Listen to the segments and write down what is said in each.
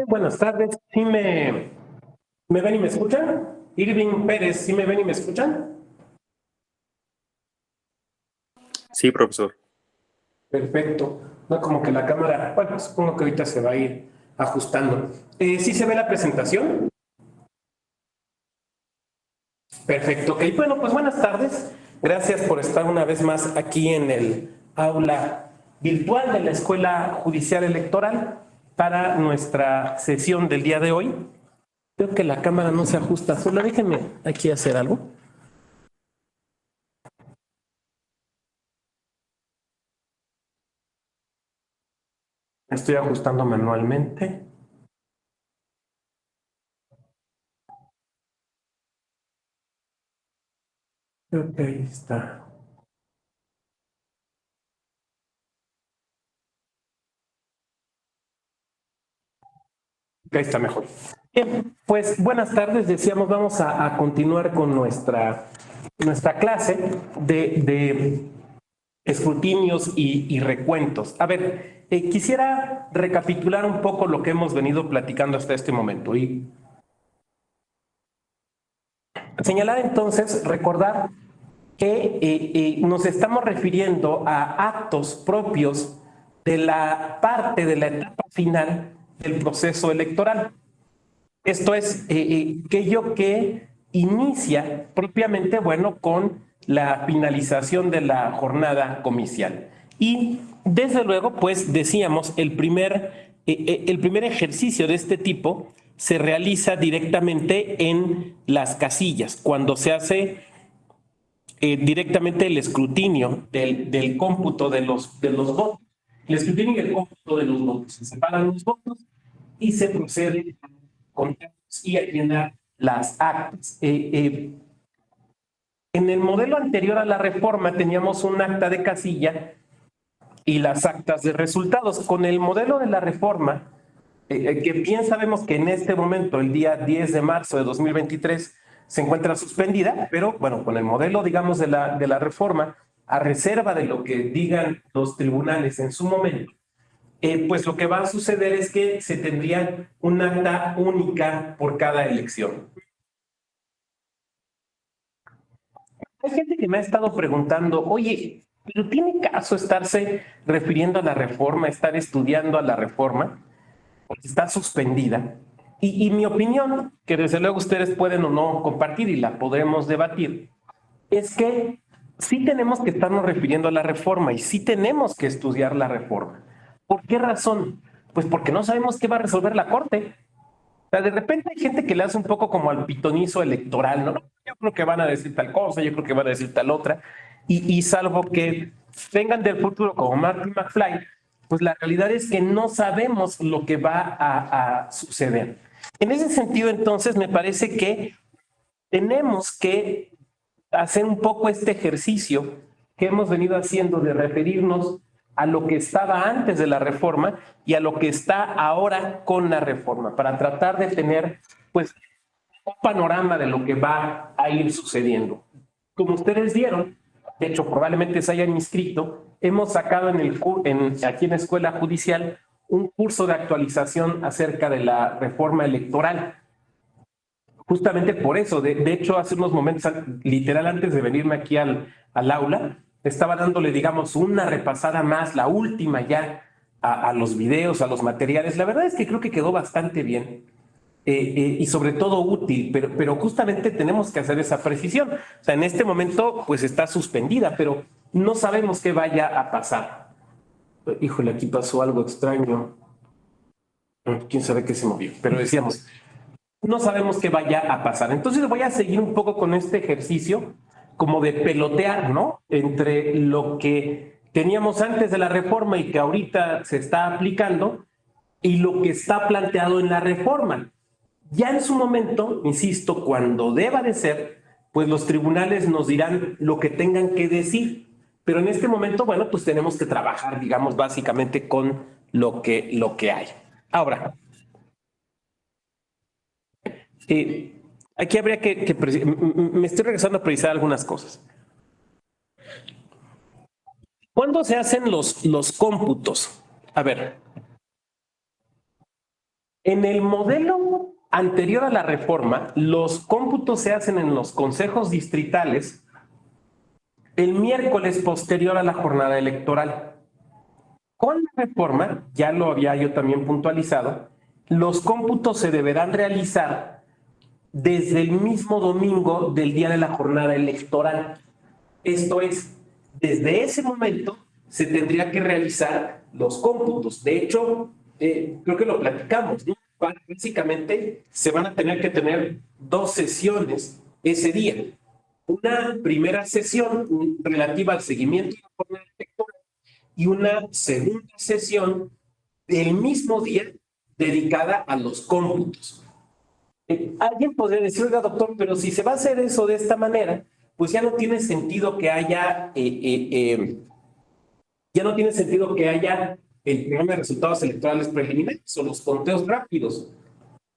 Buenas tardes. ¿Sí me ven y me escuchan? Irving Pérez, ¿sí me ven y me escuchan? Sí, profesor. Perfecto. No, como que la cámara, bueno, supongo que ahorita se va a ir ajustando. ¿Sí se ve la presentación? Perfecto. Ok, bueno, pues buenas tardes. Gracias por estar una vez más aquí en el aula virtual de la Escuela Judicial Electoral para nuestra sesión del día de hoy. Creo que la cámara no se ajusta. Solo déjenme aquí hacer algo. Estoy ajustando manualmente. Creo que ahí está. Ahí está mejor. Bien, pues buenas tardes. Decíamos, vamos a continuar con nuestra clase de escrutinios y recuentos. A ver, quisiera recapitular un poco lo que hemos venido platicando hasta este momento y señalar entonces, recordar que nos estamos refiriendo a actos propios de la parte de la etapa final del proceso electoral. Esto es aquello que inicia propiamente, bueno, con la finalización de la jornada comicial. Y desde luego, pues decíamos, el primer ejercicio de este tipo se realiza directamente en las casillas, cuando se hace directamente el escrutinio del cómputo de los votos. El escrutinio y el cómputo de los votos. Se separan los votos y se procede a contar y a llenar las actas. En el modelo anterior a la reforma teníamos un acta de casilla y las actas de resultados. Con el modelo de la reforma, que bien sabemos que en este momento, el día 10 de marzo de 2023, se encuentra suspendida, pero bueno, con el modelo, digamos, de la reforma, a reserva de lo que digan los tribunales en su momento, pues lo que va a suceder es que se tendría un acta única por cada elección. Hay gente que me ha estado preguntando, oye, ¿pero tiene caso estarse refiriendo a la reforma, estar estudiando a la reforma? Porque está suspendida. Y mi opinión, que desde luego ustedes pueden o no compartir y la podremos debatir, es que sí tenemos que estarnos refiriendo a la reforma y sí tenemos que estudiar la reforma. ¿Por qué razón? Pues porque no sabemos qué va a resolver la Corte. O sea, de repente hay gente que le hace un poco como al pitonizo electoral, ¿no? Yo creo que van a decir tal cosa, yo creo que van a decir tal otra. Y salvo que vengan del futuro como Marty McFly, pues la realidad es que no sabemos lo que va a suceder. En ese sentido, entonces, me parece que tenemos que hacer un poco este ejercicio que hemos venido haciendo de referirnos a lo que estaba antes de la reforma y a lo que está ahora con la reforma, para tratar de tener pues un panorama de lo que va a ir sucediendo. Como ustedes vieron, de hecho probablemente se hayan inscrito, hemos sacado aquí en la Escuela Judicial un curso de actualización acerca de la reforma electoral. Justamente por eso, de hecho, hace unos momentos, literal antes de venirme aquí al aula, estaba dándole, digamos, una repasada más, la última ya, a los videos, a los materiales. La verdad es que creo que quedó bastante bien y sobre todo útil, pero justamente tenemos que hacer esa precisión. O sea, en este momento, pues está suspendida, pero no sabemos qué vaya a pasar. Híjole, aquí pasó algo extraño. Quién sabe qué se movió, pero decíamos, no sabemos qué vaya a pasar. Entonces voy a seguir un poco con este ejercicio como de pelotear, ¿no? Entre lo que teníamos antes de la reforma y que ahorita se está aplicando y lo que está planteado en la reforma. Ya en su momento, insisto, cuando deba de ser, pues los tribunales nos dirán lo que tengan que decir. Pero en este momento, bueno, pues tenemos que trabajar, digamos, básicamente con lo que hay. Ahora, eh, aquí habría me estoy regresando a precisar algunas cosas. ¿Cuándo se hacen los cómputos? A ver, En el modelo anterior a la reforma, los cómputos se hacen en los consejos distritales el miércoles posterior a la jornada electoral. Con la reforma, ya lo había yo también puntualizado, los cómputos se deberán realizar desde el mismo domingo del día de la jornada electoral. Esto es, desde ese momento se tendría que realizar los cómputos. De hecho, creo que lo platicamos, ¿no? Básicamente se van a tener que tener dos sesiones ese día. Una primera sesión relativa al seguimiento de la jornada electoral y una segunda sesión del mismo día dedicada a los cómputos. Alguien podría decir, oiga, doctor, pero si se va a hacer eso de esta manera, pues ya no tiene sentido que haya, ya no tiene sentido que haya el programa de resultados electorales preliminares o los conteos rápidos.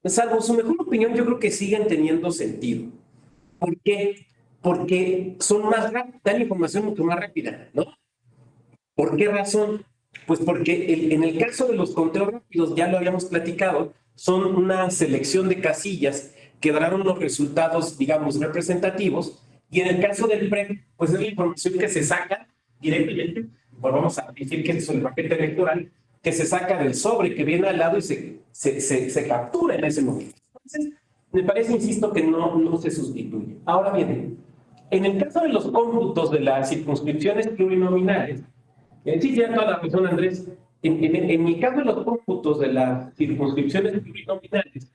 Salvo su mejor opinión, yo creo que siguen teniendo sentido. ¿Por qué? Porque son más rápidos, dan información mucho más rápida, ¿no? ¿Por qué razón? Pues porque en el caso de los conteos rápidos, ya lo habíamos platicado, son una selección de casillas que darán unos resultados, digamos, representativos, y en el caso del PREP, pues es la información que se saca directamente, pues vamos a decir que es el paquete electoral, que se saca del sobre que viene al lado y se captura en ese momento. Entonces, me parece, insisto, que no se sustituye. Ahora bien, en el caso de los cómputos de las circunscripciones plurinominales, sí, ya toda la razón, Andrés. En mi caso, los cómputos de las circunscripciones plurinominales,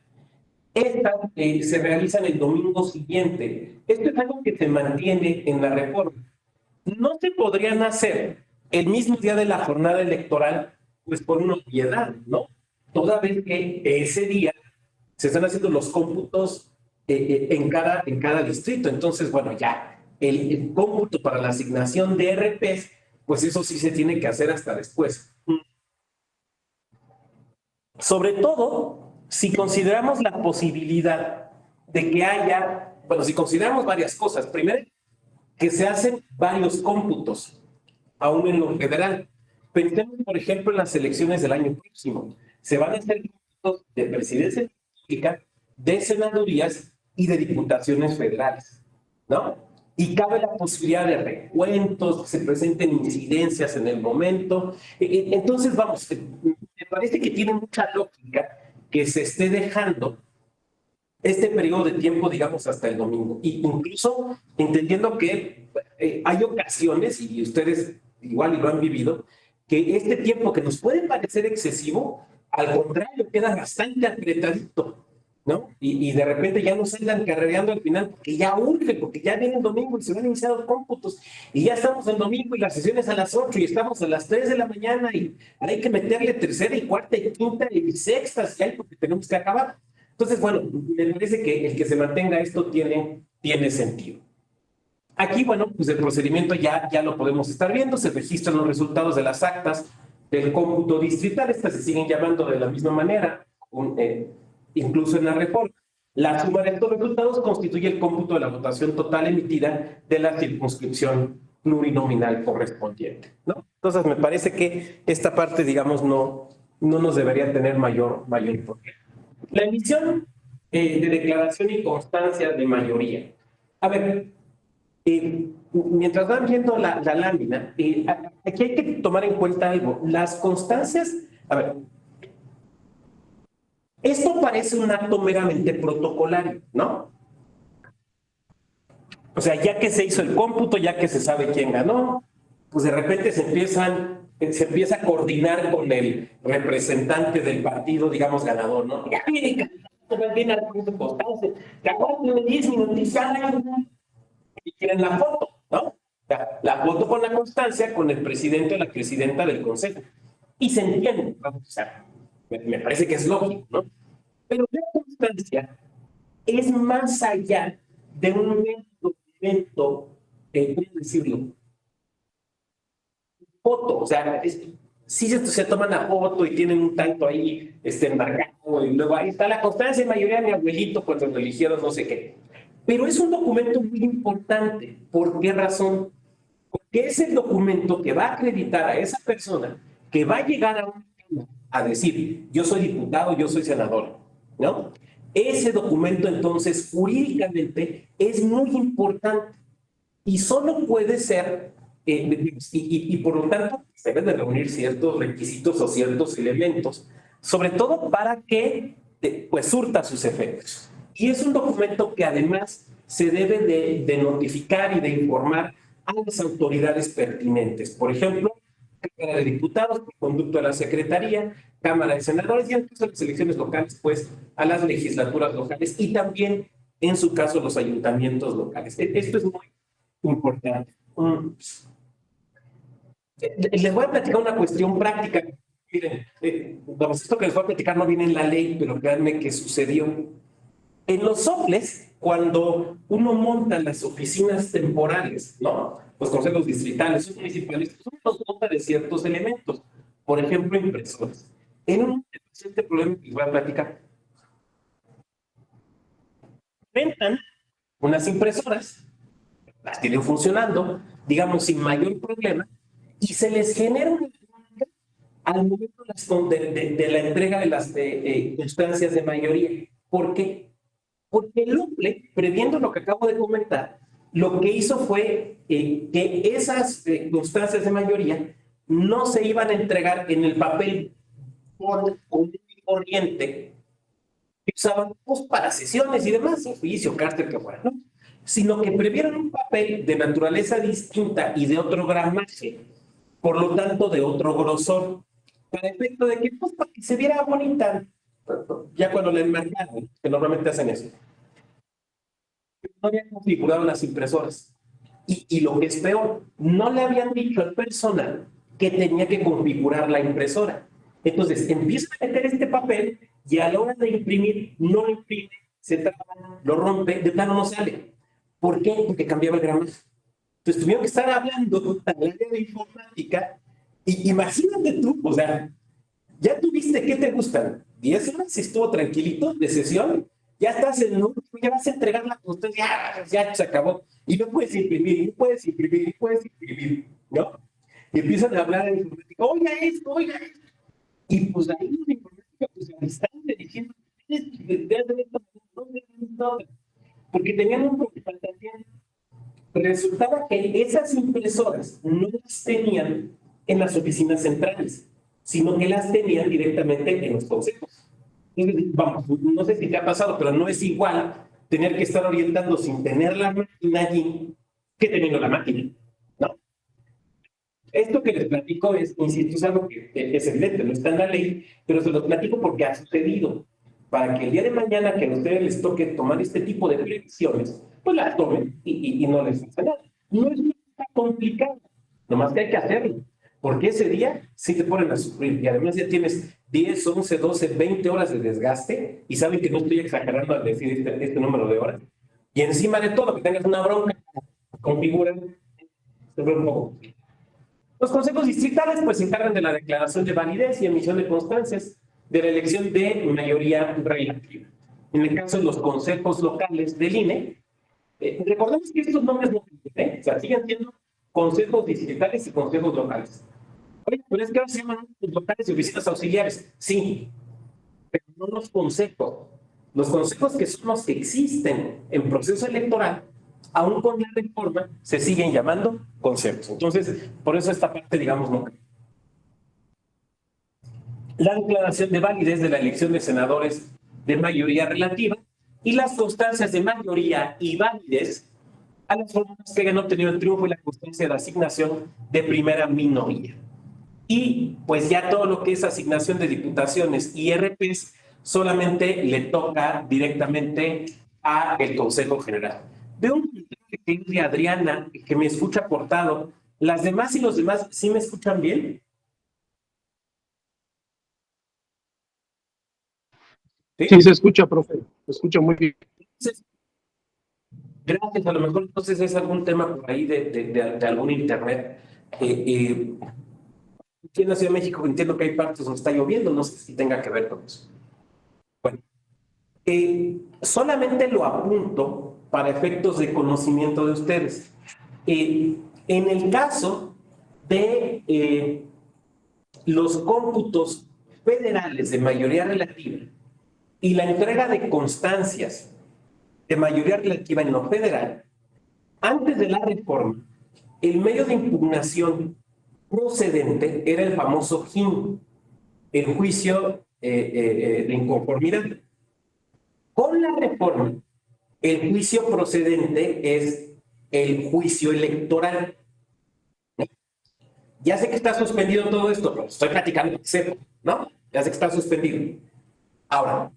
estas se realizan el domingo siguiente. Esto es algo que se mantiene en la reforma. No se podrían hacer el mismo día de la jornada electoral, pues por una obviedad, ¿no? Toda vez que ese día se están haciendo los cómputos en cada distrito. Entonces, bueno, ya, el cómputo para la asignación de RPs, pues eso sí se tiene que hacer hasta después. Sobre todo, si consideramos la posibilidad de que haya, bueno, si consideramos varias cosas. Primero, que se hacen varios cómputos, aún en lo federal. Pensemos, por ejemplo, en las elecciones del año próximo. Se van a hacer cómputos de presidencia de la República, de senadurías y de diputaciones federales, ¿no? Y cabe la posibilidad de recuentos, que se presenten incidencias en el momento. Entonces, vamos, me parece que tiene mucha lógica que se esté dejando este periodo de tiempo, digamos, hasta el domingo. Y incluso entendiendo que hay ocasiones, y ustedes igual y lo han vivido, que este tiempo que nos puede parecer excesivo, al contrario, queda bastante apretadito, ¿no? Y de repente ya nos andan carrereando al final porque ya urge, porque ya viene el domingo y se van a iniciar los cómputos, y ya estamos el domingo y la sesión es a las 8 y estamos a las 3 de la mañana y hay que meterle tercera y cuarta y quinta y sexta, ¿sí? Porque tenemos que acabar. Entonces, bueno, me parece que el que se mantenga esto tiene sentido. Aquí, bueno, pues el procedimiento ya lo podemos estar viendo. Se registran los resultados de las actas del cómputo distrital. Estas se siguen llamando de la misma manera, incluso en la reforma. La suma de estos resultados constituye el cómputo de la votación total emitida de la circunscripción plurinominal correspondiente, ¿no? Entonces, me parece que esta parte, digamos, no nos debería tener mayor problema. La emisión de declaración y constancia de mayoría. A ver, mientras van viendo la lámina, aquí hay que tomar en cuenta algo. Las constancias, a ver, esto parece un acto meramente protocolario, ¿no? O sea, ya que se hizo el cómputo, ya que se sabe quién ganó, pues de repente se empieza a coordinar con el representante del partido, digamos, ganador, ¿no? Ya viene, viene al punto de constancia, que aguanten 10 minutos y quieren la foto, ¿no? O sea, la foto con la constancia con el presidente o la presidenta del consejo. Y se entiende, ¿no? O sea, me parece que es lógico, ¿no? Pero la constancia es más allá de un documento, ¿cómo decirlo? Foto, o sea, sí se toman la foto y tienen un tanto ahí embarcado, y luego ahí está la constancia de mayoría de mi abuelito cuando lo eligieron no sé qué. Pero es un documento muy importante. ¿Por qué razón? Porque es el documento que va a acreditar a esa persona que va a llegar a decir, yo soy diputado, yo soy senador. ¿no? Ese documento, entonces, jurídicamente es muy importante y solo puede ser, y por lo tanto, se deben de reunir ciertos requisitos o ciertos elementos, sobre todo para que pues surta sus efectos. Y es un documento que además se debe de notificar y de informar a las autoridades pertinentes. Por ejemplo, Cámara de Diputados, por conducto de la Secretaría, Cámara de Senadores y en el caso de las elecciones locales, pues a las legislaturas locales y también, en su caso, los ayuntamientos locales. Esto es muy importante. Les voy a platicar una cuestión práctica. Miren, esto que les voy a platicar no viene en la ley, pero créanme que sucedió. En los soples, cuando uno monta las oficinas temporales, ¿no? Los consejos distritales, municipales, uno los monta de ciertos elementos. Por ejemplo, impresores. En un este problema que les voy a platicar, rentan unas impresoras, las tienen funcionando, digamos, sin mayor problema, y se les genera una demanda al momento de la entrega de las constancias de mayoría. ¿Por qué? Porque el OPLE, previendo lo que acabo de comentar, lo que hizo fue que esas constancias de mayoría no se iban a entregar en el papel común y corriente que usaban pues, para sesiones y demás, un juicio, cárcel, que fuera, ¿no? Sino que previeron un papel de naturaleza distinta y de otro gramaje, por lo tanto de otro grosor, para efecto de que, pues, para que se viera bonita, ya cuando la enmarcaron, que normalmente hacen eso. No habían configurado las impresoras. Y lo que es peor, no le habían dicho al personal que tenía que configurar la impresora. Entonces, empieza a meter este papel y a la hora de imprimir, no lo imprime, se traba, lo rompe, de plano no sale. ¿Por qué? Porque cambiaba el gramaje. Entonces, tuvieron que estar hablando al área de informática y imagínate tú, o sea, ya tuviste, ¿qué te gustan? 10 horas, si estuvo tranquilito de sesión, ya estás en un, ya vas a entregar la constancia, ya se acabó. Y no puedes imprimir, y no puedes imprimir, y puedes imprimir, ¿no? Y empiezan a hablar en informática, oiga esto. Y pues ahí en informática, pues al instante diciendo, porque tenían un problema también. Resultaba que esas impresoras no las tenían en las oficinas centrales, sino que las tenían directamente en los consejos. Entonces, vamos, no sé si te ha pasado, pero no es igual tener que estar orientando sin tener la máquina allí que teniendo la máquina, ¿no? Esto que les platico es, insisto, es algo que es evidente, no está en la ley, pero se lo platico porque ha sucedido. Para que el día de mañana que a ustedes les toque tomar este tipo de previsiones, pues las tomen y no les pasa nada. No es muy complicado, nomás que hay que hacerlo. Porque ese día sí te ponen a sufrir y además ya tienes 10, 11, 12, 20 horas de desgaste y saben que no estoy exagerando al decir este número de horas. Y encima de todo, que tengas una bronca, configuran, se ve un poco. Los consejos distritales pues se encargan de la declaración de validez y emisión de constancias de la elección de mayoría relativa. En el caso de los consejos locales del INE, recordemos que estos nombres no cambian, o sea, siguen siendo consejos distritales y consejos locales. Oye, pero es que ahora se llaman locales y oficinas auxiliares. Sí, pero no los consejos. Los consejos que son los que existen en proceso electoral, aún con la reforma, se siguen llamando consejos. Entonces, por eso esta parte, digamos, no. La declaración de validez de la elección de senadores de mayoría relativa y las constancias de mayoría y validez a las fórmulas que hayan obtenido el triunfo y la constancia de asignación de primera minoría. Y pues ya todo lo que es asignación de diputaciones y RPs solamente le toca directamente a el Consejo General. Veo un comentario que es de Adriana, que me escucha cortado. ¿Las demás y los demás sí me escuchan bien? Sí, ¿Sí? se escucha, profe. Se escucha muy bien. Entonces, gracias. A lo mejor entonces es algún tema por ahí de algún internet. Aquí en la Ciudad de México entiendo que hay partes donde está lloviendo, no sé si tenga que ver con eso. Bueno, solamente lo apunto para efectos de conocimiento de ustedes. En el caso de los cómputos federales de mayoría relativa, y la entrega de constancias de mayoría relativa en lo federal, antes de la reforma, el medio de impugnación procedente era el famoso JIN, el juicio de inconformidad. Con la reforma, el juicio procedente es el juicio electoral. Ya sé que está suspendido todo esto, pero estoy platicando, ¿no? Ya sé que está suspendido. Ahora,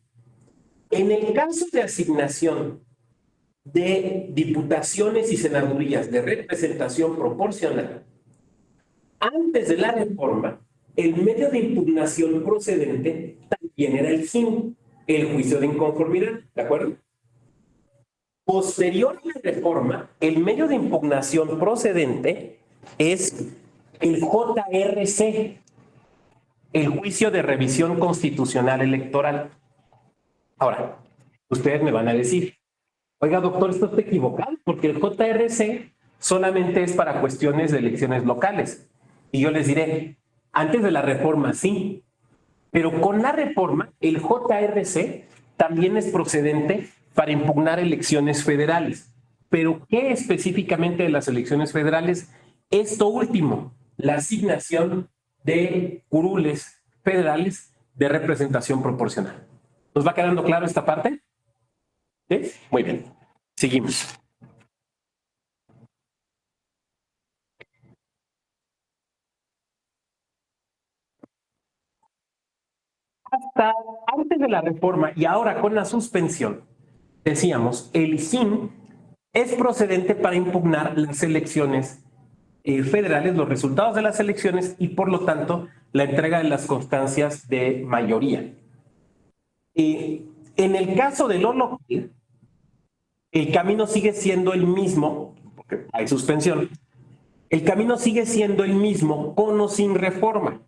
en el caso de asignación de diputaciones y senadurías de representación proporcional, antes de la reforma, el medio de impugnación procedente también era el JIN, el juicio de inconformidad, ¿de acuerdo? Posterior a la reforma, el medio de impugnación procedente es el JRC, el juicio de revisión constitucional electoral. Ahora, ustedes me van a decir, oiga, doctor, esto está equivocado, porque el JRC solamente es para cuestiones de elecciones locales. Y yo les diré, antes de la reforma sí, pero con la reforma el JRC también es procedente para impugnar elecciones federales. Pero ¿qué específicamente de las elecciones federales? Esto último, la asignación de curules federales de representación proporcional. ¿Nos va quedando claro esta parte? ¿Sí? Muy bien. Seguimos. Hasta antes de la reforma y ahora con la suspensión, decíamos, el JIN es procedente para impugnar las elecciones federales, los resultados de las elecciones y por lo tanto la entrega de las constancias de mayoría. En el caso de lo local, el camino sigue siendo el mismo, porque hay suspensión, el camino sigue siendo el mismo con o sin reforma,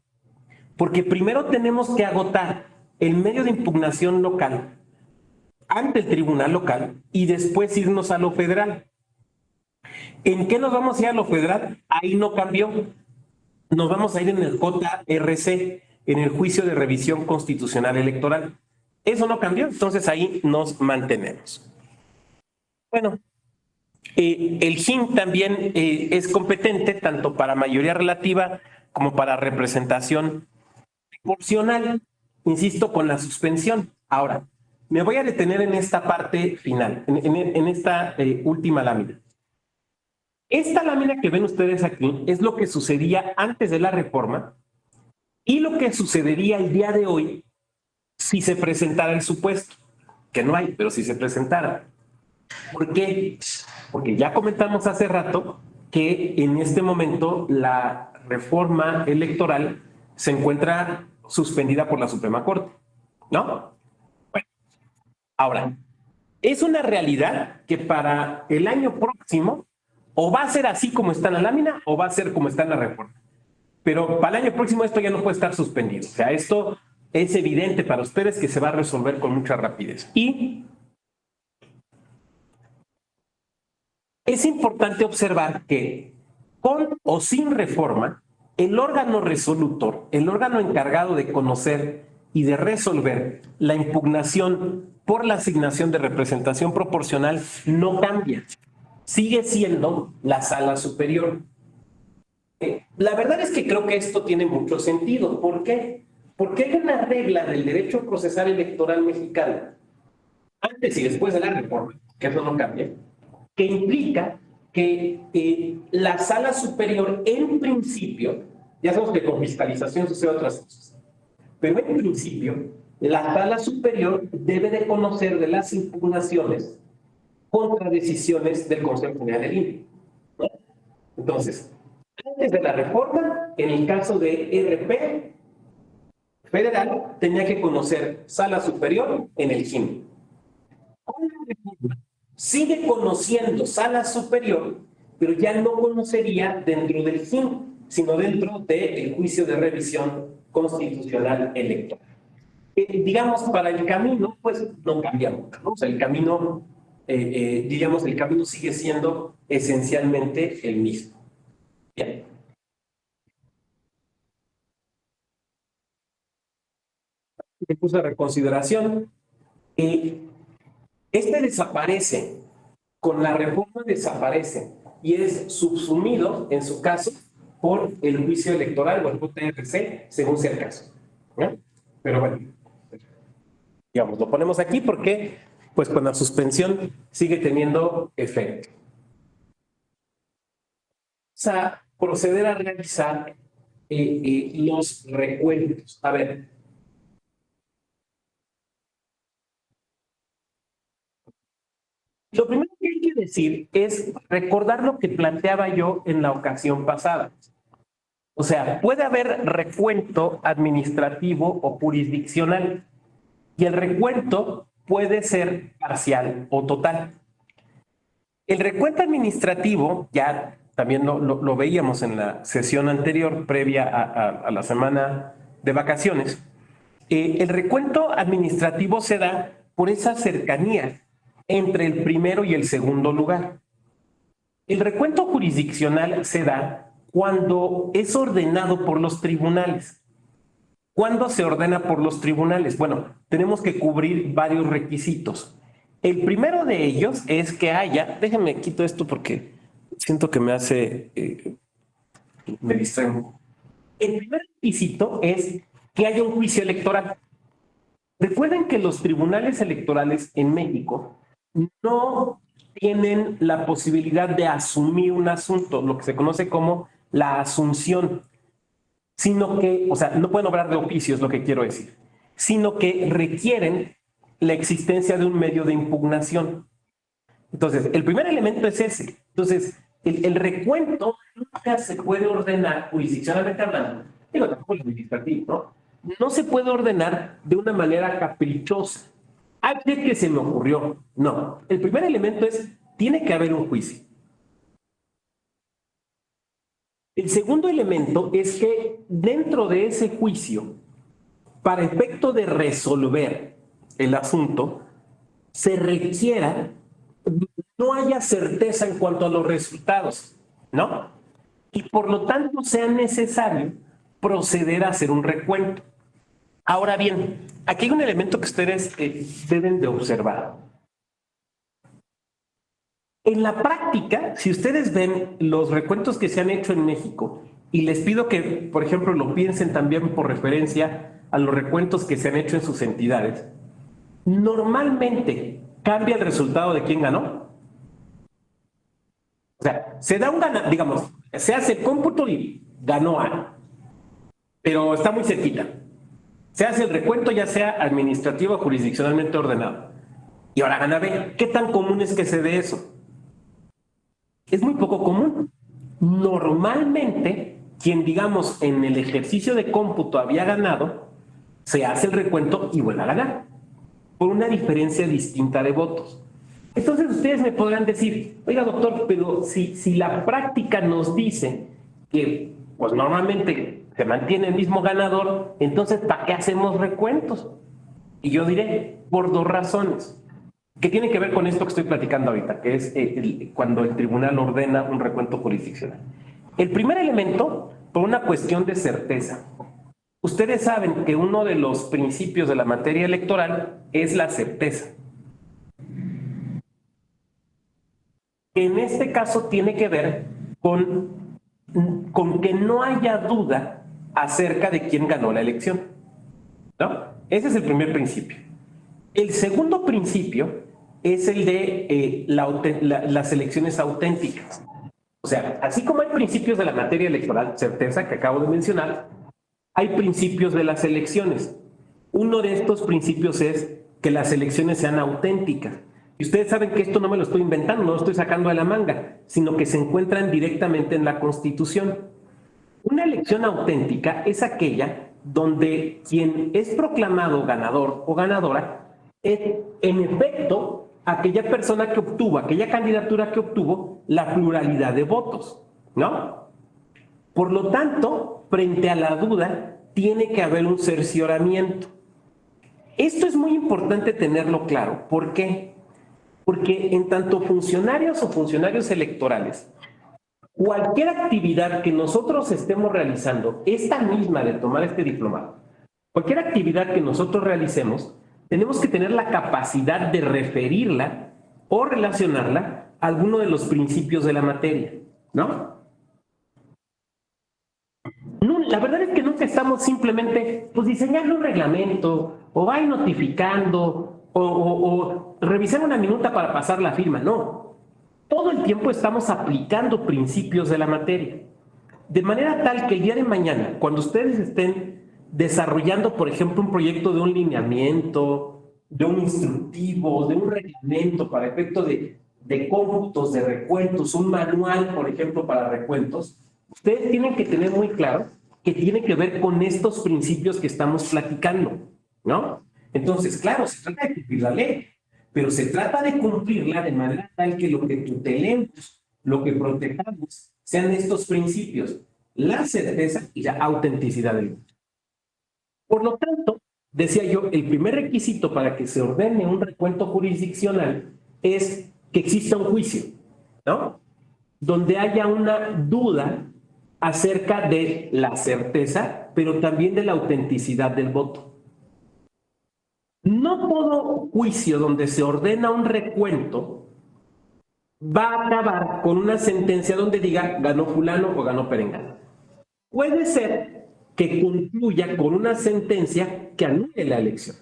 porque primero tenemos que agotar el medio de impugnación local ante el tribunal local y después irnos a lo federal. ¿En qué nos vamos a ir a lo federal? Ahí no cambió. Nos vamos a ir en el JRC, en el juicio de revisión constitucional electoral. Eso no cambió, entonces ahí nos mantenemos. Bueno, el JIN también es competente tanto para mayoría relativa como para representación proporcional, insisto, con la suspensión. Ahora, me voy a detener en esta parte final, en esta última lámina. Esta lámina que ven ustedes aquí es lo que sucedía antes de la reforma y lo que sucedería el día de hoy si se presentara el supuesto, que no hay, pero si se presentara. ¿Por qué? Porque ya comentamos hace rato que en este momento la reforma electoral se encuentra suspendida por la Suprema Corte, ¿no? Bueno, ahora, es una realidad que para el año próximo o va a ser así como está en la lámina o va a ser como está en la reforma. Pero para el año próximo esto ya no puede estar suspendido. O sea, esto es evidente para ustedes que se va a resolver con mucha rapidez. Y es importante observar que con o sin reforma, el órgano resolutor, el órgano encargado de conocer y de resolver la impugnación por la asignación de representación proporcional no cambia. Sigue siendo la sala superior. La verdad es que creo que esto tiene mucho sentido. ¿Por qué? Porque hay una regla del derecho procesal electoral mexicano, antes y después de la reforma, que eso no cambia, que implica que la sala superior, en principio, ya sabemos que con fiscalización sucede otras cosas, pero en principio, la sala superior debe de conocer de las impugnaciones contra decisiones del Consejo General del INE. ¿No? Entonces, antes de la reforma, en el caso de RP federal, tenía que conocer sala superior en el JIN. Con la reforma, sigue conociendo sala superior, pero ya no conocería dentro del JIN, sino dentro del juicio de revisión constitucional electoral. Digamos, para el camino, pues no cambia mucho, ¿no? O sea, el camino, diríamos, el camino sigue siendo esencialmente el mismo. Bien. Recurso de reconsideración. Este desaparece, con la reforma desaparece y es subsumido, en su caso, por el juicio electoral o el JRC, según sea el caso, ¿no? Pero bueno, digamos, lo ponemos aquí porque, pues con la suspensión sigue teniendo efecto. Vamos a proceder a realizar los recuentos. A ver. Lo primero que hay que decir es recordar lo que planteaba yo en la ocasión pasada. O sea, puede haber recuento administrativo o jurisdiccional y el recuento puede ser parcial o total. El recuento administrativo, ya también lo veíamos en la sesión anterior, previa a la semana de vacaciones, el recuento administrativo se da por esa cercanía entre el primero y el segundo lugar. El recuento jurisdiccional se da cuando es ordenado por los tribunales. ¿Cuándo se ordena por los tribunales? Bueno, tenemos que cubrir varios requisitos. El primero de ellos es que haya, déjenme quito esto porque siento que me distraigo. El primer requisito es que haya un juicio electoral. Recuerden que los tribunales electorales en México no tienen la posibilidad de asumir un asunto, lo que se conoce como la asunción, sino que, o sea, no pueden obrar de oficio, es lo que quiero decir, sino que requieren la existencia de un medio de impugnación. Entonces, el primer elemento es ese. Entonces, el recuento nunca se puede ordenar, jurisdiccionalmente hablando, digo, tampoco el administrativo, ¿no? No se puede ordenar de una manera caprichosa. Ay, ¿qué que se me ocurrió? No. El primer elemento es, tiene que haber un juicio. El segundo elemento es que dentro de ese juicio, para efecto de resolver el asunto, se requiera, no haya certeza en cuanto a los resultados, ¿no? Y por lo tanto sea necesario proceder a hacer un recuento. Ahora bien, aquí hay un elemento que ustedes deben de observar. En la práctica, si ustedes ven los recuentos que se han hecho en México, y les pido que, por ejemplo, lo piensen también por referencia a los recuentos que se han hecho en sus entidades, normalmente cambia el resultado de quién ganó. O sea, se da un ganador, digamos, se hace el cómputo y ganó A, pero está muy cerquita. Se hace el recuento ya sea administrativo o jurisdiccionalmente ordenado. Y ahora gana B. ¿Qué tan común es que se dé eso? Es muy poco común. Normalmente, quien digamos en el ejercicio de cómputo había ganado, se hace el recuento y vuelve a ganar, por una diferencia distinta de votos. Entonces ustedes me podrán decir, oiga doctor, pero si la práctica nos dice que pues normalmente se mantiene el mismo ganador, entonces ¿para qué hacemos recuentos? Y yo diré, por dos razones, que tienen que ver con esto que estoy platicando ahorita, que es cuando el tribunal ordena un recuento jurisdiccional. El primer elemento, por una cuestión de certeza. Ustedes saben que uno de los principios de la materia electoral es la certeza. En este caso tiene que ver con que no haya duda acerca de quién ganó la elección, ¿no? Ese es el primer principio. El segundo principio es el de las elecciones auténticas. O sea, así como hay principios de la materia electoral, certeza, que acabo de mencionar, hay principios de las elecciones. Uno de estos principios es que las elecciones sean auténticas. Y ustedes saben que esto no me lo estoy inventando, no lo estoy sacando de la manga, sino que se encuentran directamente en la Constitución. Una elección auténtica es aquella donde quien es proclamado ganador o ganadora es, en efecto, aquella persona que obtuvo, aquella candidatura que obtuvo la pluralidad de votos, ¿no? Por lo tanto, frente a la duda, tiene que haber un cercioramiento. Esto es muy importante tenerlo claro. ¿Por qué? Porque en tanto funcionarios o funcionarios electorales, cualquier actividad que nosotros estemos realizando, esta misma de tomar este diplomado, cualquier actividad que nosotros realicemos, tenemos que tener la capacidad de referirla o relacionarla a alguno de los principios de la materia, ¿no? No, la verdad es que nunca estamos simplemente pues diseñando un reglamento o va notificando o revisar una minuta para pasar la firma. No, todo el tiempo estamos aplicando principios de la materia. De manera tal que el día de mañana, cuando ustedes estén desarrollando, por ejemplo, un proyecto de un lineamiento, de un instructivo, de un reglamento para efecto de cómputos, de recuentos, un manual, por ejemplo, para recuentos, ustedes tienen que tener muy claro que tiene que ver con estos principios que estamos platicando, ¿no? Entonces, claro, se trata de cumplir la ley, pero se trata de cumplirla de manera tal que lo que tutelemos, lo que protejamos, sean estos principios, la certeza y la autenticidad del voto. Por lo tanto, decía yo, el primer requisito para que se ordene un recuento jurisdiccional es que exista un juicio, ¿no? Donde haya una duda acerca de la certeza, pero también de la autenticidad del voto. No todo juicio donde se ordena un recuento va a acabar con una sentencia donde diga ganó fulano o ganó perengano. Puede ser que concluya con una sentencia que anule la elección.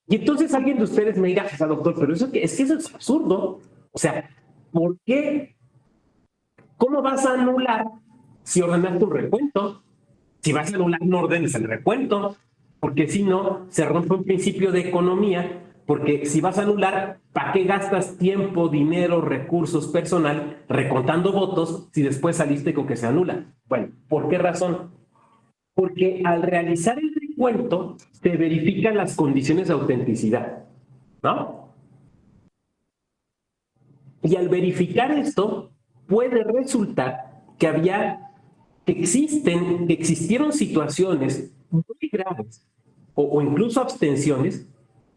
Y entonces alguien de ustedes me dirá, doctor, pero eso es que eso es absurdo. O sea, ¿por qué? ¿Cómo vas a anular si ordenaste un recuento? Si vas a anular, no ordenes el recuento, porque si no, se rompe un principio de economía, porque si vas a anular, ¿para qué gastas tiempo, dinero, recursos, personal, recontando votos si después saliste con que se anula? Bueno, ¿por qué razón? Porque al realizar el recuento, se verifican las condiciones de autenticidad, ¿no? Y al verificar esto, puede resultar que existieron situaciones muy graves o incluso abstenciones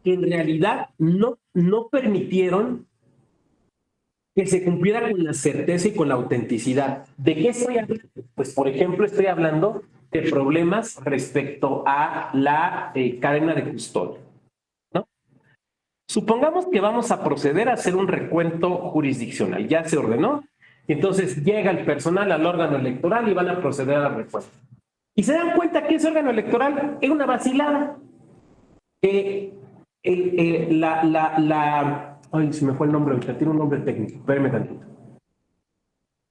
que en realidad no permitieron que se cumpliera con la certeza y con la autenticidad. ¿De qué estoy hablando? Pues, por ejemplo, estoy hablando de problemas respecto a la cadena de custodia, ¿no? Supongamos que vamos a proceder a hacer un recuento jurisdiccional. Ya se ordenó, y entonces llega el personal al órgano electoral y van a proceder al recuento. Y se dan cuenta que ese órgano electoral es una vacilada. Ay, se me fue el nombre ahorita, tiene un nombre técnico, espérenme tantito.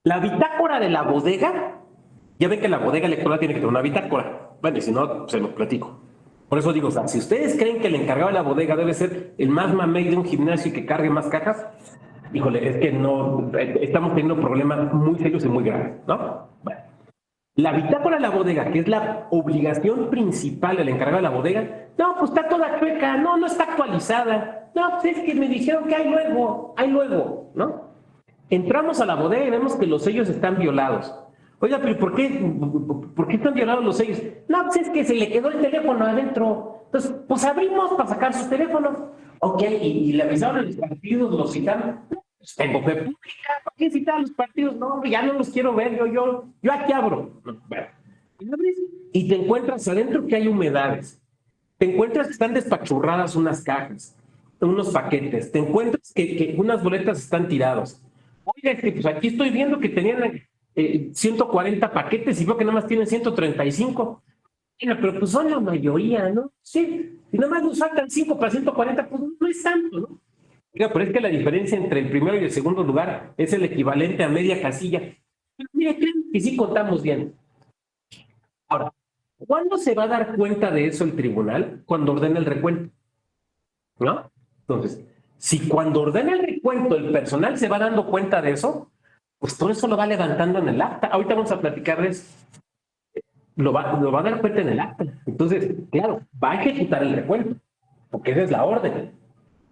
La bitácora de la bodega, ya ven que la bodega electoral tiene que tener una bitácora. Bueno, y si no, se los platico. Por eso digo, o sea, si ustedes creen que el encargado de la bodega debe ser el más mamey de un gimnasio y que cargue más cajas, híjole, es que no, estamos teniendo problemas muy serios y muy graves, ¿no? Bueno. La bitácora de la bodega, que es la obligación principal del encargado de la bodega, no, pues está toda chueca, no está actualizada. No, pues es que me dijeron que hay luego, ¿no? Entramos a la bodega y vemos que los sellos están violados. Oiga, pero ¿por qué están violados los sellos? No, pues es que se le quedó el teléfono adentro. Entonces, pues abrimos para sacar sus teléfonos. Ok, y le avisaron a los partidos, los citaron. Pues tengo fe pública, ¿para qué citar a los partidos? No, ya no los quiero ver, yo aquí abro. No, bueno, y te encuentras adentro que hay humedades. Te encuentras que están despachurradas unas cajas, unos paquetes. Te encuentras que unas boletas están tiradas. Oiga, pues aquí estoy viendo que tenían 140 paquetes y veo que nada más tienen 135. Bueno, pero pues son la mayoría, ¿no? Sí, y nada más nos faltan 5 para 140, pues no es tanto, ¿no? Oiga, pero es que la diferencia entre el primero y el segundo lugar es el equivalente a media casilla. Pero mire, creo que sí contamos bien. Ahora, ¿cuándo se va a dar cuenta de eso el tribunal? Cuando ordena el recuento, ¿no? Entonces, si cuando ordena el recuento el personal se va dando cuenta de eso, pues todo eso lo va levantando en el acta. Ahorita vamos a platicar de eso. Lo va a dar cuenta en el acta. Entonces, claro, va a ejecutar el recuento, porque esa es la orden.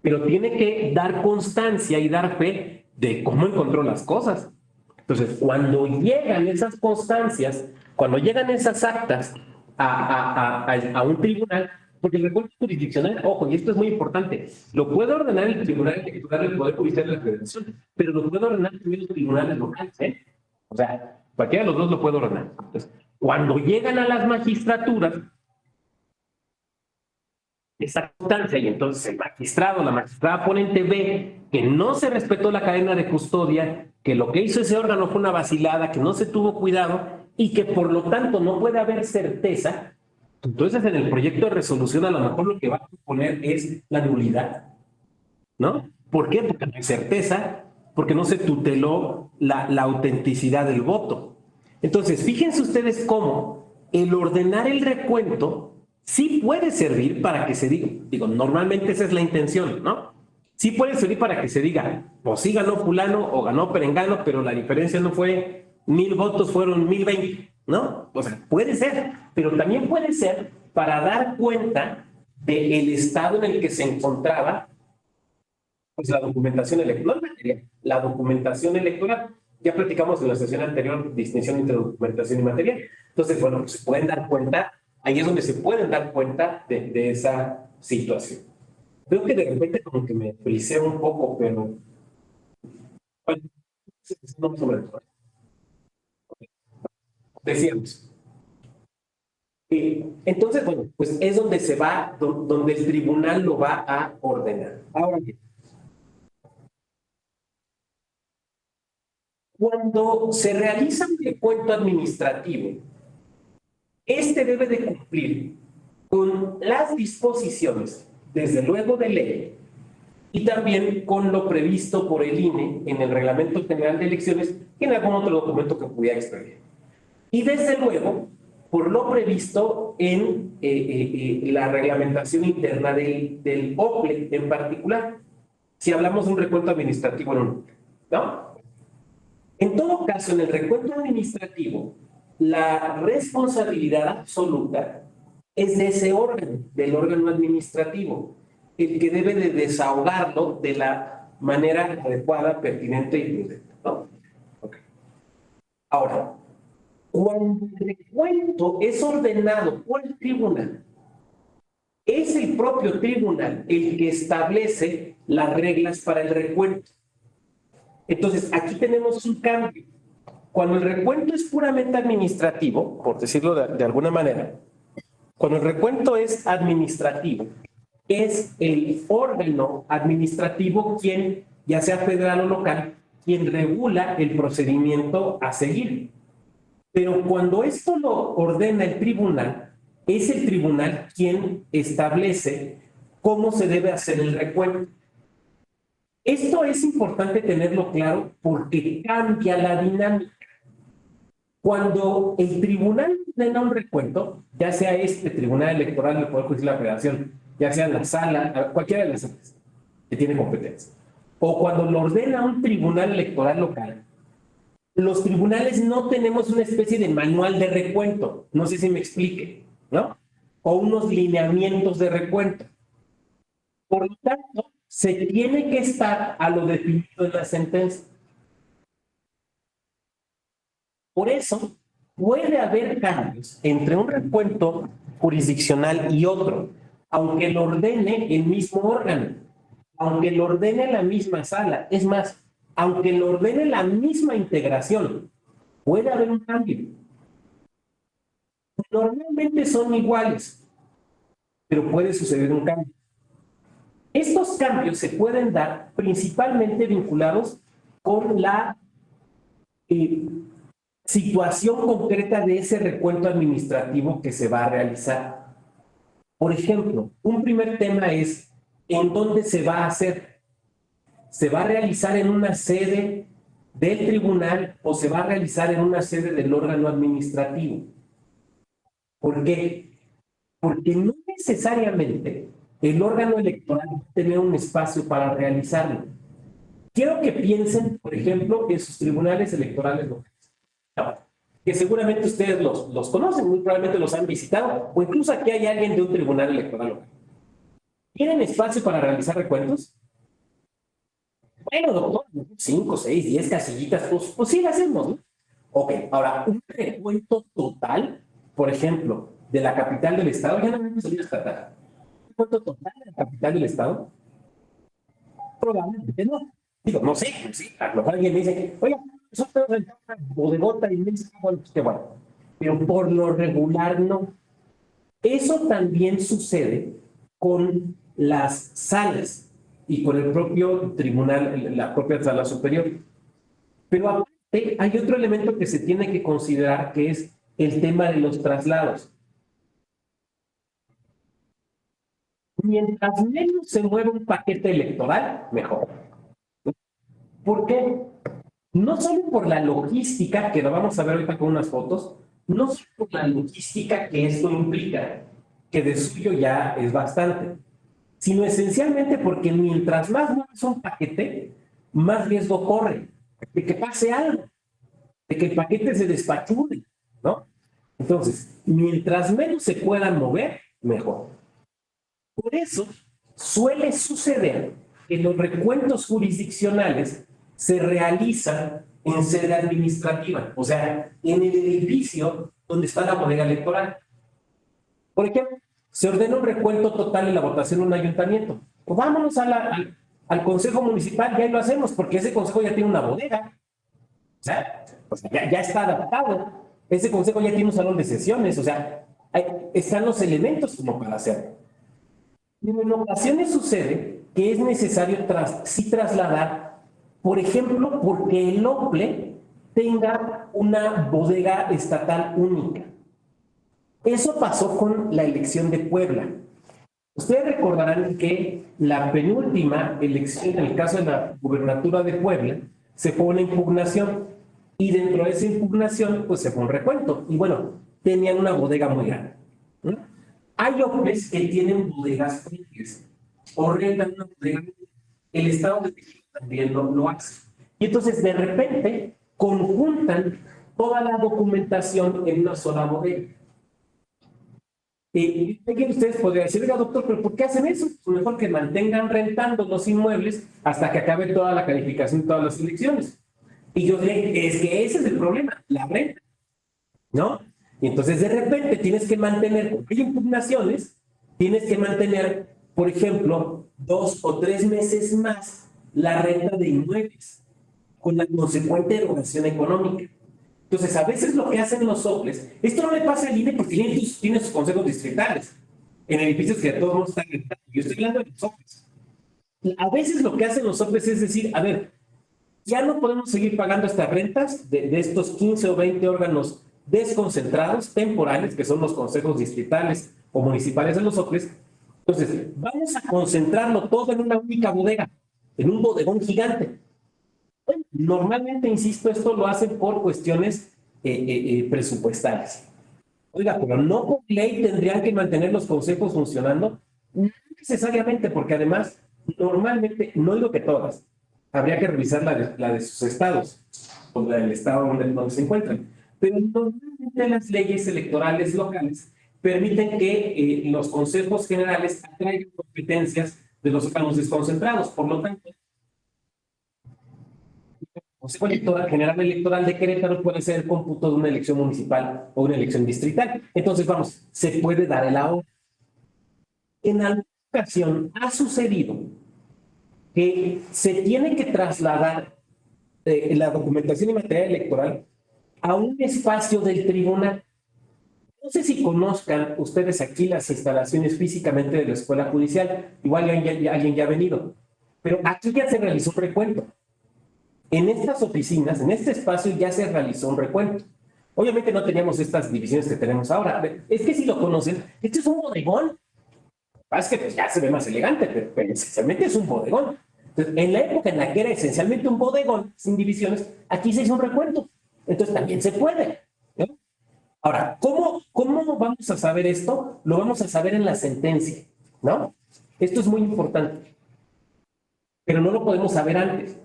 Pero tiene que dar constancia y dar fe de cómo encontró las cosas. Entonces, cuando llegan esas constancias, cuando llegan esas actas a un tribunal, porque el recuento jurisdiccional, ojo, y esto es muy importante, lo puede ordenar el Tribunal Electoral del Poder Judicial de la Federación, pero lo puede ordenar también los tribunales locales, ¿eh? O sea, cualquiera de los dos lo puede ordenar. Entonces, cuando llegan a las magistraturas, esa constancia, y entonces el magistrado, la magistrada ponente ve que no se respetó la cadena de custodia, que lo que hizo ese órgano fue una vacilada, que no se tuvo cuidado y que por lo tanto no puede haber certeza. Entonces en el proyecto de resolución a lo mejor lo que va a poner es la nulidad, ¿no? ¿Por qué? Porque no hay certeza, porque no se tuteló la autenticidad del voto. Entonces, fíjense ustedes cómo el ordenar el recuento sí puede servir para que se diga, digo, normalmente esa es la intención, ¿no? Sí puede servir para que se diga, o sí ganó fulano o ganó perengano, pero la diferencia no fue 1000 votos, fueron 1020, ¿no? O sea, puede ser, pero también puede ser para dar cuenta del estado en el que se encontraba pues la documentación electoral, la documentación electoral. Ya platicamos en la sesión anterior distinción entre documentación y material. Entonces, bueno, pues se pueden dar cuenta, ahí es donde se pueden dar cuenta de esa situación. Creo que de repente como que me friseo un poco, pero bueno, no sobre todo. Decíamos. Entonces, bueno, pues es donde se va, donde el tribunal lo va a ordenar. Ahora bien, cuando se realiza un recuento administrativo, este debe de cumplir con las disposiciones, desde luego de ley, y también con lo previsto por el INE en el Reglamento General de Elecciones y en algún otro documento que pudiera expedir. Y desde luego, por lo previsto en la reglamentación interna del OPLE en particular, si hablamos de un recuento administrativo, ¿no? En todo caso, en el recuento administrativo, la responsabilidad absoluta es de ese órgano, del órgano administrativo, el que debe de desahogarlo de la manera adecuada, pertinente y prudente, ¿no? Okay. Ahora, cuando el recuento es ordenado por el tribunal, es el propio tribunal el que establece las reglas para el recuento. Entonces, aquí tenemos un cambio. Cuando el recuento es puramente administrativo, por decirlo de alguna manera, cuando el recuento es administrativo, es el órgano administrativo quien, ya sea federal o local, quien regula el procedimiento a seguir. Pero cuando esto lo ordena el tribunal, es el tribunal quien establece cómo se debe hacer el recuento. Esto es importante tenerlo claro porque cambia la dinámica. Cuando el tribunal ordena un recuento, ya sea este Tribunal Electoral del Poder Judicial de la Federación, ya sea la sala, cualquiera de las salas que tiene competencia, o cuando lo ordena un tribunal electoral local, los tribunales no tenemos una especie de manual de recuento, no sé si me explique, ¿no? O unos lineamientos de recuento. Por lo tanto, se tiene que estar a lo definido en la sentencia. Por eso, puede haber cambios entre un recuento jurisdiccional y otro, aunque lo ordene el mismo órgano, aunque lo ordene la misma sala, es más, aunque lo ordene la misma integración, puede haber un cambio. Normalmente son iguales, pero puede suceder un cambio. Estos cambios se pueden dar principalmente vinculados con la situación concreta de ese recuento administrativo que se va a realizar. Por ejemplo, un primer tema es ¿en dónde se va a hacer? ¿Se va a realizar en una sede del tribunal o se va a realizar en una sede del órgano administrativo? ¿Por qué? Porque no necesariamente el órgano electoral va a tener un espacio para realizarlo. Quiero que piensen, por ejemplo, en sus tribunales electorales locales. No, que seguramente ustedes los conocen, muy probablemente los han visitado, o incluso aquí hay alguien de un tribunal electoral local. ¿Tienen espacio para realizar recuentos? Bueno, doctor, 5, 6, 10 casillitas, pues sí, lo hacemos, ¿no? Ok, ahora, un recuento total, por ejemplo, de la capital del estado, ya no vamos a salir a estatal. ¿Un recuento total de la capital del estado? Probablemente no. Digo, no sé, sí, a lo mejor alguien me dice, oiga, nosotros rentamos una bodegota y me dice, bueno, pues qué bueno. Pero por lo regular no. Eso también sucede con las salas y con el propio tribunal, la propia sala superior. Pero aparte hay otro elemento que se tiene que considerar, que es el tema de los traslados. Mientras menos se mueve un paquete electoral, mejor. ¿Por qué? No solo por la logística, que lo vamos a ver ahorita con unas fotos, no solo por la logística que esto implica, que de suyo ya es bastante, sino esencialmente porque mientras más mueves un paquete, más riesgo corre de que pase algo, de que el paquete se despachure, ¿no? Entonces, mientras menos se puedan mover, mejor. Por eso, suele suceder que los recuentos jurisdiccionales se realizan en sede administrativa, o sea, en el edificio donde está la bodega electoral. Por ejemplo, se ordena un recuento total en la votación de un ayuntamiento. Pues vámonos al consejo municipal y ahí lo hacemos, porque ese consejo ya tiene una bodega. O sea, pues ya está adaptado. Ese consejo ya tiene un salón de sesiones, o sea, están los elementos como para hacerlo. Y en ocasiones sucede que es necesario sí trasladar, por ejemplo, porque el OPLE tenga una bodega estatal única. Eso pasó con la elección de Puebla. Ustedes recordarán que la penúltima elección, en el caso de la gubernatura de Puebla, se fue una impugnación y dentro de esa impugnación pues se fue un recuento y bueno, tenían una bodega muy grande, ¿no? Hay OPLEs que tienen bodegas propias o rentan una bodega. El Estado de México también lo hace. Y entonces de repente conjuntan toda la documentación en una sola bodega. Y ustedes podrían decir, oiga, doctor, ¿pero por qué hacen eso? Pues mejor que mantengan rentando los inmuebles hasta que acabe toda la calificación de todas las elecciones. Y yo diré, es que ese es el problema, la renta, ¿no? Y entonces de repente tienes que mantener, porque hay impugnaciones, tienes que mantener, por ejemplo, 2 o 3 meses más la renta de inmuebles, con la consecuente erogación económica. Entonces, a veces lo que hacen los OPLEs, esto no le pasa al INE porque el INE tiene sus consejos distritales, en edificios que a todos mundo están rentando. Yo estoy hablando de los OPLEs. A veces lo que hacen los OPLEs es decir, a ver, ya no podemos seguir pagando estas rentas de estos 15 o 20 órganos desconcentrados, temporales, que son los consejos distritales o municipales de los OPLEs. Entonces, vamos a concentrarlo todo en una única bodega, en un bodegón gigante. Bueno, normalmente, insisto, esto lo hacen por cuestiones presupuestales. Oiga, pero no por ley tendrían que mantener los consejos funcionando, no necesariamente, porque además, normalmente, no digo que todas, habría que revisar la de sus estados, o la del estado donde se encuentran, pero normalmente las leyes electorales locales permiten que los consejos generales atraigan competencias de los órganos desconcentrados, por lo tanto, Consejo General Electoral de Querétaro puede ser el cómputo de una elección municipal o una elección distrital. Entonces, vamos, se puede dar el ahorro. En alguna ocasión ha sucedido que se tiene que trasladar la documentación y material electoral a un espacio del tribunal. No sé si conozcan ustedes aquí las instalaciones físicamente de la Escuela Judicial, igual alguien ya ha venido, pero aquí ya se realizó un recuento. En estas oficinas, en este espacio ya se realizó un recuento. Obviamente no teníamos estas divisiones que tenemos ahora. Es que si lo conocen, este es un bodegón. Es que pues, ya se ve más elegante, pero esencialmente es un bodegón. Entonces, en la época en la que era esencialmente un bodegón, sin divisiones, aquí se hizo un recuento. Entonces también se puede, ¿no? Ahora, ¿cómo vamos a saber esto? Lo vamos a saber en la sentencia, ¿no? Esto es muy importante. Pero no lo podemos saber antes,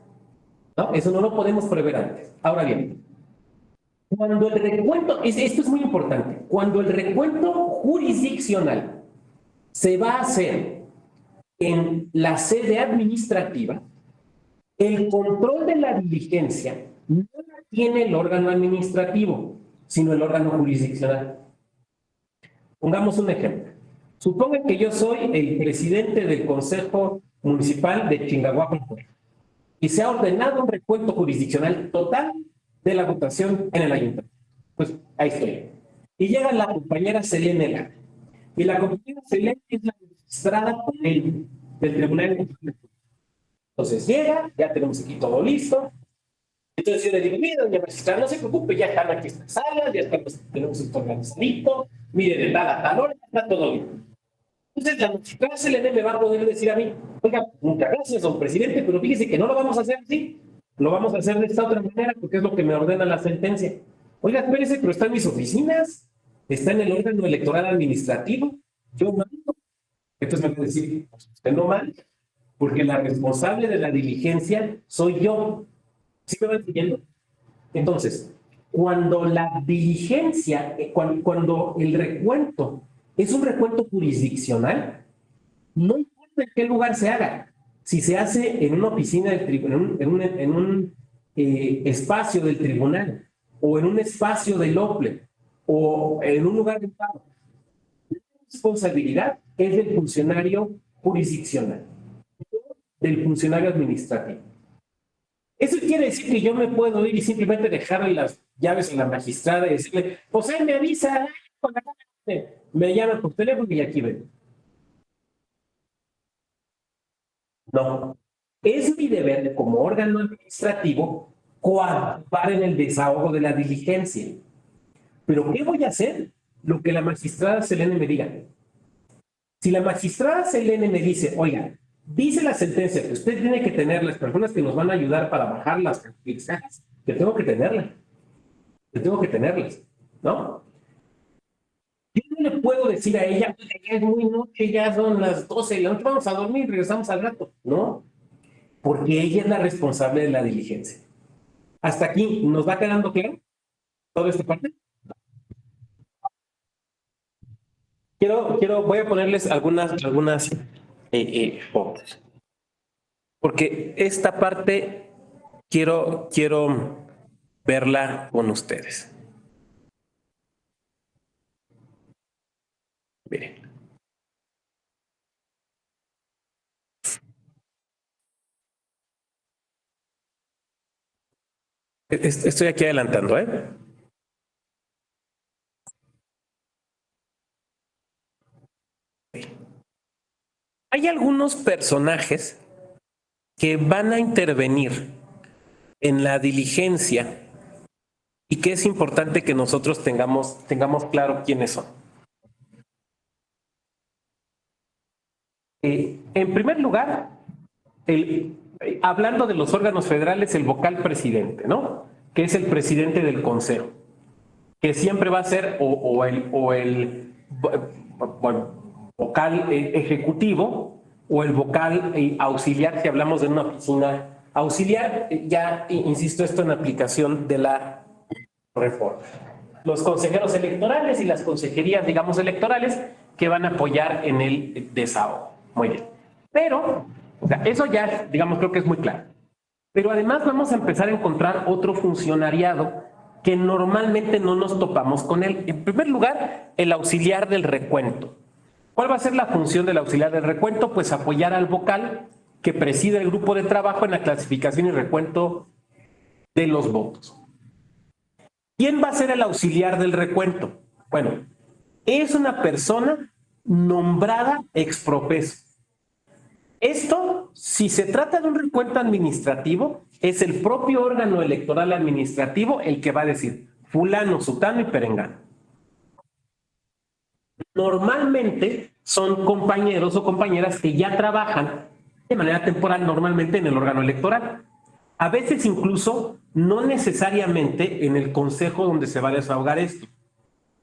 ¿no? Eso no lo podemos prever antes. Ahora bien, cuando el recuento, esto es muy importante, cuando el recuento jurisdiccional se va a hacer en la sede administrativa, el control de la diligencia no la tiene el órgano administrativo, sino el órgano jurisdiccional. Pongamos un ejemplo. Supongan que yo soy el presidente del Consejo Municipal de Chingahuapan y se ha ordenado un recuento jurisdiccional total de la votación en el ayuntamiento. Pues ahí estoy. Y llega la compañera Selene Lara. Y la compañera Selene es la magistrada del Tribunal. Entonces llega, ya tenemos aquí todo listo. Entonces yo le digo, mire, doña magistrada, no se preocupe, ya están aquí estas salas, ya estamos, tenemos esto organizadito, mire, de tal a tal hora, está todo bien. Entonces la magistrada Selene me va a poder decir a mí, oiga, muchas gracias, don presidente, pero fíjese que no lo vamos a hacer así, lo vamos a hacer de esta otra manera, porque es lo que me ordena la sentencia. Oiga, espérese, pero está en mis oficinas, está en el órgano electoral administrativo, yo mando. Entonces me va a decir, pues usted no manda, porque la responsable de la diligencia soy yo. ¿Sí me van siguiendo? Entonces, cuando la diligencia, cuando el recuento es un recuento jurisdiccional, no importa en qué lugar se haga. Si se hace en una oficina del tribunal, en un espacio del tribunal, o en un espacio del OPLE, o en un lugar de pago, la responsabilidad es del funcionario jurisdiccional, del funcionario administrativo. Eso quiere decir que yo me puedo ir y simplemente dejarle las llaves a la magistrada y decirle, pues él me avisa, me llama por teléfono y aquí vengo. No. Es mi deber como órgano administrativo coadyuvar en el desahogo de la diligencia. ¿Pero qué voy a hacer? Lo que la magistrada Selene me diga. Si la magistrada Selene me dice, oiga, dice la sentencia que usted tiene que tener las personas que nos van a ayudar para bajar las cajas, que tengo que tenerlas. Que tengo que tenerlas, ¿no? Yo no le puedo decir a ella, ya es muy noche, ya son las 12 de la noche, vamos a dormir, regresamos al rato. No, porque ella es la responsable de la diligencia. ¿Hasta aquí nos va quedando claro toda esta parte? Voy a ponerles algunas fotos. Porque esta parte quiero verla con ustedes. Miren. Estoy aquí adelantando, ¿eh? Hay algunos personajes que van a intervenir en la diligencia y que es importante que nosotros tengamos claro quiénes son. En primer lugar, hablando de los órganos federales, el vocal presidente, ¿no? Que es el presidente del consejo, que siempre va a ser o el vocal ejecutivo o el vocal auxiliar, si hablamos de una oficina auxiliar, ya insisto, esto en aplicación de la reforma. Los consejeros electorales y las consejerías, digamos, electorales que van a apoyar en el desahogo. Muy bien. Pero, o sea, eso ya, digamos, creo que es muy claro. Pero además vamos a empezar a encontrar otro funcionariado que normalmente no nos topamos con él. En primer lugar, el auxiliar del recuento. ¿Cuál va a ser la función del auxiliar del recuento? Pues apoyar al vocal que preside el grupo de trabajo en la clasificación y recuento de los votos. ¿Quién va a ser el auxiliar del recuento? Bueno, es una persona nombrada ex profeso. Esto, si se trata de un recuento administrativo, es el propio órgano electoral administrativo el que va a decir fulano, sutano y perengano. Normalmente son compañeros o compañeras que ya trabajan de manera temporal normalmente en el órgano electoral. A veces incluso no necesariamente en el consejo donde se va a desahogar esto.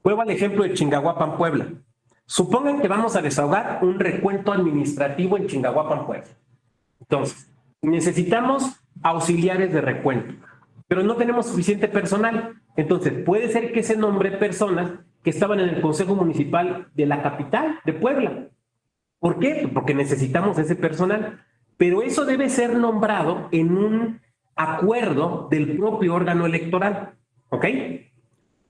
Vuelvo al ejemplo de Chingahuapan, Puebla. Supongan que vamos a desahogar un recuento administrativo en Chingahuapan, Puebla. Entonces, necesitamos auxiliares de recuento, pero no tenemos suficiente personal. Entonces, puede ser que se nombre personas que estaban en el Consejo Municipal de la capital, de Puebla. ¿Por qué? Porque necesitamos ese personal. Pero eso debe ser nombrado en un acuerdo del propio órgano electoral. ¿Ok?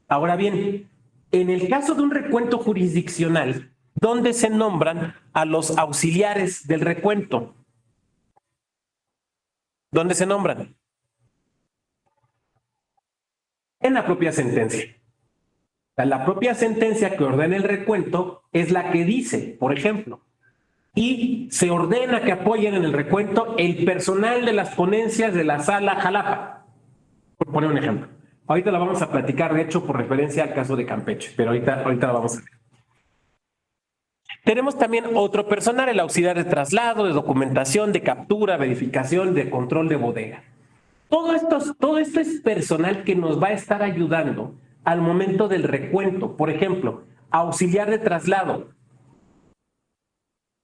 Ahora bien, en el caso de un recuento jurisdiccional, ¿dónde se nombran a los auxiliares del recuento? ¿Dónde se nombran? En la propia sentencia. La propia sentencia que ordena el recuento es la que dice, por ejemplo, y se ordena que apoyen en el recuento el personal de las ponencias de la sala Jalapa, por poner un ejemplo. Ahorita la vamos a platicar, de hecho, por referencia al caso de Campeche, pero ahorita la vamos a ver. Tenemos también otro personal, el auxiliar de traslado, de documentación, de captura, verificación, de control de bodega. Todo esto es personal que nos va a estar ayudando al momento del recuento. Por ejemplo, auxiliar de traslado.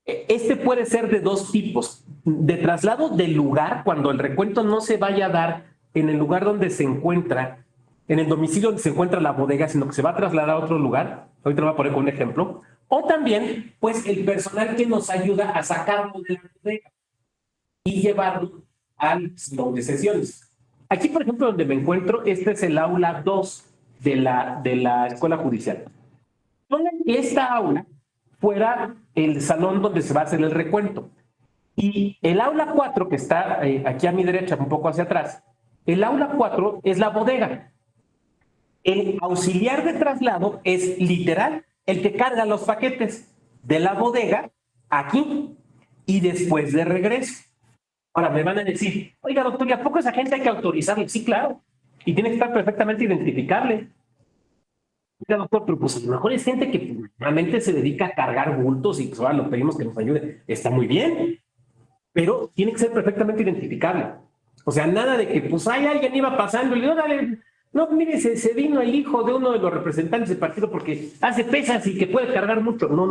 Este puede ser de dos tipos. De traslado del lugar, cuando el recuento no se vaya a dar en el lugar donde se encuentra, en el domicilio donde se encuentra la bodega, sino que se va a trasladar a otro lugar. Ahorita lo voy a poner con un ejemplo. O también, pues, el personal que nos ayuda a sacarlo de la bodega y llevarlo al salón de sesiones. Aquí, por ejemplo, donde me encuentro, este es el aula 2 de la Escuela Judicial. Pongan que esta aula fuera el salón donde se va a hacer el recuento. Y el aula 4, que está aquí a mi derecha, un poco hacia atrás, el aula 4 es la bodega. El auxiliar de traslado es literal el que carga los paquetes de la bodega aquí y después de regreso. Ahora me van a decir, oiga, doctor, ¿y a poco esa gente hay que autorizarle? Sí, claro. Y tiene que estar perfectamente identificable. Oiga, doctor, pero pues a lo mejor es gente que realmente se dedica a cargar bultos y pues ahora lo pedimos que nos ayude. Está muy bien, pero tiene que ser perfectamente identificable. O sea, nada de que pues hay alguien iba pasando y le digo, dale, no, mire, se vino el hijo de uno de los representantes del partido porque hace pesas y que puede cargar mucho. No.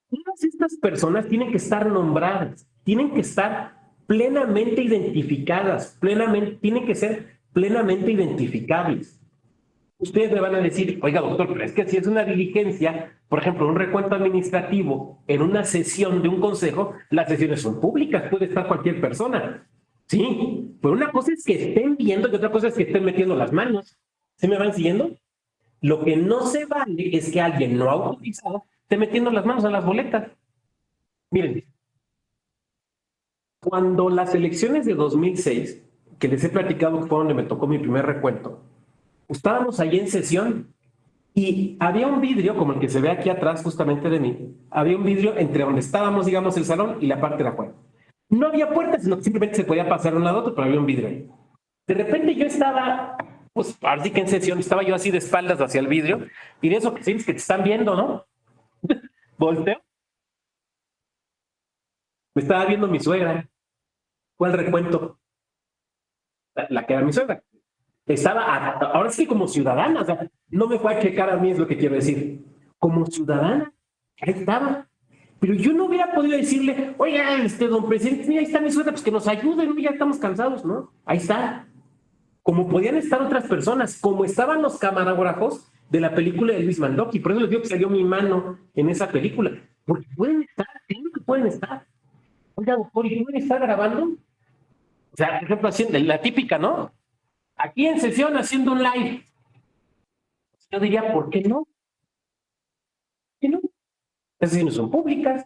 Todas estas personas tienen que estar nombradas, tienen que estar plenamente identificadas, tienen que ser plenamente identificables. Ustedes me van a decir, oiga, doctor, pero es que si es una diligencia, por ejemplo, un recuento administrativo en una sesión de un consejo, las sesiones son públicas, puede estar cualquier persona. Sí, pero una cosa es que estén viendo y otra cosa es que estén metiendo las manos. ¿Se me van siguiendo? Lo que no se vale es que alguien no autorizado esté metiendo las manos a las boletas. Miren, cuando las elecciones de 2006, que les he platicado que fue donde me tocó mi primer recuento, estábamos ahí en sesión y había un vidrio, como el que se ve aquí atrás justamente de mí, había un vidrio entre donde estábamos, digamos, el salón y la parte de afuera. No había puertas, sino que simplemente se podía pasar de un lado a otro, pero había un vidrio ahí. De repente yo estaba, pues, así que en sesión, estaba yo así de espaldas hacia el vidrio, y de eso que sientes que te están viendo, ¿no? Volteo. Me estaba viendo mi suegra. Fue el recuento. La que era mi suegra. Ahora sí que como ciudadana, o sea, no me fue a checar a mí, es lo que quiero decir. Como ciudadana, ahí estaba. Pero yo no hubiera podido decirle, oiga, don presidente, mira, ahí está mi suegra, pues que nos ayuden, ya estamos cansados, ¿no? Ahí está. Como podían estar otras personas, como estaban los camarógrafos de la película de Luis Mandoki. Por eso les digo que salió mi mano en esa película. Porque pueden estar, claro que pueden estar. Oiga, doctor, ¿y pueden estar grabando? O sea, por ejemplo, haciendo la típica, ¿no? Aquí en sesión haciendo un live. Yo diría, ¿por qué no? ¿Por qué no? Esas sesiones son públicas.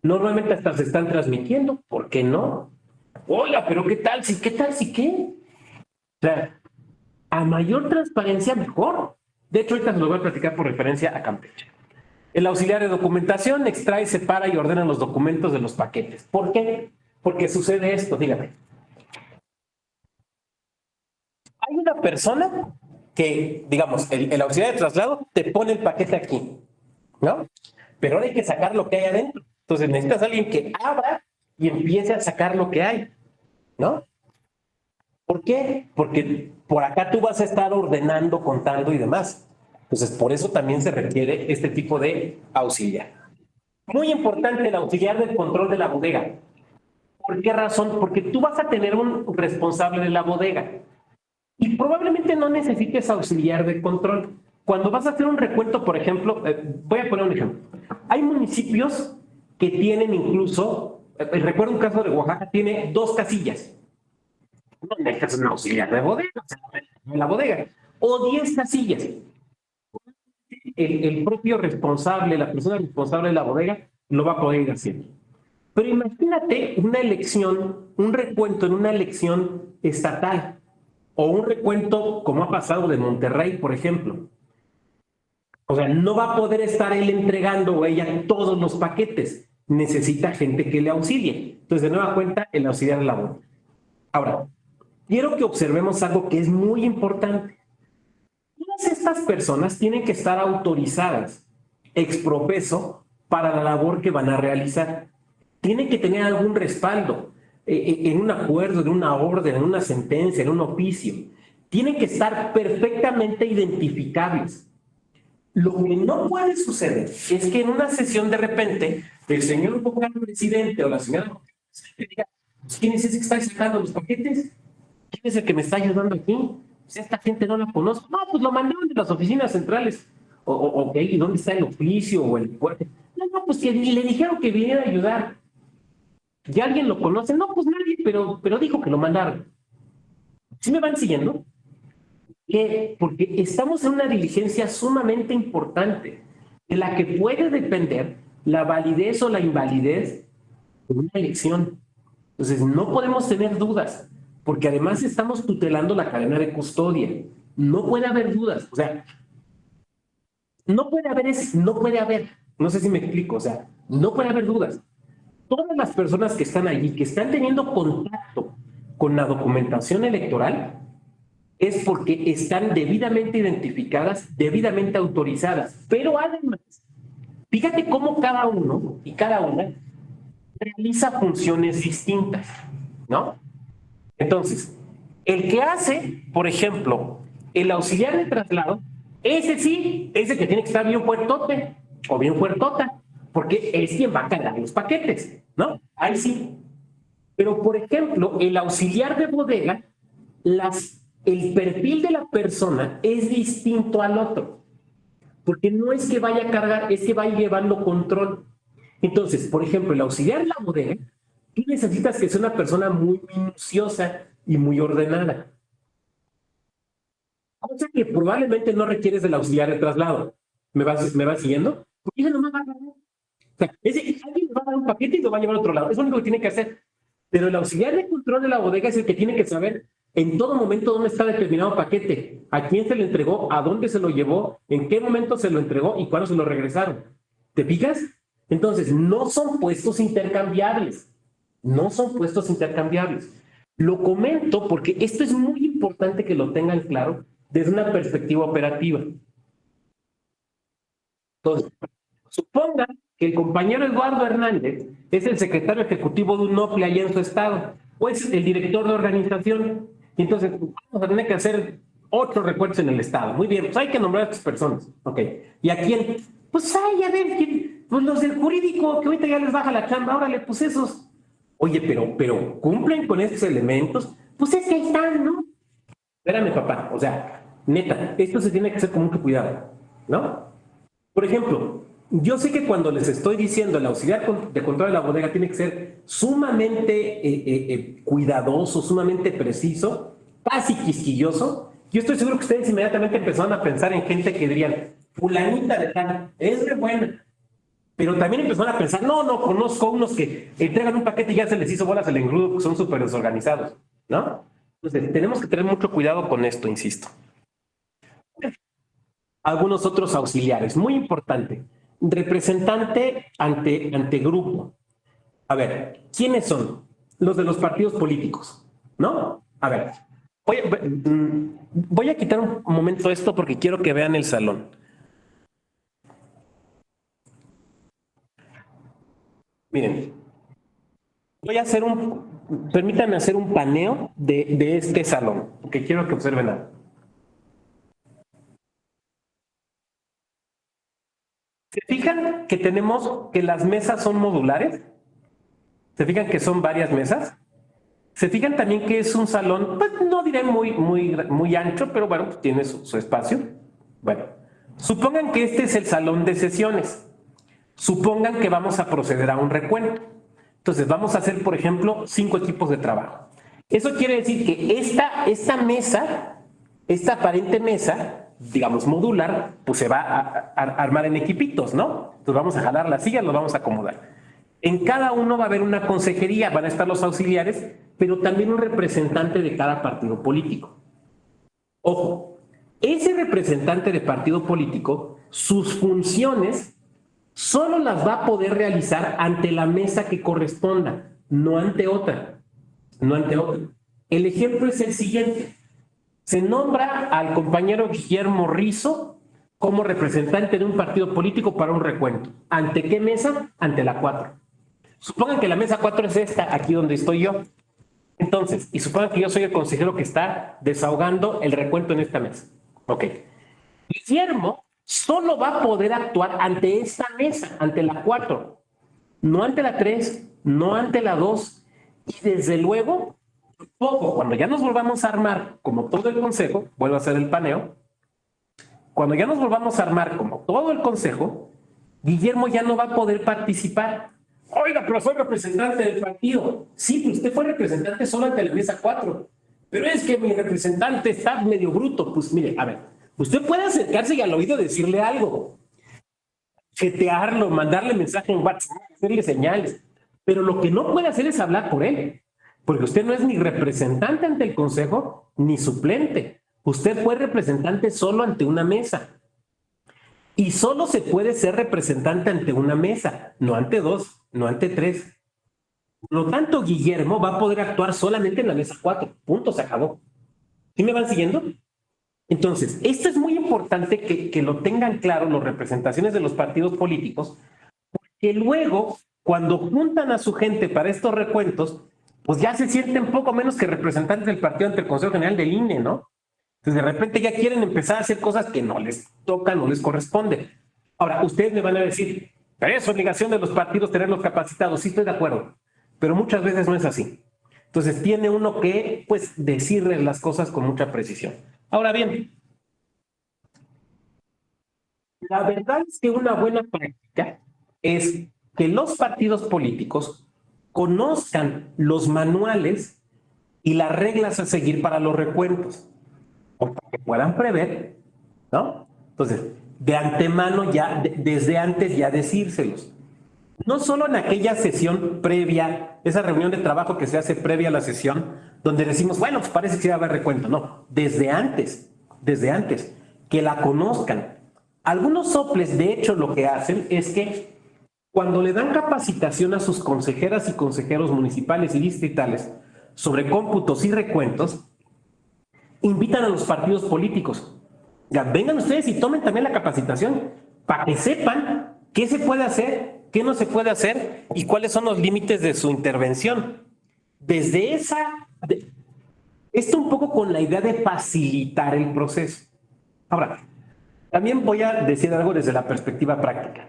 Normalmente hasta se están transmitiendo. ¿Por qué no? Oiga, pero ¿qué tal si qué? O sea, a mayor transparencia, mejor. De hecho, ahorita se lo voy a platicar por referencia a Campeche. El auxiliar de documentación extrae, separa y ordena los documentos de los paquetes. ¿Por qué? Porque sucede esto, dígame. Hay una persona que, digamos, el auxiliar de traslado te pone el paquete aquí, ¿no? Pero ahora hay que sacar lo que hay adentro. Entonces necesitas a alguien que abra y empiece a sacar lo que hay, ¿no? ¿Por qué? Porque por acá tú vas a estar ordenando, contando y demás. Entonces, por eso también se requiere este tipo de auxiliar. Muy importante el auxiliar del control de la bodega. ¿Por qué razón? Porque tú vas a tener un responsable de la bodega y probablemente no necesites auxiliar de control. Cuando vas a hacer un recuento, por ejemplo, voy a poner un ejemplo. Hay municipios que tienen incluso, recuerdo un caso de Oaxaca, tiene 2 casillas. No necesitas un auxiliar de bodega, o sea, en la bodega. O 10 casillas. El propio responsable, la persona responsable de la bodega, lo va a poder ir haciendo. Pero imagínate una elección, un recuento en una elección estatal, o un recuento como ha pasado de Monterrey, por ejemplo. O sea, no va a poder estar él entregando o ella todos los paquetes. necesita gente que le auxilie. Entonces, de nueva cuenta, el auxiliar de labor. Ahora, quiero que observemos algo que es muy importante. Todas estas personas tienen que estar autorizadas ex professo para la labor que van a realizar. Tienen que tener algún respaldo en un acuerdo, en una orden, en una sentencia, en un oficio. Tienen que estar perfectamente identificables. Lo que no puede suceder es que en una sesión de repente el señor vocal presidente o la señora diga, ¿quién es ese que está sacando los paquetes? ¿Quién es el que me está ayudando aquí? Si esta gente no la conozco. No, pues lo mandaron de las oficinas centrales. Ok, ¿y dónde está el oficio o el puerto? No, pues que le dijeron que viniera a ayudar. ¿Ya alguien lo conoce? No, pues nadie, pero dijo que lo mandaron. ¿Sí me van siguiendo? Porque estamos en una diligencia sumamente importante, de la que puede depender la validez o la invalidez de una elección. Entonces, no podemos tener dudas, porque además estamos tutelando la cadena de custodia. No puede haber dudas. O sea, no sé si me explico, o sea, no puede haber dudas. Todas las personas que están allí, que están teniendo contacto con la documentación electoral, es porque están debidamente identificadas, debidamente autorizadas. Pero además, fíjate cómo cada uno y cada una realiza funciones distintas, ¿no? Entonces, el que hace, por ejemplo, el auxiliar de traslado, ese sí, ese que tiene que estar bien fuertote o bien fuertota, porque es quien va a cargar los paquetes, ¿no? Ahí sí. Pero, por ejemplo, el auxiliar de bodega, el perfil de la persona es distinto al otro, porque no es que vaya a cargar, es que va llevando control. Entonces, por ejemplo, el auxiliar de la bodega, tú necesitas que sea una persona muy minuciosa y muy ordenada. Cosa que probablemente no requieres del auxiliar de traslado. ¿Me vas siguiendo? Porque ese nomás va a cargar. O sea, alguien le va a dar un paquete y lo va a llevar a otro lado. Es lo único que tiene que hacer. Pero el auxiliar de control de la bodega es el que tiene que saber en todo momento dónde está determinado paquete, a quién se le entregó, a dónde se lo llevó, en qué momento se lo entregó y cuándo se lo regresaron. ¿Te fijas? Entonces, no son puestos intercambiables. No son puestos intercambiables. Lo comento porque esto es muy importante que lo tengan claro desde una perspectiva operativa. Entonces, supongan que el compañero Eduardo Hernández es el secretario ejecutivo de un NOPLE allá en su estado, o es el director de organización. Y entonces, vamos a tener que hacer 8 recuentos en el estado. Muy bien, pues hay que nombrar a estas personas. Ok. ¿Y a quién? Pues ay, a ver, pues los del jurídico, que ahorita ya les baja la chamba, órale, pues esos. Oye, pero ¿cumplen con estos elementos? Pues es que ahí están, ¿no? Espérame, papá, o sea, neta, esto se tiene que hacer con mucho cuidado, ¿no? Por ejemplo, yo sé que cuando les estoy diciendo el auxiliar de control de la bodega tiene que ser sumamente cuidadoso, sumamente preciso, casi quisquilloso, yo estoy seguro que ustedes inmediatamente empezaron a pensar en gente que dirían, fulanita de tal, es re buena. Pero también empezaron a pensar, no, conozco unos que entregan un paquete y ya se les hizo bolas el engrudo, que son súper desorganizados, ¿no? Entonces, tenemos que tener mucho cuidado con esto, insisto. Algunos otros auxiliares, muy importante. Representante ante grupo. A ver, ¿quiénes son? Los de los partidos políticos, ¿no? A ver, voy a quitar un momento esto porque quiero que vean el salón. Miren, permítanme hacer un paneo de este salón, porque quiero que observen algo. ¿Se fijan que las mesas son modulares? ¿Se fijan que son varias mesas? ¿Se fijan también que es un salón, pues no diré muy ancho, pero bueno, pues tiene su espacio? Bueno, supongan que este es el salón de sesiones. Supongan que vamos a proceder a un recuento. Entonces vamos a hacer, por ejemplo, 5 equipos de trabajo. Eso quiere decir que esta mesa, esta aparente mesa, digamos modular, pues se va a armar en equipitos, ¿no? Entonces vamos a jalar las sillas, los vamos a acomodar. En cada uno va a haber una consejería, van a estar los auxiliares, pero también un representante de cada partido político. Ojo, ese representante de partido político, sus funciones solo las va a poder realizar ante la mesa que corresponda, no ante otra, no ante otra. El ejemplo es el siguiente. Se nombra al compañero Guillermo Rizo como representante de un partido político para un recuento. ¿Ante qué mesa? Ante la 4. Supongan que la mesa 4 es esta, aquí donde estoy yo. Entonces, y supongan que yo soy el consejero que está desahogando el recuento en esta mesa. Ok. Guillermo solo va a poder actuar ante esta mesa, ante la 4, no ante la 3, no ante la 2, y desde luego, poco, cuando ya nos volvamos a armar como todo el consejo, vuelvo a hacer el paneo, cuando ya nos volvamos a armar como todo el consejo, Guillermo ya no va a poder participar. Oiga, pero soy representante del partido. Sí, pero usted fue representante solo ante la mesa 4. Pero es que mi representante está medio bruto. Pues mire, a ver, usted puede acercarse y al oído decirle algo, chetearlo, mandarle mensaje en WhatsApp, hacerle señales. Pero lo que no puede hacer es hablar por él, porque usted no es ni representante ante el consejo ni suplente. Usted fue representante solo ante una mesa. Y solo se puede ser representante ante una mesa, no ante 2, no ante 3. Por lo tanto, Guillermo va a poder actuar solamente en la mesa 4. Punto, se acabó. ¿Sí me van siguiendo? Entonces, esto es muy importante que lo tengan claro las representaciones de los partidos políticos, porque luego, cuando juntan a su gente para estos recuentos, pues ya se sienten poco menos que representantes del partido ante el Consejo General del INE, ¿no? Entonces, de repente ya quieren empezar a hacer cosas que no les tocan, no les corresponde. Ahora, ustedes me van a decir, pero es obligación de los partidos tenerlos capacitados. Sí, estoy de acuerdo, pero muchas veces no es así. Entonces, tiene uno que, pues, decirles las cosas con mucha precisión. Ahora bien, la verdad es que una buena práctica es que los partidos políticos conozcan los manuales y las reglas a seguir para los recuentos, o para que puedan prever, ¿no? Entonces, de antemano ya, desde antes ya decírselos. No solo en aquella sesión previa, esa reunión de trabajo que se hace previa a la sesión, donde decimos, bueno, pues parece que sí va a haber recuento. No, desde antes, que la conozcan. Algunos soples, de hecho, lo que hacen es que cuando le dan capacitación a sus consejeras y consejeros municipales y distritales sobre cómputos y recuentos, invitan a los partidos políticos. Ya, vengan ustedes y tomen también la capacitación para que sepan qué se puede hacer, qué no se puede hacer y cuáles son los límites de su intervención. Desde esto un poco con la idea de facilitar el proceso. Ahora, también voy a decir algo desde la perspectiva práctica.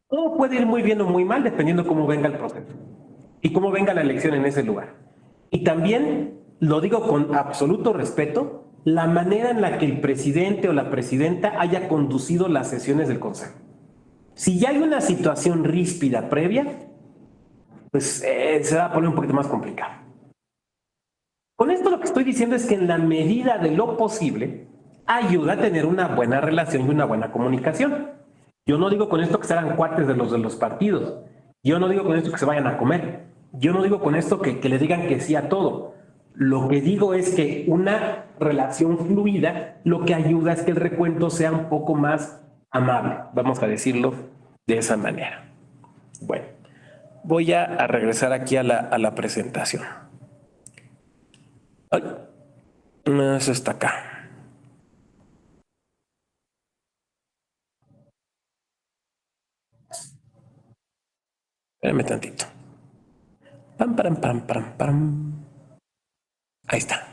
Todo puede ir muy bien o muy mal dependiendo cómo venga el proceso y cómo venga la elección en ese lugar. Y también, lo digo con absoluto respeto, la manera en la que el presidente o la presidenta haya conducido las sesiones del Consejo. Si ya hay una situación ríspida previa, pues se va a poner un poquito más complicado. Con esto lo que estoy diciendo es que en la medida de lo posible, ayuda a tener una buena relación y una buena comunicación. Yo no digo con esto que se hagan cuates de los partidos. Yo no digo con esto que se vayan a comer. Yo no digo con esto que le digan que sí a todo. Lo que digo es que una relación fluida lo que ayuda es que el recuento sea un poco más amable. Vamos a decirlo de esa manera. Bueno, voy a regresar aquí a la presentación. Ay, eso está acá. Espérame tantito. Pam, pam, pam, pam, pam. Ahí está.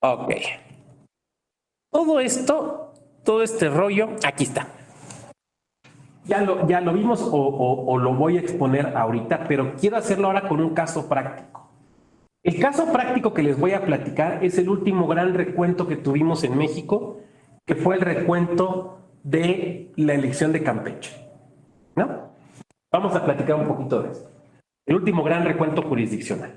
Ok. Todo esto, todo este rollo, aquí está. Ya lo vimos o lo voy a exponer ahorita, pero quiero hacerlo ahora con un caso práctico. El caso práctico que les voy a platicar es el último gran recuento que tuvimos en México, que fue el recuento de la elección de Campeche, ¿no? Vamos a platicar un poquito de esto. El último gran recuento jurisdiccional.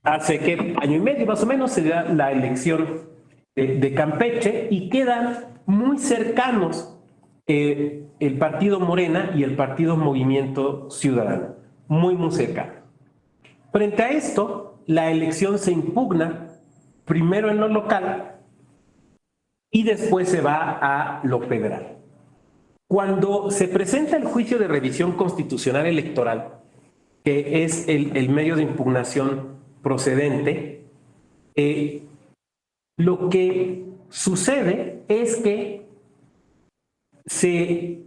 Hace que año y medio más o menos se da la elección de Campeche y quedan muy cercanos el partido Morena y el partido Movimiento Ciudadano, muy cercanos. Frente a esto, la elección se impugna primero en lo local y después se va a lo federal. Cuando se presenta el juicio de revisión constitucional electoral, que es el medio de impugnación procedente, lo que sucede es que se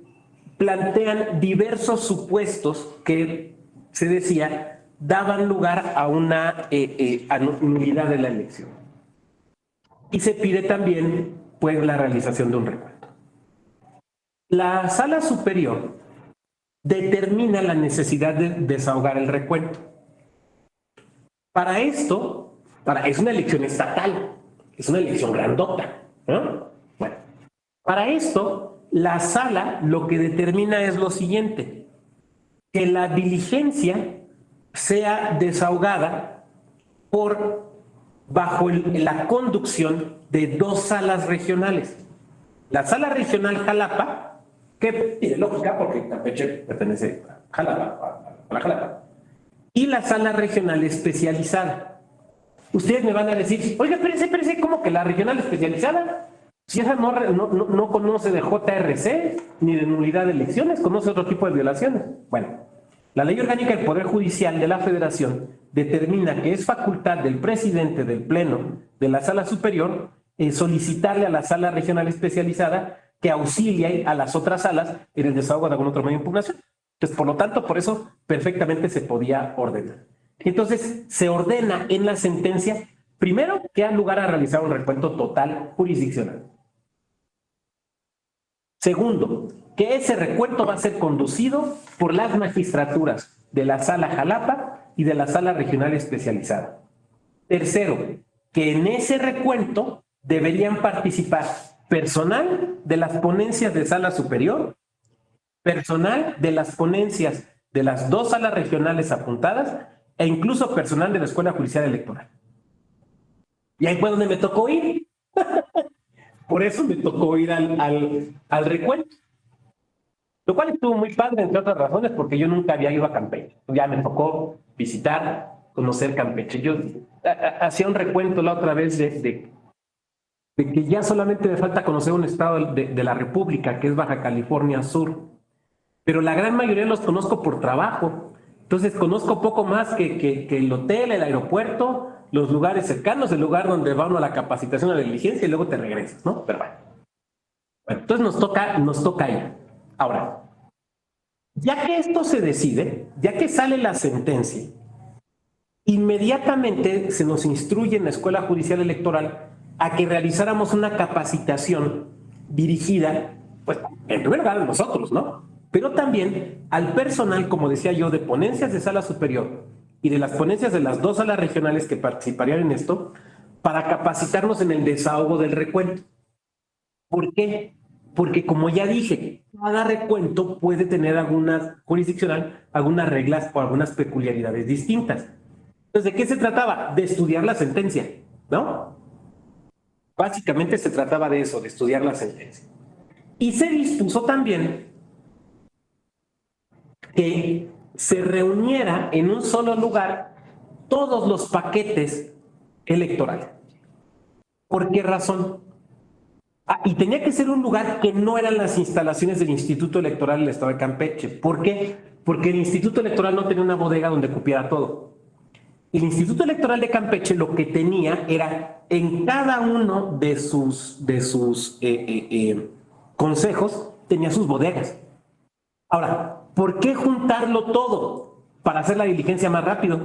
plantean diversos supuestos que, se decía, daban lugar a una nulidad de la elección. Y se pide también, pues, la realización de un recuento. La Sala Superior determina la necesidad de desahogar el recuento. Para esto, es una elección estatal, es una elección grandota, ¿no? Bueno, para esto, la sala lo que determina es lo siguiente: que la diligencia sea desahogada bajo la conducción de dos salas regionales. La sala regional Jalapa, que tiene lógica porque Campeche pertenece a Jalapa, y la sala regional especializada. Ustedes me van a decir, oiga, espérese, ¿cómo que la regional especializada? Si esa no conoce de JRC ni de nulidad de elecciones, conoce otro tipo de violaciones. Bueno, la Ley Orgánica del Poder Judicial de la Federación determina que es facultad del presidente del Pleno de la Sala Superior solicitarle a la Sala Regional Especializada que auxilie a las otras salas en el desahogo de algún otro medio de impugnación. Entonces, por lo tanto, por eso perfectamente se podía ordenar. Entonces, se ordena en la sentencia, primero, que da lugar a realizar un recuento total jurisdiccional. Segundo, que ese recuento va a ser conducido por las magistraturas de la Sala Jalapa y de la Sala Regional Especializada. Tercero, que en ese recuento deberían participar personal de las ponencias de Sala Superior, personal de las ponencias de las dos salas regionales apuntadas e incluso personal de la Escuela Judicial Electoral. Y ahí fue donde me tocó ir. Por eso me tocó ir al recuento. Lo cual estuvo muy padre, entre otras razones, porque yo nunca había ido a Campeche. Ya me tocó visitar, conocer Campeche. Yo hacía un recuento la otra vez de que ya solamente me falta conocer un estado de la República, que es Baja California Sur. Pero la gran mayoría los conozco por trabajo. Entonces conozco poco más que el hotel, el aeropuerto, los lugares cercanos, el lugar donde va uno a la capacitación, a la diligencia y luego te regresas, ¿no? Pero bueno. Entonces nos toca ir. Ahora, ya que esto se decide, ya que sale la sentencia, inmediatamente se nos instruye en la Escuela Judicial Electoral a que realizáramos una capacitación dirigida, pues, en primer lugar a nosotros, ¿no? Pero también al personal, como decía yo, de ponencias de Sala Superior y de las ponencias de las dos salas regionales que participarían en esto, para capacitarnos en el desahogo del recuento. ¿Por qué? Porque, como ya dije, cada recuento puede tener algunas reglas o algunas peculiaridades distintas. Entonces, ¿de qué se trataba? De estudiar la sentencia, ¿no? Básicamente se trataba de eso, de estudiar la sentencia. Y se dispuso también que se reuniera en un solo lugar todos los paquetes electorales. ¿Por qué razón? Y tenía que ser un lugar que no eran las instalaciones del Instituto Electoral del Estado de Campeche. ¿Por qué? Porque el Instituto Electoral no tenía una bodega donde cupiera todo. El Instituto Electoral de Campeche lo que tenía era, en cada uno de sus consejos, tenía sus bodegas. Ahora, ¿por qué juntarlo todo? Para hacer la diligencia más rápido,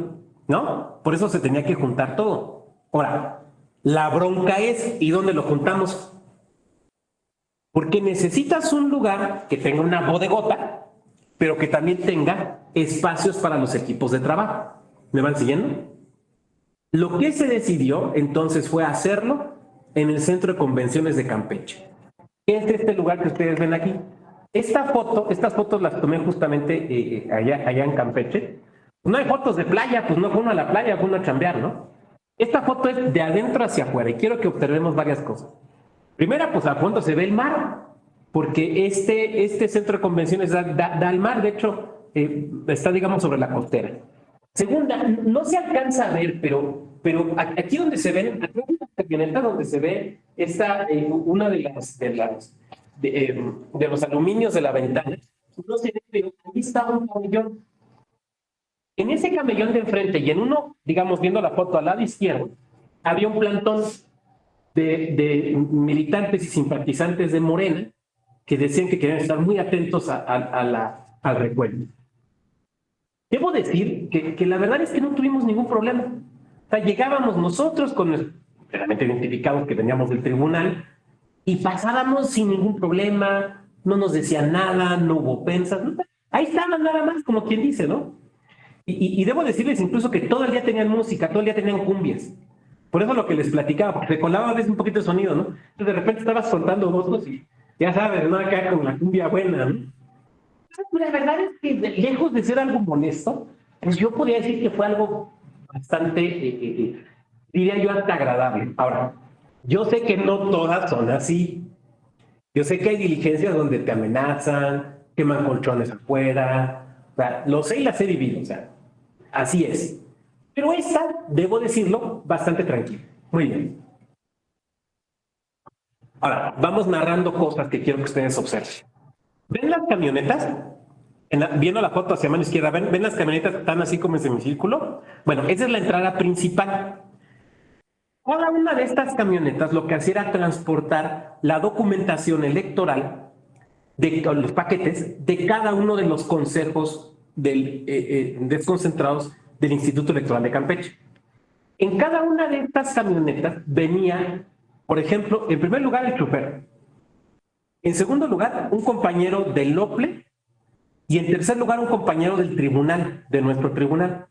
¿no? Por eso se tenía que juntar todo. Ahora, la bronca es, ¿y dónde lo juntamos? Porque necesitas un lugar que tenga una bodegota, pero que también tenga espacios para los equipos de trabajo. ¿Me van siguiendo? Lo que se decidió entonces fue hacerlo en el Centro de Convenciones de Campeche. ¿Qué es este lugar que ustedes ven aquí? Estas fotos las tomé justamente allá en Campeche. No hay fotos de playa, pues no fue uno a la playa, fue uno a chambear, ¿no? Esta foto es de adentro hacia afuera y quiero que observemos varias cosas. Primera, pues a fondo se ve el mar, porque este centro de convenciones da al mar, de hecho, está, digamos, sobre la costera. Segunda, no se alcanza a ver, pero aquí donde se ven, aquí hay una camioneta donde se ve una de los aluminios de la ventana, no se ve, pero ahí está un camellón. En ese camellón de enfrente y en uno, digamos, viendo la foto al lado izquierdo, había un plantón de militantes y simpatizantes de Morena que decían que querían estar muy atentos al recuento. Debo decir que la verdad es que no tuvimos ningún problema. O sea, llegábamos nosotros claramente identificados que veníamos del tribunal y pasábamos sin ningún problema, no nos decían nada, no hubo ofensas, ¿no? Ahí estaban nada más, como quien dice, ¿no? Y debo decirles incluso que todo el día tenían música, todo el día tenían cumbias. Por eso lo que les platicaba, porque se colaba a veces un poquito de sonido, ¿no? Entonces de repente estabas contando votos y ya sabes, ¿no? Acá con la cumbia buena, ¿no? La verdad es que lejos de ser algo molesto, pues yo podría decir que fue algo bastante, diría yo, hasta agradable. Ahora, yo sé que no todas son así. Yo sé que hay diligencias donde te amenazan, queman colchones afuera. O sea, lo sé y las he vivido, o sea, así es. Pero esta, debo decirlo, bastante tranquila. Muy bien. Ahora, vamos narrando cosas que quiero que ustedes observen. ¿Ven las camionetas? Viendo la foto hacia mano izquierda, ¿ven las camionetas que están así como en semicírculo? Bueno, esa es la entrada principal. Cada una de estas camionetas lo que hacía era transportar la documentación electoral de los paquetes de cada uno de los consejos desconcentrados del Instituto Electoral de Campeche. En cada una de estas camionetas venía, por ejemplo, en primer lugar el chofer, en segundo lugar un compañero del OPLE y en tercer lugar un compañero del tribunal, de nuestro tribunal.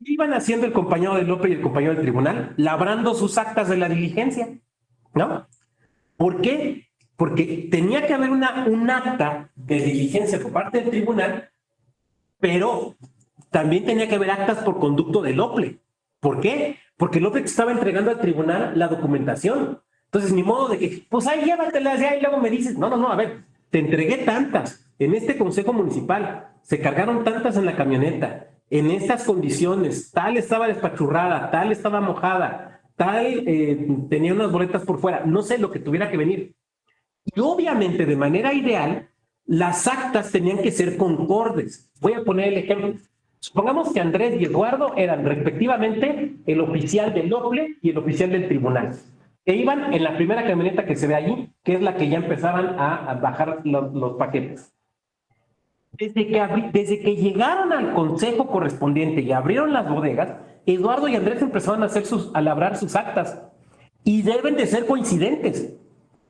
¿Qué iban haciendo el compañero del OPLE y el compañero del tribunal? Labrando sus actas de la diligencia, ¿no? ¿Por qué? Porque tenía que haber un acta de diligencia por parte del tribunal, pero también tenía que haber actas por conducto del OPLE. ¿Por qué? Porque el OPLE estaba entregando al tribunal la documentación. Entonces, ni modo de que, pues ahí llévatelas ya y luego me dices, no, a ver, te entregué tantas en este consejo municipal, se cargaron tantas en la camioneta, en estas condiciones, tal estaba despachurrada, tal estaba mojada, tal tenía unas boletas por fuera, no sé lo que tuviera que venir. Y obviamente, de manera ideal, las actas tenían que ser concordes. Voy a poner el ejemplo. Supongamos que Andrés y Eduardo eran respectivamente el oficial del OPLE y el oficial del tribunal. E iban en la primera camioneta que se ve allí, que es la que ya empezaban a bajar los paquetes. Desde que llegaron al consejo correspondiente y abrieron las bodegas, Eduardo y Andrés empezaron a labrar sus actas. Y deben de ser coincidentes.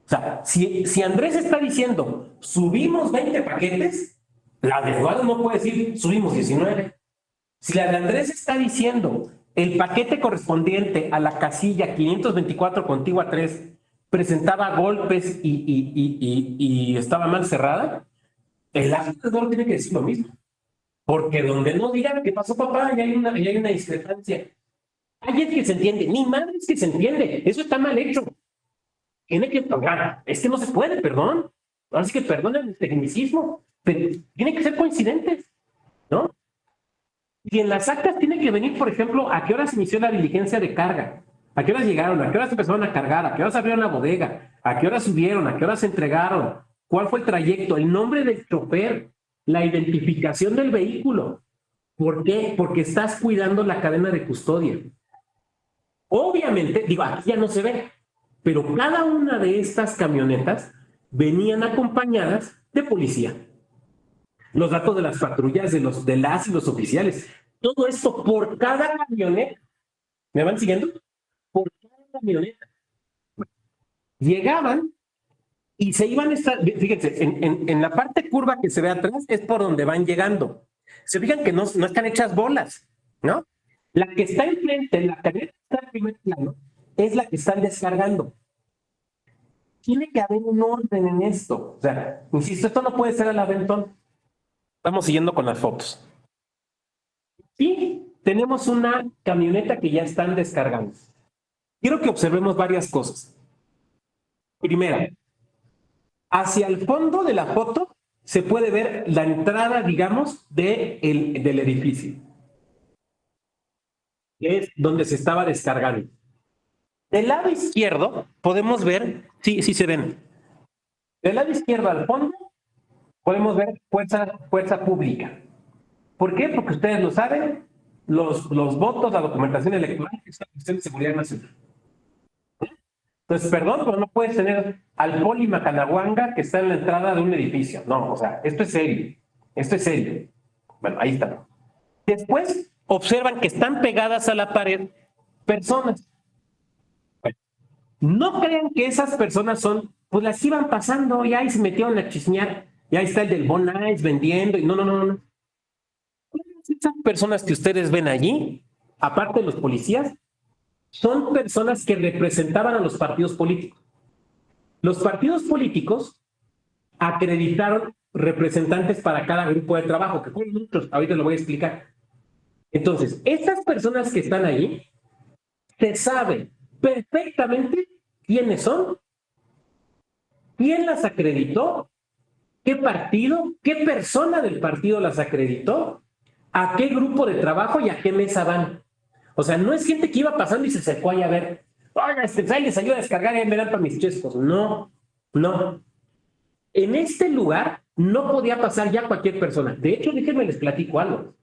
O sea, si Andrés está diciendo, subimos 20 paquetes, la de Eduardo no puede decir, subimos 19. Si la de Andrés está diciendo, el paquete correspondiente a la casilla 524 contigua 3 presentaba golpes y estaba mal cerrada, el acta de Eduardo tiene que decir lo mismo. Porque donde no digan, ¿qué pasó, papá? Ya hay una discrepancia. Hay es que se entiende, ni madre es que se entiende, eso está mal hecho. Tiene que pagar. Es que no se puede, perdón. Ahora sí que perdonen el tecnicismo, pero tiene que ser coincidentes, ¿no? Y en las actas tiene que venir, por ejemplo, a qué horas inició la diligencia de carga, a qué horas llegaron, a qué horas empezaron a cargar, a qué horas abrieron la bodega, a qué horas subieron, a qué horas se entregaron, cuál fue el trayecto, el nombre del chofer, la identificación del vehículo. ¿Por qué? Porque estás cuidando la cadena de custodia. Obviamente, digo, aquí ya no se ve, pero cada una de estas camionetas venían acompañadas de policía. Los datos de las patrullas de las y los oficiales. Todo esto por cada camioneta. ¿Me van siguiendo? Por cada camioneta. Llegaban y se iban a estar, fíjense, en la parte curva que se ve atrás es por donde van llegando. Se fijan que no están hechas bolas, ¿no? La que está enfrente, la camioneta que está en primer plano, es la que están descargando. Tiene que haber un orden en esto. O sea, insisto, esto no puede ser al aventón. Estamos siguiendo con las fotos. Y tenemos una camioneta que ya están descargando. Quiero que observemos varias cosas. Primera, hacia el fondo de la foto se puede ver la entrada, digamos, del edificio. que es donde se estaba descargando. Del lado izquierdo podemos ver, sí se ven. Del lado izquierdo al fondo podemos ver fuerza pública. ¿Por qué? Porque ustedes lo saben, los votos, la documentación electoral, es una cuestión de seguridad nacional. Entonces, perdón, pero no puedes tener al poli Macanahuanga que está en la entrada de un edificio. No, o sea, esto es serio. Esto es serio. Bueno, ahí está. Después observan que están pegadas a la pared personas. Bueno, no crean que esas personas son, pues las iban pasando y ahí se metieron a chismear. Y ahí está el del Bonais vendiendo. Y no. Esas personas que ustedes ven allí, aparte de los policías, son personas que representaban a los partidos políticos. Los partidos políticos acreditaron representantes para cada grupo de trabajo, que fueron muchos, ahorita lo voy a explicar. Entonces, estas personas que están ahí, se sabe perfectamente quiénes son, quién las acreditó, qué partido, qué persona del partido las acreditó, a qué grupo de trabajo y a qué mesa van. O sea, no es gente que iba pasando y se acercó ahí a ver, oiga, ahí les ayuda a descargar y me dan para mis chescos. No. En este lugar no podía pasar ya cualquier persona. De hecho, déjenme les platico algo.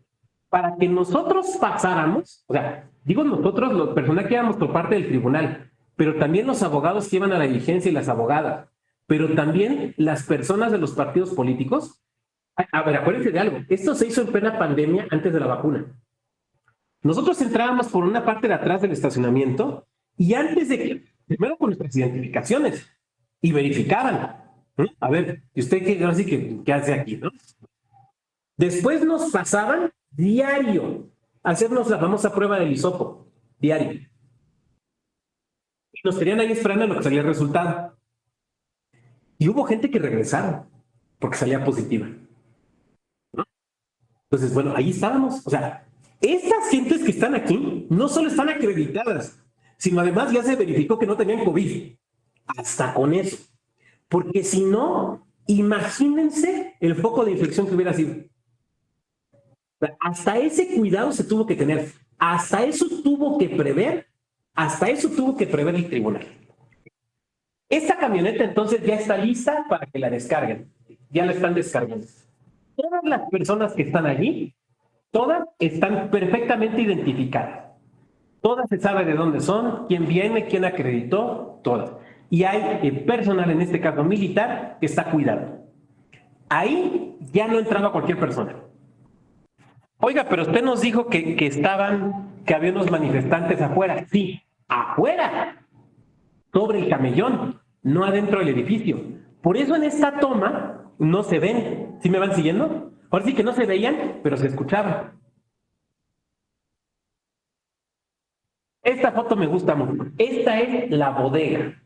Para que nosotros pasáramos, o sea, digo nosotros, los personas que éramos por parte del tribunal, pero también los abogados que iban a la diligencia y las abogadas, pero también las personas de los partidos políticos. A ver, acuérdense de algo. Esto se hizo en plena pandemia antes de la vacuna. Nosotros entrábamos por una parte de atrás del estacionamiento y antes de que, primero con nuestras identificaciones y verificaban. A ver, ¿y usted qué hace aquí, no? Después nos pasaban diario a hacernos la famosa prueba del hisopo, diario. Y nos tenían ahí esperando en lo que salía el resultado. Y hubo gente que regresaron porque salía positiva, ¿no? Entonces, bueno, ahí estábamos. O sea, estas gentes que están aquí no solo están acreditadas, sino además ya se verificó que no tenían COVID. Hasta con eso. Porque si no, imagínense el foco de infección que hubiera sido. Hasta ese cuidado se tuvo que tener. Hasta eso tuvo que prever el tribunal. Esta camioneta entonces ya está lista para que la descarguen. Ya la están descargando. Todas las personas que están allí, todas están perfectamente identificadas. Todas se sabe de dónde son, quién viene, quién acreditó, todas. Y hay personal, en este caso militar, que está cuidando. Ahí ya no entraba cualquier persona. Oiga, pero usted nos dijo que había unos manifestantes afuera. Sí, afuera, sobre el camellón, no adentro del edificio. Por eso en esta toma no se ven. ¿Sí me van siguiendo? Ahora sí que no se veían, pero se escuchaban. Esta foto me gusta mucho. Esta es la bodega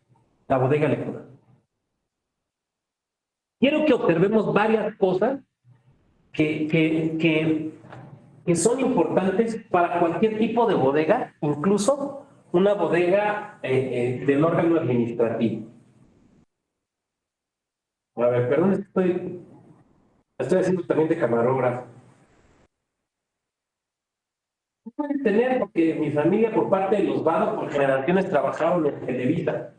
electoral. Quiero que observemos varias cosas que son importantes para cualquier tipo de bodega, incluso una bodega del órgano administrativo. A ver, perdón, estoy haciendo también de camarógrafo. No pueden tener, porque mi familia por parte de los Vado por generaciones trabajaron en Televisa.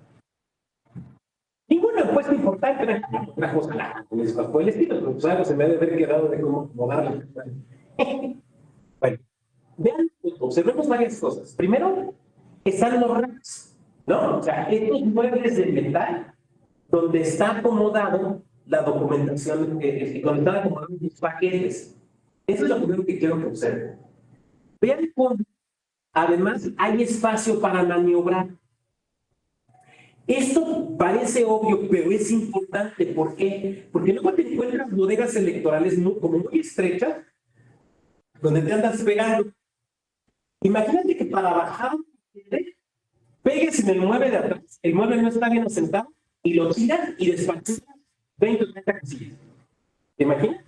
Ninguna encuesta importante, una cosa por el estilo, pero pues algo se me debe haber quedado de cómo acomodarlo. Bueno, vean, observemos varias cosas. Primero, están los racks, ¿no? O sea, estos muebles de metal donde está acomodado la documentación, donde están acomodados los paquetes. Eso es lo primero que quiero que observen. Vean cómo, además, hay espacio para maniobrar. Esto parece obvio, pero es importante. ¿Por qué? Porque luego te encuentras bodegas electorales como muy estrechas, donde te andas pegando. Imagínate que para bajar pegues en el mueble de atrás, el mueble no está bien asentado, y lo tiras y despachas 20 o 30 casillas. ¿Te imaginas?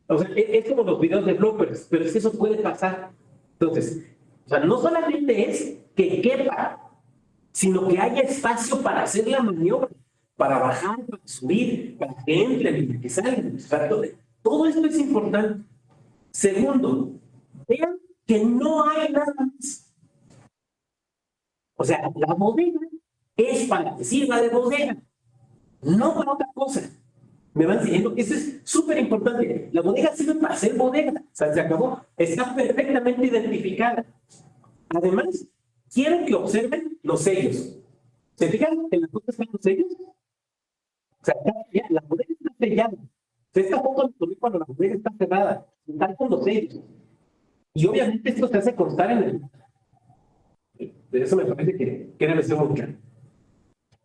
O sea, es como los videos de bloopers, pero es que eso puede pasar. Entonces, o sea, no solamente es que quepa, sino que haya espacio para hacer la maniobra, para bajar, para subir, para que entren, para que salgan. O sea, todo esto es importante. Segundo, vean que no hay nada más. O sea, la bodega es para que sirva de bodega, no para otra cosa. Me van diciendo que eso es súper importante. La bodega sirve para ser bodega. O sea, se acabó. Está perfectamente identificada. Además, quiero que observen los sellos. ¿Se fijan en la foto están los sellos? O sea, la bodega está sellada. O sea, esta foto la tomé cuando la bodega está cerrada. Están con los sellos. Y obviamente esto se hace constar en el... De eso me parece que debe ser muy claro.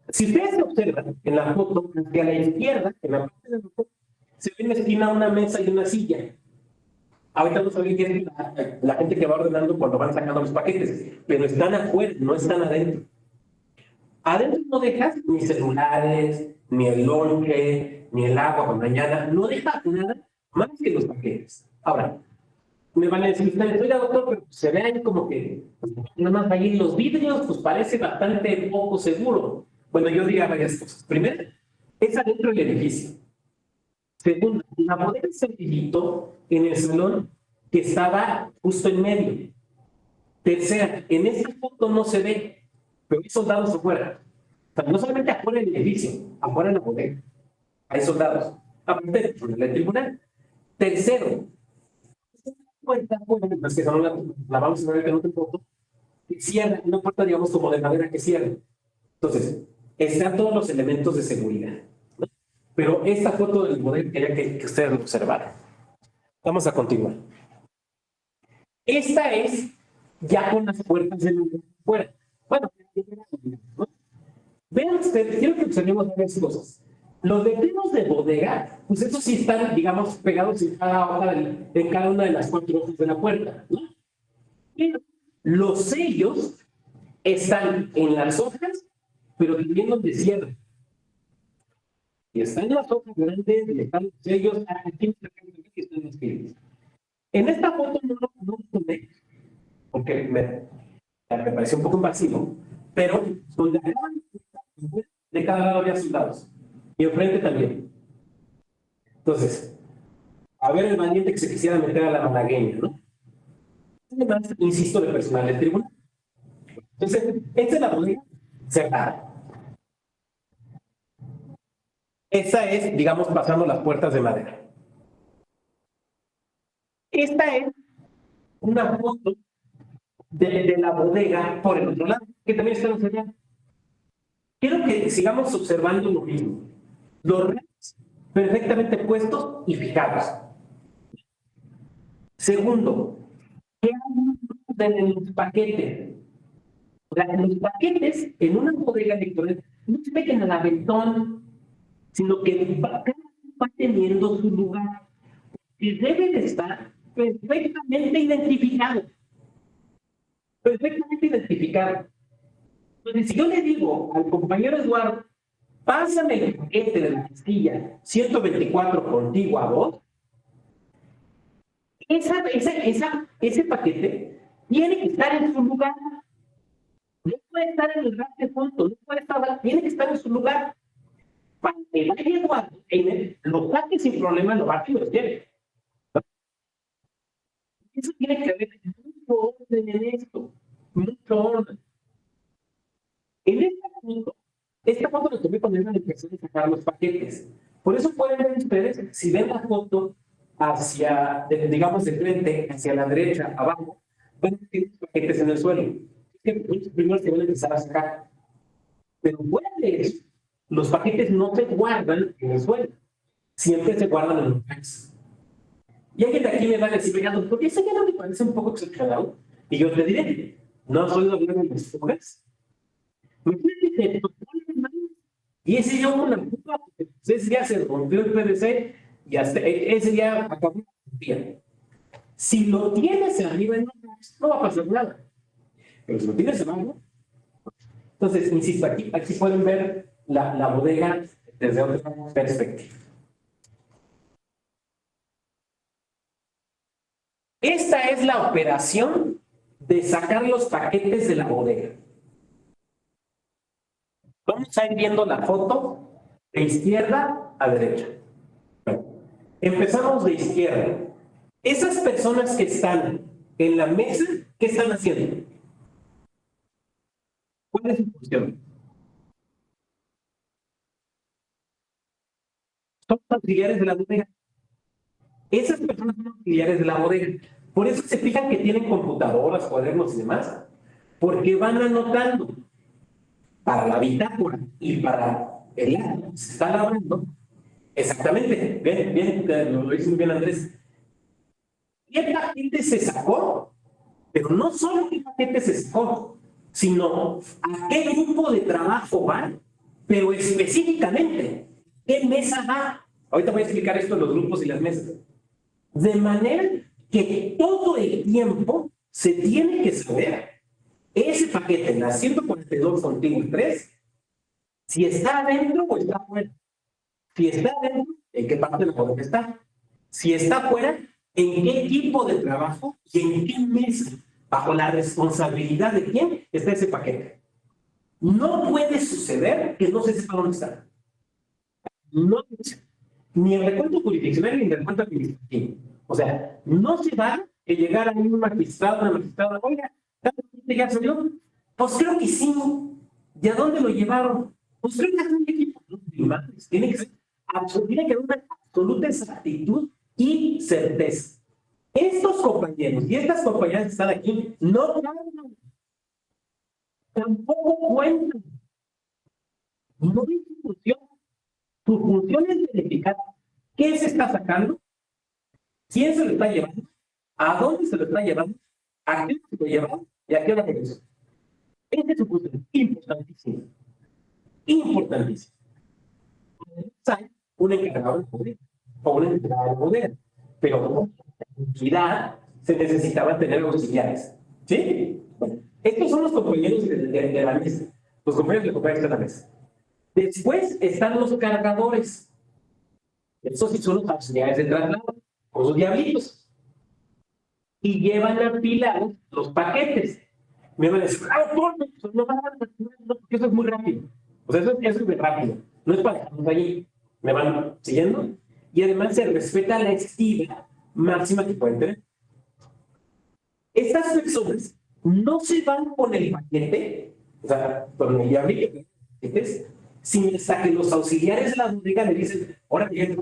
Si ustedes se observan en la foto, hacia la izquierda, en la parte de la foto, se ve en la esquina una mesa y una silla. Ahorita no saben qué es la gente que va ordenando cuando van sacando los paquetes, pero están afuera, no están adentro. Adentro no dejas ni celulares, ni el lonche, ni el agua para mañana, no dejas nada más que los paquetes. Ahora, me van a decir ustedes, oiga doctor, pero se ve ahí como que nada más ahí los vidrios, pues parece bastante poco seguro. Bueno, yo diría varias cosas. Primero, es adentro del edificio. Segundo, la bodega se habilitó en el salón que estaba justo en medio. Tercera, en esta foto no se ve, pero hay soldados afuera. O sea, no solamente afuera del edificio, afuera de la bodega. Hay soldados. Aparte del tribunal. Tercero, puerta, bueno, es que no la vamos a ver en otro foto, que cierra, una puerta, digamos, como de madera que cierra. Entonces, están todos los elementos de seguridad. ¿No? Pero esta foto del modelo quería que ustedes lo observaran. Vamos a continuar. Esta es ya con las puertas de fuera. Bueno, ¿no? Vean ustedes, quiero que observemos varias cosas. Los letreros de bodega, pues esos sí están, digamos, pegados en cada hoja, en cada una de las 4 hojas de la puerta, ¿no? Pero los sellos están en las hojas, pero también donde cierran. Y están en las hojas grandes, y están los sellos, aquí están los sellos. En esta foto no lo tomé, porque me pareció un poco invasivo, pero donde acaban de cada lado había soldados. Y enfrente también. Entonces, a ver el valiente que se quisiera meter a la malagueña, ¿no? Además, insisto, de personal del tribunal. Entonces, esta es la bodega cerrada. Esa es, digamos, pasando las puertas de madera. Esta es una foto de la bodega por el otro lado, que también está enseñando. Quiero que sigamos observando lo mismo. Los racks perfectamente puestos y fijados. Segundo, ¿qué hay en los paquetes? O sea, los paquetes en una bodega electrónica no se meten al aventón, sino que cada uno va teniendo su lugar y debe de estar perfectamente identificado. Perfectamente identificado. Entonces, si yo le digo al compañero Eduardo, pásame el paquete de la Castilla 124 contigo a vos, ese paquete tiene que estar en su lugar. No puede estar en el rack de fondo, no puede estar, tiene que estar en su lugar. Para que vaya Eduardo, lo saque sin problema, lo va a tiene. Eso tiene que haber mucho orden en esto, mucho orden. En esta foto lo tomé cuando iban a empezar a sacar los paquetes. Por eso pueden ver ustedes, si ven la foto hacia, digamos, de frente, hacia la derecha, abajo, van a tener los paquetes en el suelo. Es que primero se van a empezar a sacar. Pero fuera de eso, los paquetes no se guardan en el suelo. Siempre se guardan en los racks. Y alguien de aquí me va a decir, oiga, doctor, ¿eso ya no me parece un poco exagerado? Y yo te diré, ¿no has oído hablar de las fugas? Y ese día hubo una fuga, ese día se rompió el PVC y hasta ese día acabó la día. Si lo tienes arriba en los racks, no va a pasar nada. Pero si lo tienes abajo, entonces, insisto, aquí pueden ver la bodega desde otra perspectiva. Esta es la operación de sacar los paquetes de la bodega. Vamos a ir viendo la foto de izquierda a derecha. Bueno, empezamos de izquierda. Esas personas que están en la mesa, ¿qué están haciendo? ¿Cuál es su función? Son auxiliares de la bodega. Esas personas son auxiliares de la bodega. Por eso se fijan que tienen computadoras, cuadernos y demás, porque van anotando para la bitácora y para el año que se está labrando. Exactamente, bien, bien, lo dice muy bien Andrés. ¿Qué paquete se sacó? Pero no solo qué paquete se sacó, sino a qué grupo de trabajo va, pero específicamente, ¿qué mesa va? Ahorita voy a explicar esto de los grupos y las mesas. De manera que todo el tiempo se tiene que saber ese paquete, la 142 contigo 3, si está adentro o está fuera. Si está adentro, ¿en qué parte de la bodega está? Si está fuera, ¿en qué tipo de trabajo y en qué mesa, bajo la responsabilidad de quién está ese paquete? No puede suceder que no se sepa dónde está. No, ni el recuento jurisdiccional ni el recuento administrativo. O sea, no se va a llegar a un magistrado, una magistrada, oiga, ¿ya salió? Pues creo que sí. ¿Y a dónde lo llevaron? Pues creo que es un equipo. Tiene que ser, tiene que haber una absoluta exactitud y certeza. Estos compañeros y estas compañeras que están aquí no hablan, tampoco cuentan. No hay su función. Su función es verificar qué se está sacando, quién se lo está llevando, a dónde se lo está llevando, a qué se lo llevan y a qué hora regresó. Esa es su función. Importantísimo. Importantísimo. Hay un encargado de poder o una encargada de poder, pero como entidad se necesitaban tener auxiliares. ¿Sí? Bueno, estos son los compañeros de la mesa. Los compañeros de compañeros de la mesa. Después están los cargadores. Esos sí son los auxiliares de traslado, con sus diablitos. Y llevan apilados los paquetes. Me van a decir, no, porque eso es muy rápido. O sea, eso es muy rápido. No es para dejarnos allí. ¿Me van siguiendo? Y además se respeta la estiva máxima que pueden tener. Estas personas no se van con el paquete, o sea, con el diablito, sin hasta que los auxiliares de la bodega le dicen, ahora fíjate,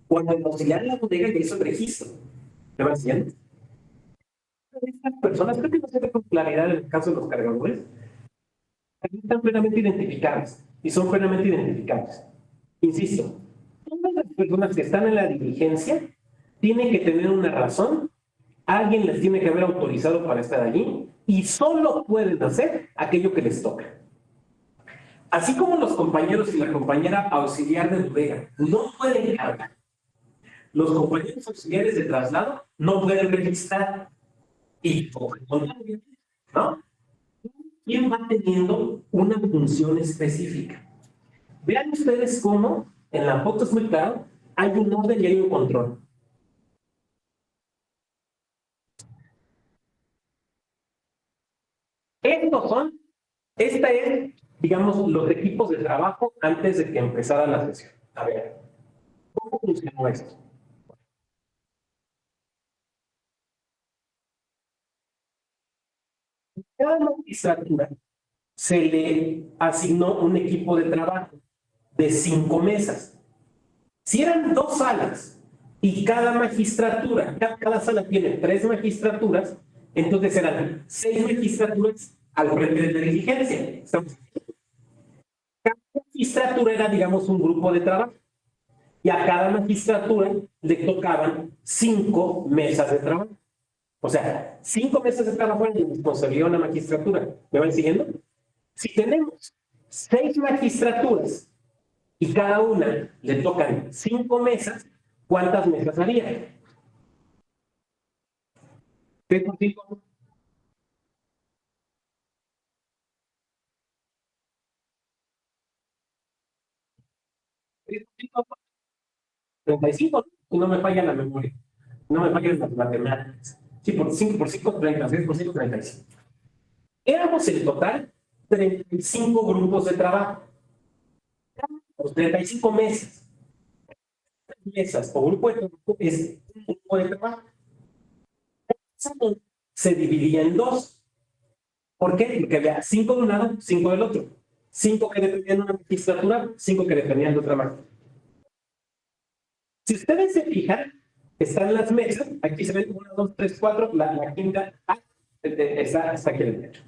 cuando el auxiliar de la bodega ya hizo el registro. ¿Me van siguiendo? Estas personas, creo que no se ve con claridad en el caso de los cargadores, están plenamente identificadas y son plenamente identificables. Insisto, todas las personas que están en la diligencia tienen que tener una razón, alguien les tiene que haber autorizado para estar allí y solo pueden hacer aquello que les toca. Así como los compañeros y la compañera auxiliar de bodega no pueden cargar, los compañeros auxiliares de traslado no pueden registrar y, ¿no? ¿Quién va teniendo una función específica? Vean ustedes cómo en la foto es muy claro, hay un orden y hay un control. Esta es, digamos, los equipos de trabajo antes de que empezara la sesión. A ver, ¿cómo funcionó esto? Cada magistratura se le asignó un equipo de trabajo de 5 mesas. Si eran 2 salas y cada magistratura, cada sala tiene 3 magistraturas, entonces eran 6 magistraturas al frente de la diligencia. Cada magistratura era, digamos, un grupo de trabajo. Y a cada magistratura le tocaban 5 mesas de trabajo. O sea, 5 mesas de trabajo en responsabilidad de una magistratura. ¿Me van siguiendo? Si tenemos 6 magistraturas y cada una le tocan 5 mesas, ¿cuántas mesas haría? 3 por 5. 35, si no me falla la memoria. No me fallan las matemáticas. Sí, por 5 por 5, 30, 6 por 5, 35. Éramos en total 35 grupos de trabajo. Los 35 mesas. Mesas o grupo de trabajo es un grupo de trabajo. Se dividía en 2. ¿Por qué? Porque había 5 de un lado, 5 del otro. 5 que dependían de una magistratura, 5 que dependían de otra magistratura. Si ustedes se fijan, están las mesas, aquí se ven 1, 2, 3, 4, la quinta está aquí a la derecha.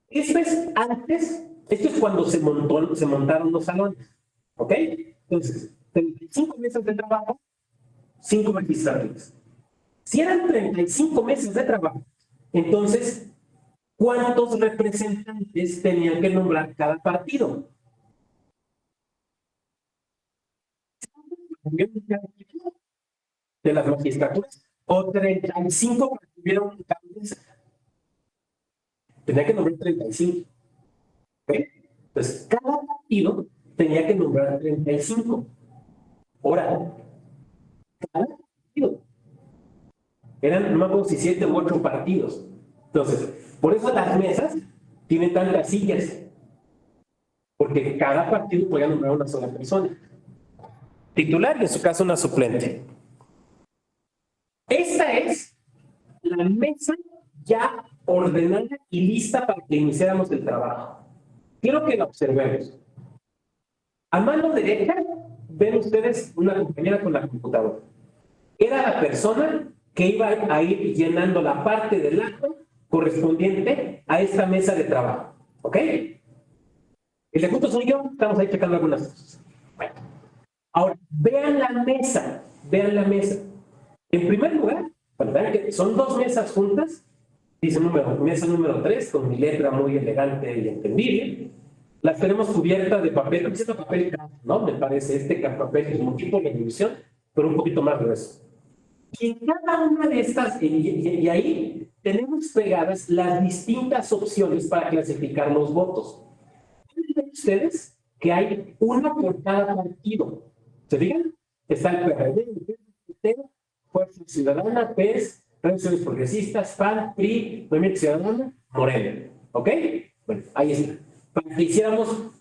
Esto es antes, esto es cuando se montaron los salones, ¿ok? Entonces, 35 mesas de trabajo, 5 magistraturas. Si eran 35 meses de trabajo, entonces, ¿cuántos representantes tenían que nombrar cada partido? De las magistraturas, o 35 porque tuvieron cambios. Tenía que nombrar 35. ¿Ok? Entonces, cada partido tenía que nombrar 35. Ahora, cada partido. Eran, no me acuerdo si 7 u 8 partidos. Entonces, por eso las mesas tienen tantas sillas. Porque cada partido podía nombrar una sola persona. Titular y en su caso una suplente. Esta es la mesa ya ordenada y lista para que iniciáramos el trabajo. Quiero que la observemos. A mano derecha ven ustedes una compañera con la computadora. Era la persona que iba a ir llenando la parte del acto correspondiente a esta mesa de trabajo. ¿Ok? El ejecuto soy yo, estamos ahí checando algunas cosas. Bueno. Ahora, vean la mesa, vean la mesa. En primer lugar, ¿verdad? Que son 2 mesas juntas, dice mesa número 3, con mi letra muy elegante y entendible. Las tenemos cubiertas de papel, este papel, ¿no? Me parece este papel es un tipo de división, pero un poquito más grueso. Y en cada una de estas, y ahí tenemos pegadas las distintas opciones para clasificar los votos. ¿Ven ustedes que hay una por cada partido? ¿Se fijan? Está el PRD, el PT, Fuerza Ciudadana, PES, Redes Progresistas, PAN, PRI, Movimiento Ciudadano, Morena. ¿Ok? Bueno, ahí está. Para que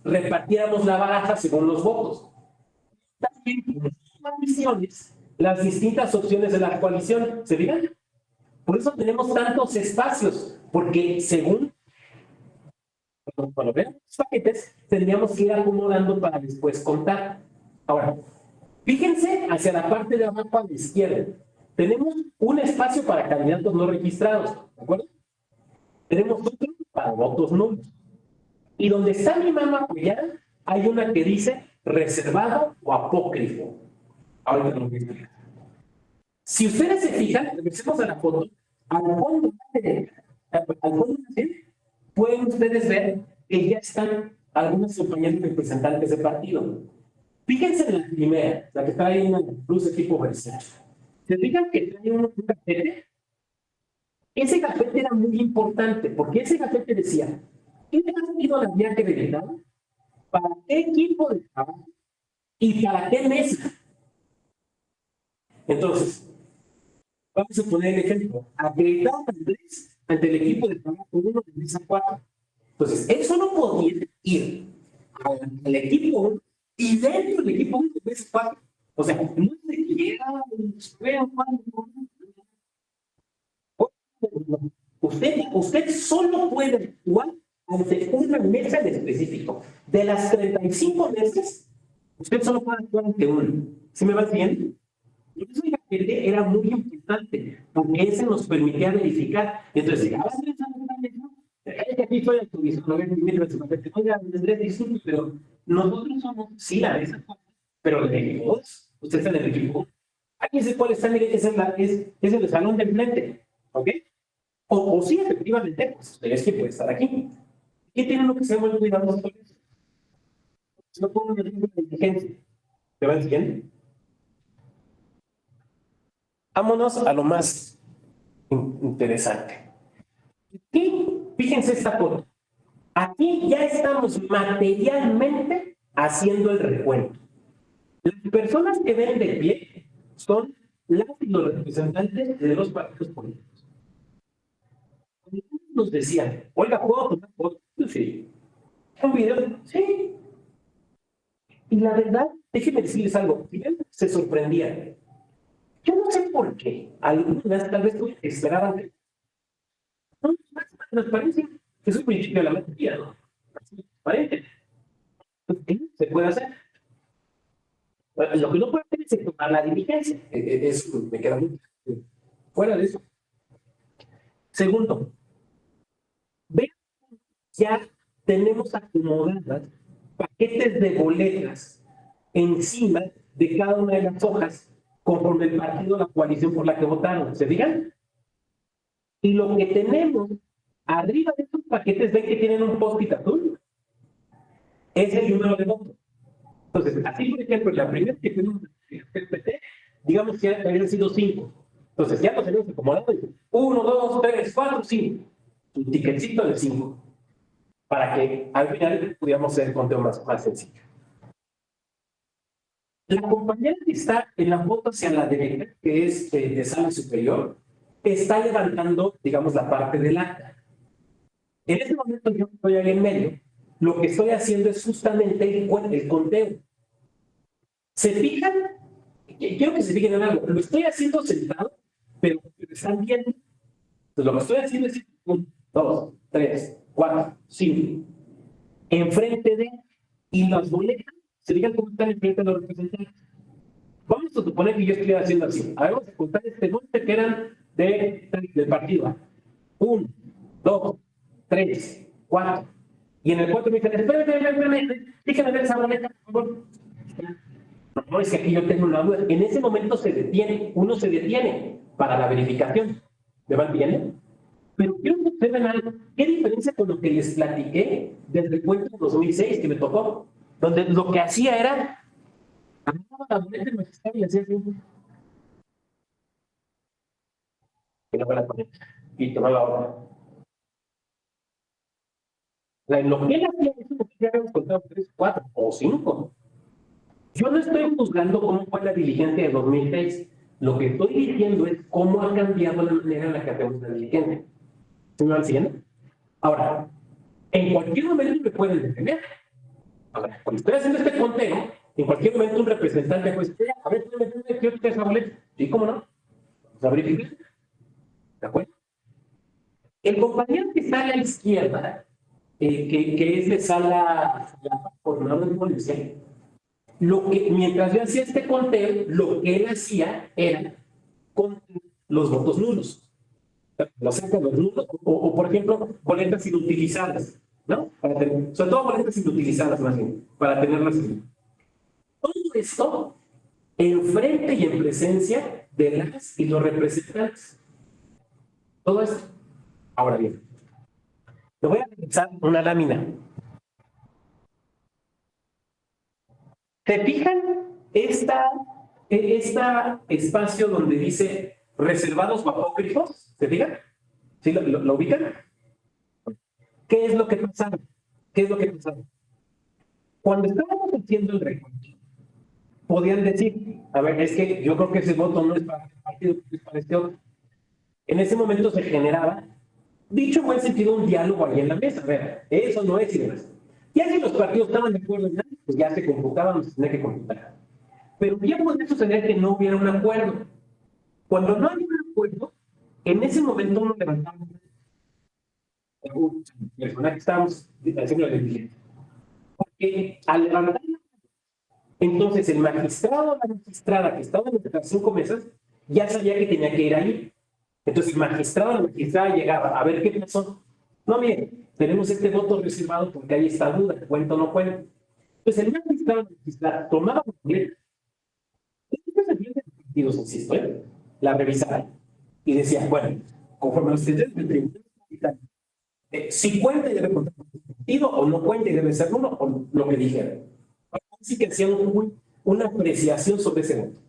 repartiéramos la baraja según los votos. También con las coaliciones, las distintas opciones de la coalición, ¿se fijan? Por eso tenemos tantos espacios, porque según cuando vean los paquetes, tendríamos que ir acomodando para después contar. Ahora, fíjense hacia la parte de abajo a la izquierda. Tenemos un espacio para candidatos no registrados, ¿de acuerdo? Tenemos otro para votos nulos. Y donde está mi mano apoyada, hay una que dice reservado o apócrifo. Ahorita lo voy a explicar. Si ustedes se fijan, regresemos a la foto, al fondo, pueden ustedes ver que ya están algunos compañeros representantes de partido. Fíjense en la primera, la que está ahí en la luz equipo Versace. ¿Se fijan que trae un gafete? Ese gafete era muy importante, porque ese gafete decía, ¿qué partido la había acreditado? ¿Para qué equipo de trabajo? ¿Y para qué mesa? Entonces, vamos a poner el ejemplo. Acreditado Andrés ante el equipo de trabajo 1 de mesa 4. Entonces, él solo podía ir al equipo 1 y dentro del equipo 1 de mesa 4. O sea, no se quiera, usted solo puede actuar ante una mesa en específico. De las 35 mesas, usted solo puede actuar ante una. ¿Sí me va siguiendo? Por eso el gafete era muy importante, porque ese nos permitía verificar. Entonces, llegaba Andrés a la mesa, que aquí estoy actualizando, oiga, Andrés, disculpe, pero nosotros somos, sí, la mesa, pero el equipo 2, usted está en el equipo. Aquí es el cual está, mire, es el salón de enfrente, ¿ok? O sí, efectivamente, pues usted es quien puede estar aquí. ¿Qué tiene lo que se llama el cuidado con eso? No pongo un ejemplo de inteligencia. ¿Me van siguiendo? Vámonos a lo más interesante. Aquí, fíjense esta foto. Aquí ya estamos materialmente haciendo el recuento. Las personas que ven de pie son las y los representantes de los partidos políticos. Nos decían, oiga, ¿puedo tomar fotos? Sí. ¿Un video? Sí. Y la verdad, déjenme decirles algo, se sorprendían. Yo no sé por qué. Algunas tal vez esperaban que no, transparencia. Es un principio de la materia, ¿no? Así, aparente. Entonces, ¿qué se puede hacer? Lo que no puede hacer es tomar la diligencia. Eso me queda muy fuera de eso. Segundo, ve, ya tenemos acomodadas paquetes de boletas encima de cada una de las hojas conforme el partido, la coalición por la que votaron. ¿Se fijan? Y lo que tenemos arriba de estos paquetes, ven que tienen un post-it azul, es el número de votos. Entonces, así por ejemplo, la primera que tuvimos el PT, digamos que habían sido 5. Entonces, ya los tenemos acomodados. 1, 2, 3, 4, 5. Un ticketcito de 5. Para que al final pudiéramos hacer el conteo más sencillo. La compañera que está en la foto hacia la derecha, que es de sala superior, está levantando, digamos, la parte del acta. En este momento yo estoy ahí en medio. Lo que estoy haciendo es justamente el conteo. ¿Se fijan? Quiero que se fijen en algo. Lo estoy haciendo sentado, pero están viendo. Entonces, lo que estoy haciendo es 1, 2, 3, 4, 5. Enfrente de, y las boletas, se fijan cómo están enfrente de los representantes. Vamos a suponer que yo estoy haciendo así. A ver, vamos a contar este golpe que eran del partido. 1, 2, 3, 4. Y en el 4 me dicen, espérame, déjame ver esa boleta, por favor. No, es que aquí yo tengo una duda. En ese momento se detiene, uno se detiene para la verificación. ¿Me van viendo? Pero quiero que observen algo. ¿Qué diferencia con lo que les platiqué desde el cuento de 2006 que me tocó? Donde lo que hacía era agarraba la boleta del magistrado y hacía así. Y no me la ponía. Y tomaba la otra. En lo que él hacía, eso ya habíamos contado 3, 4 o 5. Yo no estoy juzgando cómo fue la diligencia de 2006. Lo que estoy diciendo es cómo ha cambiado la manera en la que hacemos la diligencia. ¿Sí me van siguiendo? Ahora, en cualquier momento me pueden detener. Ahora, cuando estoy haciendo este conteo, en cualquier momento un representante puede decir, a ver, quiero quitar esa boleta. ¿Sí, cómo no? Vamos a verificar. ¿De acuerdo? El compañero que está a la izquierda, que es de sala coordinador de policía, mientras yo hacía este conteo, lo que él hacía era con los votos nulos. Los saca los nulos, o por ejemplo, boletas inutilizadas, ¿no? Sobre todo boletas inutilizadas, más bien, para tenerlas así. Todo esto enfrente y en presencia de las y los representantes. Todo esto. Ahora bien, te voy a realizar una lámina. ¿Se fijan esta espacio donde dice reservados o apócrifos? ¿Se fijan? ¿Sí lo ubican? ¿Qué es lo que pasaba? ¿Qué es lo que pasaba? Cuando estábamos haciendo el recuento, podían decir, a ver, es que yo creo que ese voto no es para este partido, es para este otro. En ese momento se generaba, dicho en buen sentido, un diálogo ahí en la mesa. A ver, eso no es y demás. Ya si los partidos estaban de acuerdo, pues ya se computaban, se tenía que computar. Pero ya podría suceder que no hubiera un acuerdo. Cuando no hay un acuerdo, en ese momento uno levantaba el personaje que estábamos haciendo la diligencia. Porque al levantar, entonces el magistrado o la magistrada que estaba en las 5 mesas ya sabía que tenía que ir ahí. Entonces el magistrado o la magistrada llegaba a ver qué pasó. No, miren, tenemos este voto reservado porque ahí está duda, cuenta o no cuenta. Entonces el magistrado o la magistrada tomaba la boleta. Estos agentes partidos, insisto, la revisaba y decía, bueno, conforme a los criterios del tribunal, si cuenta y debe contar con el partido o no cuenta y debe ser uno o lo que dijeron. Así que hacían una apreciación sobre ese voto.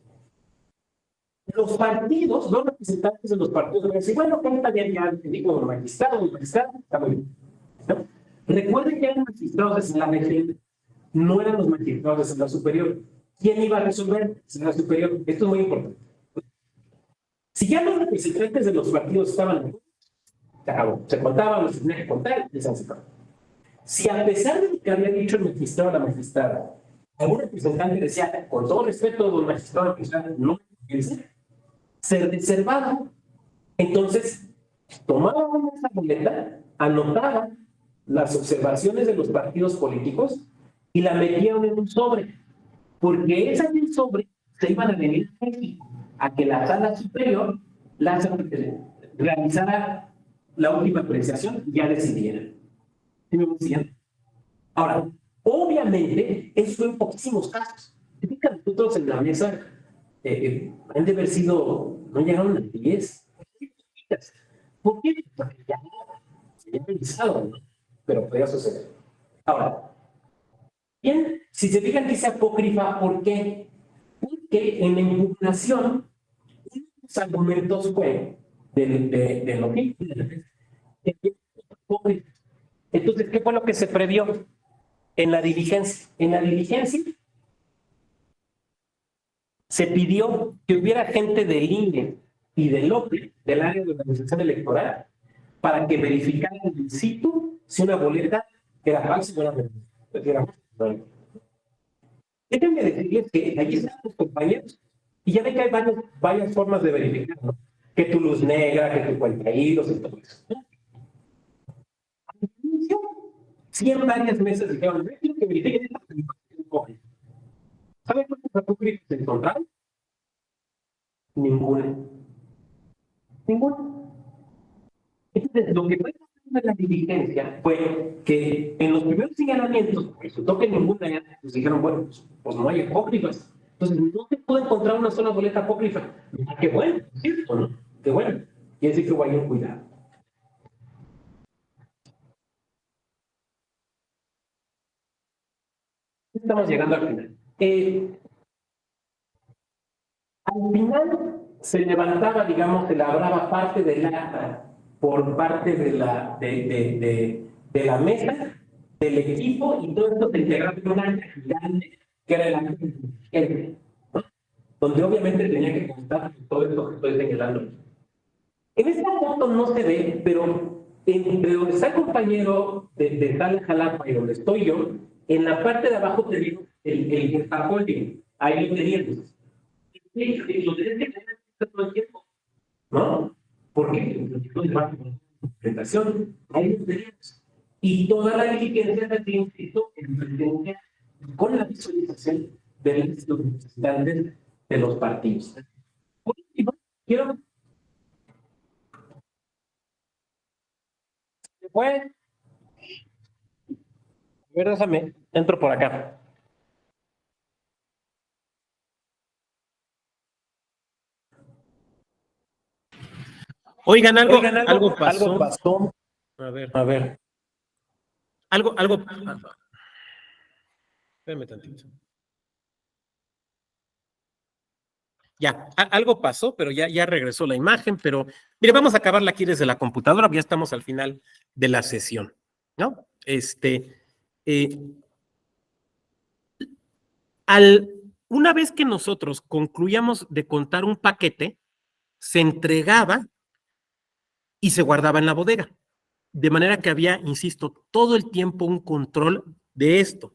Los partidos, los representantes de los partidos deben decir, bueno, cuenta bien, ya digo, magistrado, está muy bien. ¿No? Recuerden que eran magistrados de sala regional, no eran los magistrados de sala superior. ¿Quién iba a resolver? Sala superior. Esto es muy importante. Si ya los representantes de los partidos estaban, se acabó. Se contaban, los tenía que contar y se han secado. Si a pesar de lo que había dicho el magistrado o la magistrada, algún representante decía, con todo respeto, don magistrado o magistrada, no piense, se reservaba. Entonces, tomaban esa boleta, anotaban las observaciones de los partidos políticos y la metieron en un sobre, porque esas del sobre se iban a venir a México a que la sala superior realizara la última apreciación y ya decidiera. ¿Sí me voy siguiendo? Ahora, obviamente, eso en poquísimos casos. Fíjate, nosotros en la mesa han de haber sido, no llegaron a 10. ¿Por qué? Porque ya se había pensado, ¿no? Pero podía suceder. Ahora, bien, si se fijan, dice apócrifa, ¿por qué? Porque en la impugnación, los argumentos fue de lo que entonces, ¿qué fue lo que se previó en la diligencia? En la diligencia se pidió que hubiera gente del INE y del OPE, del área de organización electoral, para que verificaran in situ si una boleta era falsa o era verdadera. Déjenme decirles que allí están los compañeros y ya ven que hay varias formas de verificar, ¿no? Que tu luz negra, que tu cuentaídos y todo eso. Sí, en varias mesas dijeron, no quiero que verifiquen esta información. ¿Saben cuántos apócrifos se encontraron? Ninguna. Ninguna. Entonces, lo que fue en la diligencia fue que en los primeros señalamientos, resultó que ninguna era, pues dijeron, bueno, pues no hay apócrifas. Entonces, no se pudo encontrar una sola boleta apócrifa. Qué bueno, ¿cierto? ¿No? Qué bueno. Quiere decir que hubo ahí un cuidado. Estamos llegando al final. Al final se levantaba, digamos, se labraba parte del acta por parte de la mesa, del equipo, y todo esto se integraba en un acta gigante, que era el acta del ¿no? Donde obviamente tenía que constar todo esto que estoy señalando. En esta foto no se ve, pero entre donde está el compañero de Sala Jalapa y donde estoy yo, en la parte de abajo te digo el portafolio. Ahí lo teníamos. Y lo tenés que tener todo el tiempo, ¿no? ¿Por qué? Porque no es presentación. Ahí lo teníamos. Y toda la diligencia se tiene inscrito en presencia con la visualización de los representantes de los partidos. Por último, quiero. Bueno, a ver, déjame, entro por acá. Oigan, algo Algo pasó. pasó. A ver. Algo. Espérame tantito. Ya, algo pasó, pero ya regresó la imagen, pero mire, vamos a acabarla aquí desde la computadora, ya estamos al final de la sesión, ¿no? Una vez que nosotros concluíamos de contar un paquete, se entregaba y se guardaba en la bodega. De manera que había, insisto, todo el tiempo un control de esto.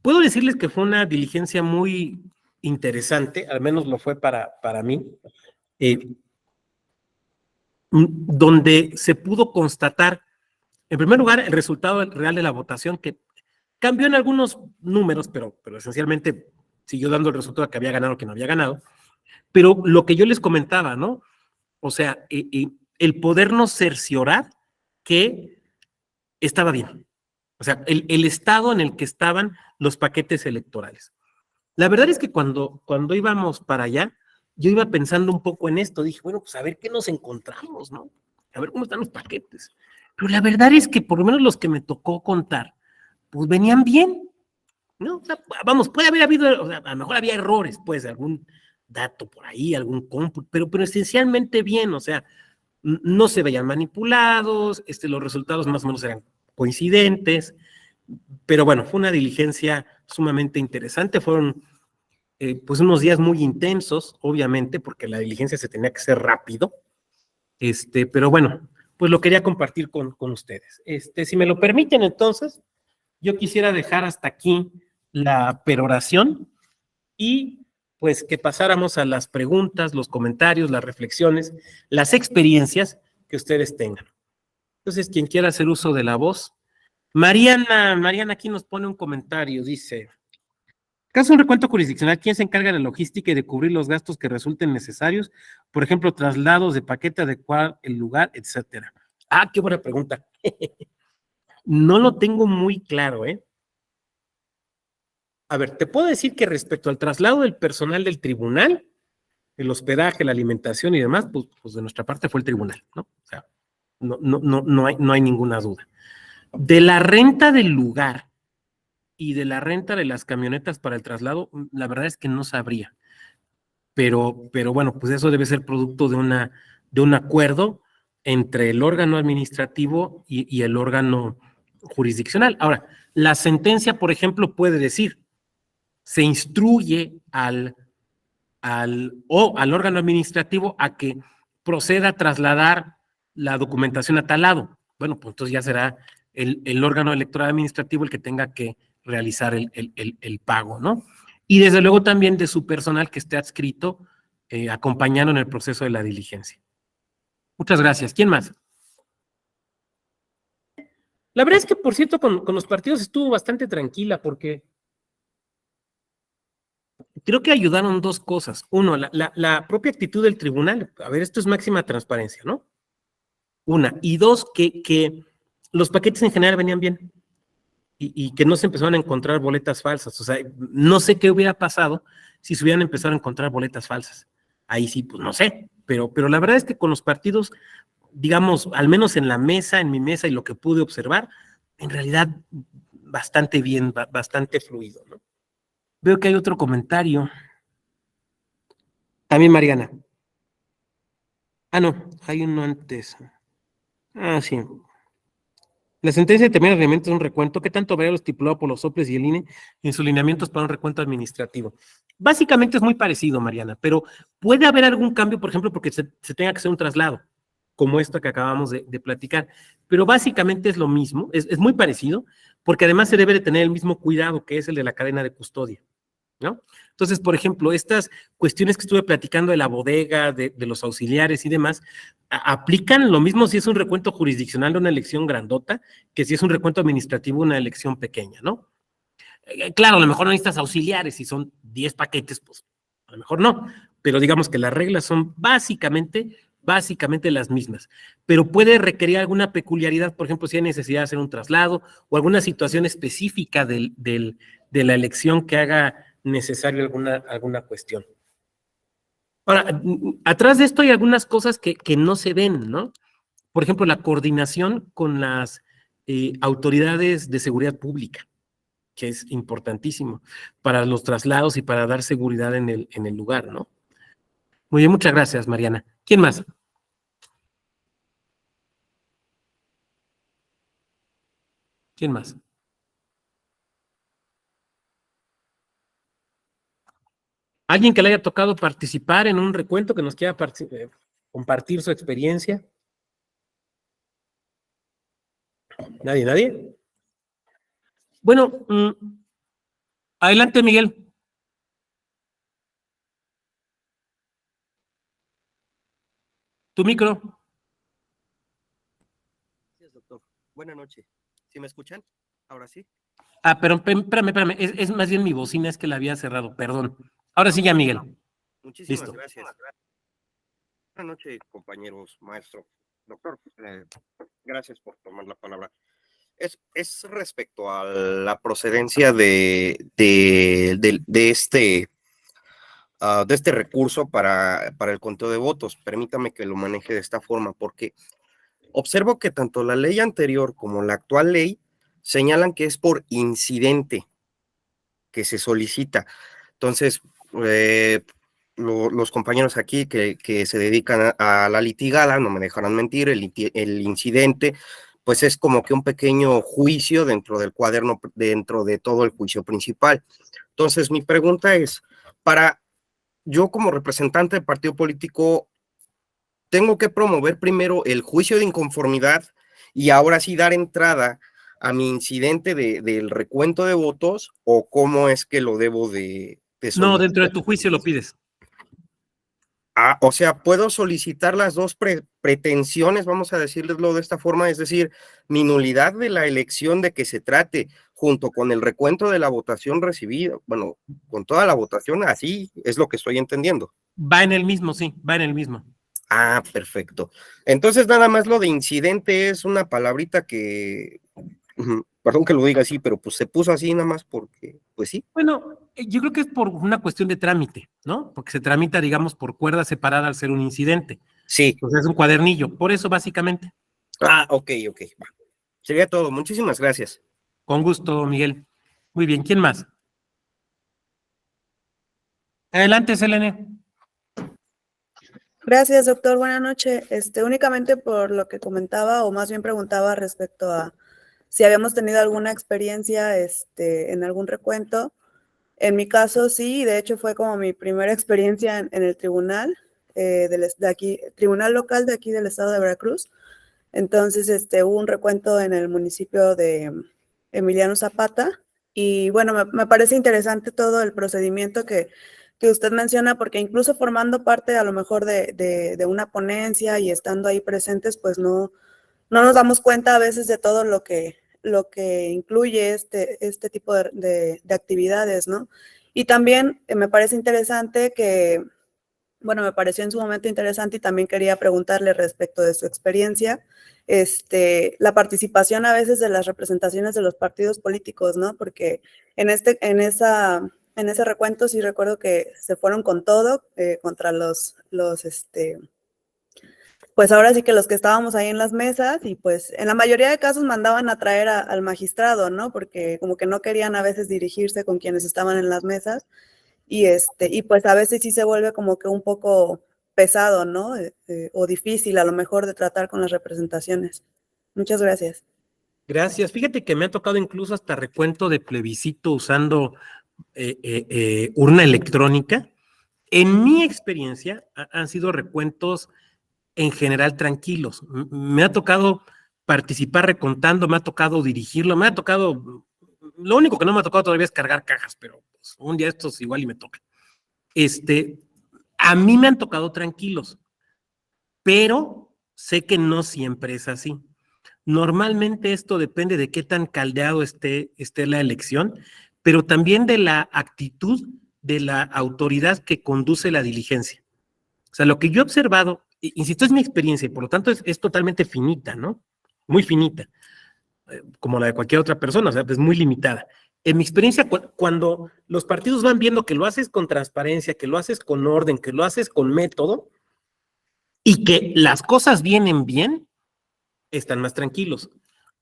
Puedo decirles que fue una diligencia muy interesante, al menos lo fue para mí, donde se pudo constatar, en primer lugar, el resultado real de la votación, que cambió en algunos números, pero esencialmente siguió dando el resultado que había ganado o que no había ganado. Pero lo que yo les comentaba, ¿no? O sea, el podernos cerciorar que estaba bien. O sea, el estado en el que estaban los paquetes electorales. La verdad es que cuando íbamos para allá, yo iba pensando un poco en esto. Dije, bueno, pues a ver qué nos encontramos, ¿no? A ver cómo están los paquetes. Pero la verdad es que por lo menos los que me tocó contar, pues venían bien, ¿no? O sea, vamos, puede haber habido, o sea, a lo mejor había errores, pues, algún dato por ahí, algún cómputo, pero esencialmente bien, o sea, no se veían manipulados, los resultados más o menos eran coincidentes, pero bueno, fue una diligencia sumamente interesante, fueron pues unos días muy intensos, obviamente, porque la diligencia se tenía que hacer rápido, pero bueno, pues lo quería compartir con ustedes. Si me lo permiten, entonces, yo quisiera dejar hasta aquí la peroración y pues que pasáramos a las preguntas, los comentarios, las reflexiones, las experiencias que ustedes tengan. Entonces, quien quiera hacer uso de la voz. Mariana aquí nos pone un comentario, dice, caso un recuento jurisdiccional, ¿quién se encarga de la logística y de cubrir los gastos que resulten necesarios? Por ejemplo, traslados de paquete, adecuar el lugar, etcétera. Ah, qué buena pregunta. No lo tengo muy claro, ¿eh? A ver, te puedo decir que respecto al traslado del personal del tribunal, el hospedaje, la alimentación y demás, pues de nuestra parte fue el tribunal, ¿no? O sea, no hay ninguna duda. De la renta del lugar y de la renta de las camionetas para el traslado, la verdad es que no sabría. Pero bueno, pues eso debe ser producto de un acuerdo entre el órgano administrativo y el órgano jurisdiccional. Ahora, la sentencia, por ejemplo, puede decir, se instruye al órgano administrativo a que proceda a trasladar la documentación a tal lado. Bueno, pues entonces ya será el órgano electoral administrativo el que tenga que realizar el pago, ¿no? Y desde luego también de su personal que esté adscrito, acompañando en el proceso de la diligencia. Muchas gracias. ¿Quién más? La verdad es que, por cierto, con los partidos estuvo bastante tranquila porque creo que ayudaron dos cosas. Uno, la propia actitud del tribunal. A ver, esto es máxima transparencia, ¿no? Una. Y dos, que los paquetes en general venían bien y que no se empezaron a encontrar boletas falsas. O sea, no sé qué hubiera pasado si se hubieran empezado a encontrar boletas falsas. Ahí sí, pues no sé. Pero la verdad es que con los partidos, digamos, al menos en la mesa, en mi mesa y lo que pude observar, en realidad bastante bien, bastante fluido, ¿no? Veo que hay otro comentario. También Mariana. Ah, no, hay uno antes. Ah, sí. La sentencia determina el reglamento de un recuento. ¿Qué tanto varía lo estipulado por los soples y el INE en sus lineamientos para un recuento administrativo? Básicamente es muy parecido, Mariana, pero puede haber algún cambio, por ejemplo, porque se tenga que hacer un traslado, como esto que acabamos de platicar. Pero básicamente es lo mismo, es muy parecido, porque además se debe de tener el mismo cuidado que es el de la cadena de custodia, ¿no? Entonces, por ejemplo, estas cuestiones que estuve platicando de la bodega, de los auxiliares y demás, aplican lo mismo si es un recuento jurisdiccional de una elección grandota que si es un recuento administrativo de una elección pequeña, ¿no? Claro, a lo mejor no necesitas auxiliares, si son 10 paquetes, pues a lo mejor no, pero digamos que las reglas son básicamente las mismas, pero puede requerir alguna peculiaridad, por ejemplo, si hay necesidad de hacer un traslado o alguna situación específica de la elección que haga necesario alguna cuestión. Ahora, atrás de esto hay algunas cosas que no se ven, ¿no? Por ejemplo, la coordinación con las autoridades de seguridad pública, que es importantísimo para los traslados y para dar seguridad en el lugar, ¿no? Muy bien, muchas gracias, Mariana. ¿Quién más? ¿Quién más? ¿Alguien que le haya tocado participar en un recuento que nos quiera compartir su experiencia? ¿Nadie? Bueno, adelante, Miguel. Tu micro. Gracias, doctor. Buenas noches. ¿Sí me escuchan? ¿Ahora sí? Ah, pero espérame. Es más bien mi bocina, es que la había cerrado, perdón. Ahora sí ya, Miguel. Muchísimas Listo. gracias. Buenas noches, compañeros, maestro. Doctor, gracias por tomar la palabra. Es respecto a la procedencia de este recurso para el conteo de votos. Permítame que lo maneje de esta forma, porque observo que tanto la ley anterior como la actual ley señalan que es por incidente que se solicita. Entonces, los compañeros aquí que se dedican a la litigada no me dejarán mentir, el incidente pues es como que un pequeño juicio dentro del cuaderno, dentro de todo el juicio principal. Entonces, mi pregunta es, yo como representante del partido político, ¿tengo que promover primero el juicio de inconformidad y ahora sí dar entrada a mi incidente del recuento de votos, o cómo es que lo debo de No, solicitar? dentro de tu juicio lo pides. O sea, puedo solicitar las dos pretensiones, vamos a decirlo de esta forma, es decir, mi nulidad de la elección de que se trate junto con el recuento de la votación recibida, bueno, con toda la votación, así es lo que estoy entendiendo. Va en el mismo, sí, va en el mismo. Ah, perfecto. Entonces, nada más lo de incidente es una palabrita que, perdón que lo diga así, pero pues se puso así nada más porque, pues sí. Bueno, yo creo que es por una cuestión de trámite, ¿no? Porque se tramita, digamos, por cuerda separada al ser un incidente. Sí. Entonces es un cuadernillo, por eso básicamente. Ok, va. Sería todo. Muchísimas gracias. Con gusto, Miguel. Muy bien, ¿quién más? Adelante, Selene. Gracias, doctor. Buenas noches. Únicamente por lo que comentaba, o más bien preguntaba respecto a si habíamos tenido alguna experiencia en algún recuento. En mi caso, sí, de hecho fue como mi primera experiencia en el tribunal de aquí, tribunal local de aquí del estado de Veracruz. Entonces, hubo un recuento en el municipio de Emiliano Zapata. Y bueno, me parece interesante todo el procedimiento que usted menciona, porque incluso formando parte a lo mejor de una ponencia y estando ahí presentes, pues no nos damos cuenta a veces de todo lo que incluye este tipo de actividades, ¿no? Y también me parece interesante que, bueno, me pareció en su momento interesante y también quería preguntarle respecto de su experiencia, la participación a veces de las representaciones de los partidos políticos, ¿no? Porque en ese recuento sí recuerdo que se fueron con todo contra pues ahora sí que los que estábamos ahí en las mesas y pues en la mayoría de casos mandaban a traer al magistrado, ¿no? Porque como que no querían a veces dirigirse con quienes estaban en las mesas y pues a veces sí se vuelve como que un poco pesado, ¿no? O difícil a lo mejor de tratar con las representaciones. Muchas gracias. Gracias. Fíjate que me ha tocado incluso hasta recuento de plebiscito usando urna electrónica. En mi experiencia han sido recuentos en general tranquilos. Me ha tocado participar recontando, me ha tocado dirigirlo, me ha tocado, lo único que no me ha tocado todavía es cargar cajas, pero pues, un día estos igual y me toca. A mí me han tocado tranquilos, pero sé que no siempre es así. Normalmente esto depende de qué tan caldeado esté la elección, pero también de la actitud de la autoridad que conduce la diligencia. O sea, lo que yo he observado, insisto, es mi experiencia y por lo tanto es totalmente finita, ¿no? Muy finita, como la de cualquier otra persona, o sea, es muy limitada. En mi experiencia, cuando los partidos van viendo que lo haces con transparencia, que lo haces con orden, que lo haces con método y que las cosas vienen bien, están más tranquilos.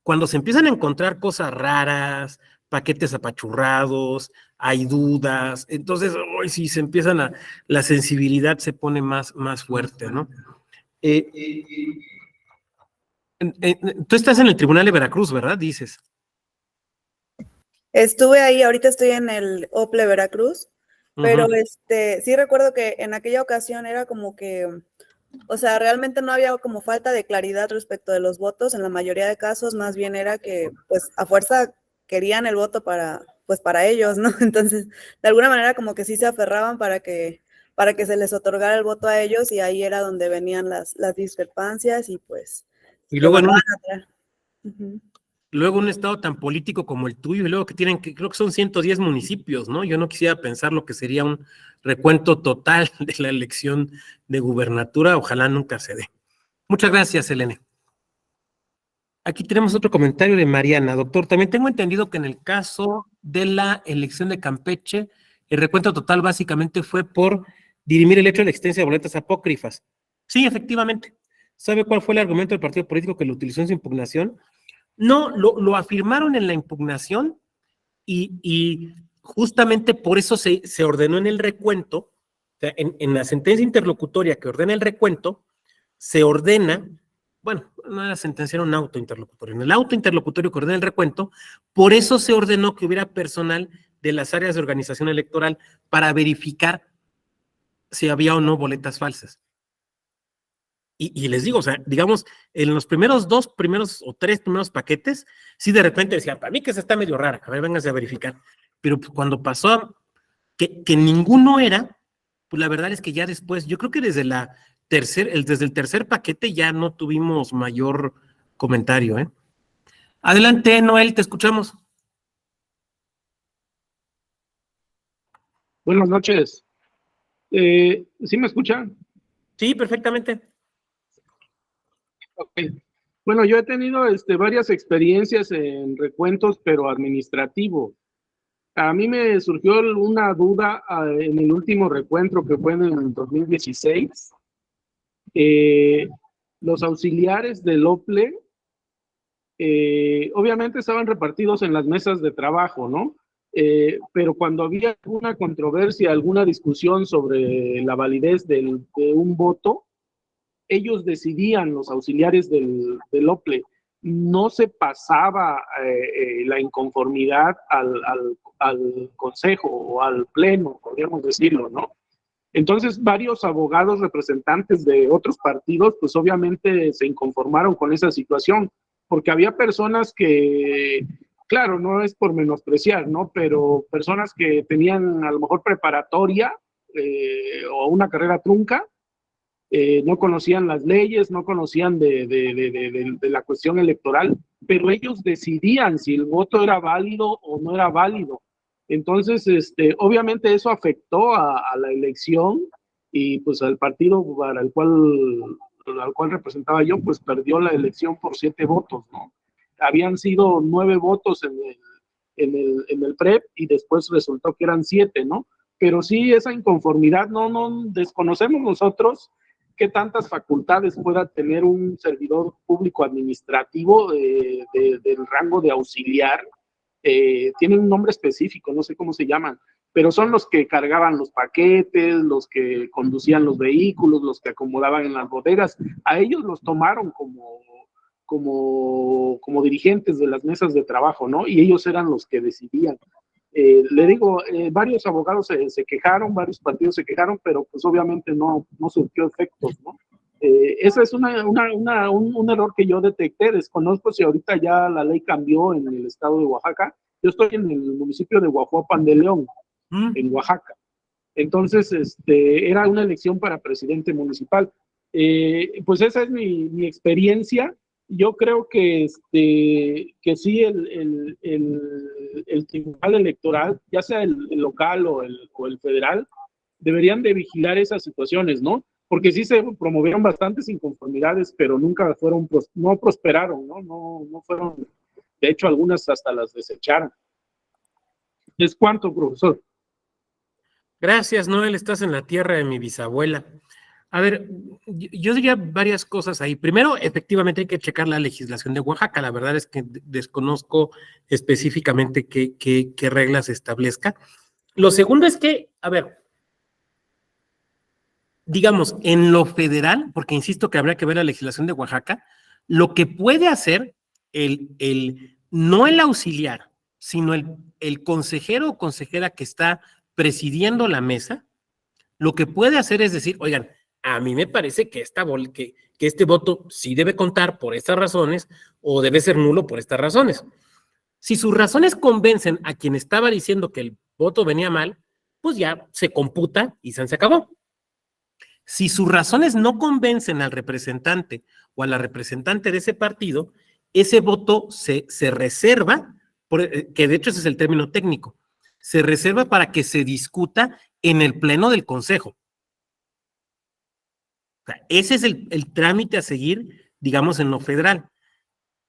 Cuando se empiezan a encontrar cosas raras, paquetes apachurrados, hay dudas, entonces, hoy sí se empiezan la sensibilidad se pone más fuerte, ¿no? Tú estás en el Tribunal de Veracruz, ¿verdad? Dices. Estuve ahí, ahorita estoy en el OPLE Veracruz, pero sí recuerdo que en aquella ocasión era como que, o sea, realmente no había como falta de claridad respecto de los votos, en la mayoría de casos más bien era que pues a fuerza querían el voto para ellos, ¿no? Entonces, de alguna manera como que sí se aferraban para que se les otorgara el voto a ellos y ahí era donde venían las discrepancias y pues y lo luego mandaban a traer. Luego un estado tan político como el tuyo, y luego que tienen, creo que son 110 municipios, ¿no? Yo no quisiera pensar lo que sería un recuento total de la elección de gubernatura, ojalá nunca se dé. Muchas gracias, Elene. Aquí tenemos otro comentario de Mariana. Doctor, también tengo entendido que en el caso de la elección de Campeche, el recuento total básicamente fue por dirimir el hecho de la existencia de boletas apócrifas. Sí, efectivamente. ¿Sabe cuál fue el argumento del partido político que lo utilizó en su impugnación? No, lo afirmaron en la impugnación y justamente por eso se ordenó en el recuento, o sea, en la sentencia interlocutoria que ordena el recuento, se ordena, bueno, no era sentencia, era un auto interlocutorio, en el auto interlocutorio que ordena el recuento, por eso se ordenó que hubiera personal de las áreas de organización electoral para verificar si había o no boletas falsas. Y les digo, o sea, digamos, en los primeros 2 o 3 primeros paquetes, sí de repente decía, para mí que esa está medio rara, a ver, vénganse a verificar. Pero cuando pasó que ninguno era, pues la verdad es que ya después, yo creo que desde el tercer paquete ya no tuvimos mayor comentario, ¿eh? Adelante, Noel, te escuchamos. Buenas noches. ¿Sí me escuchan? Sí, perfectamente. Ok. Bueno, yo he tenido varias experiencias en recuentos, pero administrativos. A mí me surgió una duda en el último recuento que fue en el 2016. Los auxiliares del OPLE obviamente estaban repartidos en las mesas de trabajo, ¿no? Pero cuando había alguna controversia, alguna discusión sobre la validez de un voto, ellos decidían, los auxiliares del OPLE, no se pasaba la inconformidad al consejo o al pleno, podríamos decirlo, ¿no? Entonces, varios abogados representantes de otros partidos, pues obviamente se inconformaron con esa situación, porque había personas que, claro, no es por menospreciar, ¿no? Pero personas que tenían a lo mejor preparatoria o una carrera trunca, no conocían las leyes, no conocían de la cuestión electoral, pero ellos decidían si el voto era válido o no era válido. Entonces, obviamente eso afectó a la elección y pues al partido para el cual representaba yo, pues perdió la elección por 7 votos, ¿no? Habían sido 9 votos en el PREP y después resultó que eran 7, ¿no? Pero sí, esa inconformidad, no desconocemos nosotros qué tantas facultades pueda tener un servidor público administrativo del rango de auxiliar. Tienen un nombre específico, no sé cómo se llaman, pero son los que cargaban los paquetes, los que conducían los vehículos, los que acomodaban en las bodegas. A ellos los tomaron como dirigentes de las mesas de trabajo, ¿no? Y ellos eran los que decidían. Le digo, varios abogados se quejaron, varios partidos se quejaron, pero pues obviamente no surgió efectos, ¿no? Ese es un error que yo detecté. Desconozco si ahorita ya la ley cambió en el estado de Oaxaca. Yo estoy en el municipio de Huajuapan de León, en Oaxaca. Entonces, era una elección para presidente municipal. Pues esa es mi experiencia. Yo creo que sí, el tribunal electoral, ya sea el local o el federal, deberían de vigilar esas situaciones, ¿no? Porque sí se promovieron bastantes inconformidades, pero nunca no prosperaron, ¿no? No fueron, de hecho, algunas hasta las desecharon. ¿Es cuánto, profesor? Gracias, Noel, estás en la tierra de mi bisabuela. A ver, yo diría varias cosas ahí. Primero, efectivamente hay que checar la legislación de Oaxaca. La verdad es que desconozco específicamente qué reglas establezca. Lo segundo es que, a ver, digamos, en lo federal, porque insisto que habría que ver la legislación de Oaxaca, lo que puede hacer no el auxiliar, sino el consejero o consejera que está presidiendo la mesa, lo que puede hacer es decir, oigan, a mí me parece que este voto sí debe contar por estas razones o debe ser nulo por estas razones. Si sus razones convencen a quien estaba diciendo que el voto venía mal, pues ya se computa y se acabó. Si sus razones no convencen al representante o a la representante de ese partido, ese voto se reserva, que de hecho ese es el término técnico, se reserva para que se discuta en el pleno del consejo. O sea, ese es el trámite a seguir, digamos, en lo federal.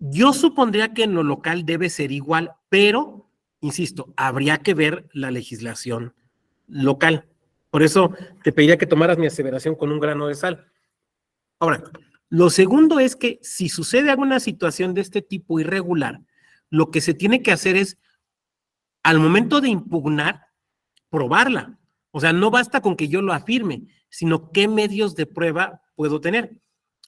Yo supondría que en lo local debe ser igual, pero, insisto, habría que ver la legislación local. Por eso te pediría que tomaras mi aseveración con un grano de sal. Ahora, lo segundo es que si sucede alguna situación de este tipo irregular, lo que se tiene que hacer es, al momento de impugnar, probarla. O sea, no basta con que yo lo afirme, sino qué medios de prueba puedo tener.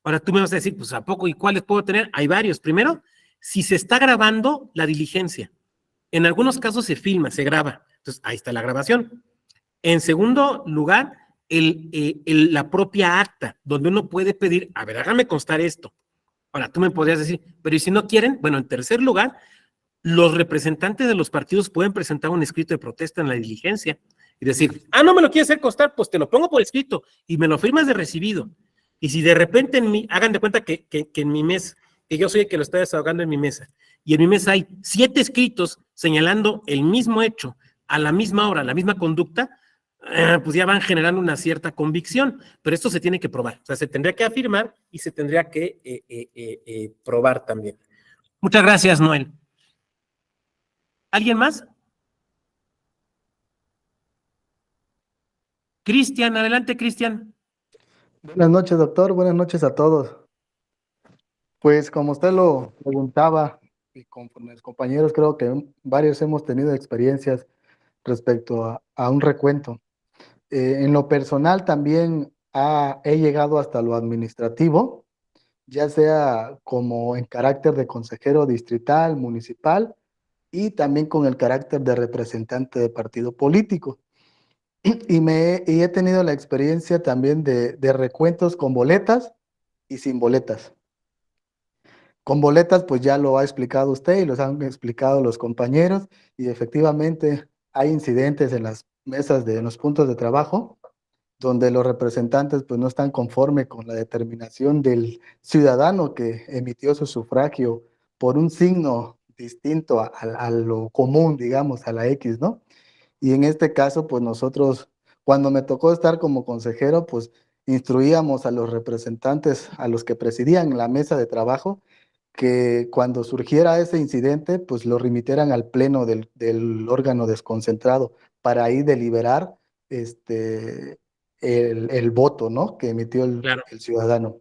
Ahora tú me vas a decir, pues ¿a poco y cuáles puedo tener? Hay varios. Primero, si se está grabando la diligencia. En algunos casos se filma, se graba. Entonces, ahí está la grabación. En segundo lugar, la propia acta, donde uno puede pedir, a ver, hágame constar esto. Ahora, tú me podrías decir, pero ¿y si no quieren? Bueno, en tercer lugar, los representantes de los partidos pueden presentar un escrito de protesta en la diligencia, y decir, no me lo quieres hacer constar, pues te lo pongo por escrito y me lo firmas de recibido. Y si de repente hagan de cuenta que en mi mesa, que yo soy el que lo está desahogando en mi mesa, y en mi mesa hay 7 escritos señalando el mismo hecho, a la misma hora, la misma conducta, pues ya van generando una cierta convicción, pero esto se tiene que probar, o sea, se tendría que afirmar y se tendría que probar también. Muchas gracias, Noel. ¿Alguien más? Cristian, adelante, Cristian. Buenas noches, doctor. Buenas noches a todos. Pues como usted lo preguntaba, y con mis compañeros, creo que varios hemos tenido experiencias respecto a un recuento. En lo personal también he llegado hasta lo administrativo, ya sea como en carácter de consejero distrital, municipal, y también con el carácter de representante de partido político. Y he tenido la experiencia también de recuentos con boletas y sin boletas. Con boletas, pues ya lo ha explicado usted y los han explicado los compañeros, y efectivamente hay incidentes en las mesas en los puntos de trabajo, donde los representantes pues no están conforme con la determinación del ciudadano que emitió su sufragio por un signo distinto a lo común, digamos, a la X, ¿no? Y en este caso, pues nosotros, cuando me tocó estar como consejero, pues instruíamos a los representantes, a los que presidían la mesa de trabajo, que cuando surgiera ese incidente, pues lo remitieran al pleno del órgano desconcentrado para ahí deliberar el voto, ¿no?, que emitió Claro. el ciudadano.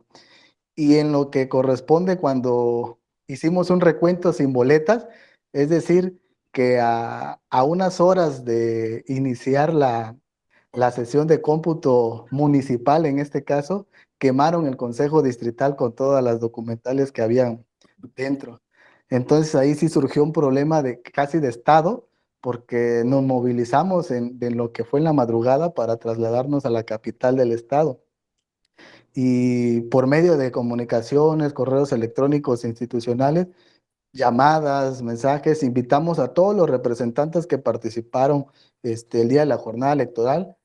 Y en lo que corresponde cuando hicimos un recuento sin boletas, es decir, que a unas horas de iniciar la sesión de cómputo municipal, en este caso, quemaron el Consejo Distrital con todas las documentales que habían dentro. Entonces ahí sí surgió un problema casi de Estado, porque nos movilizamos de lo que fue en la madrugada para trasladarnos a la capital del Estado. Y por medio de comunicaciones, correos electrónicos institucionales, llamadas, mensajes, invitamos a todos los representantes que participaron el día de la jornada electoral,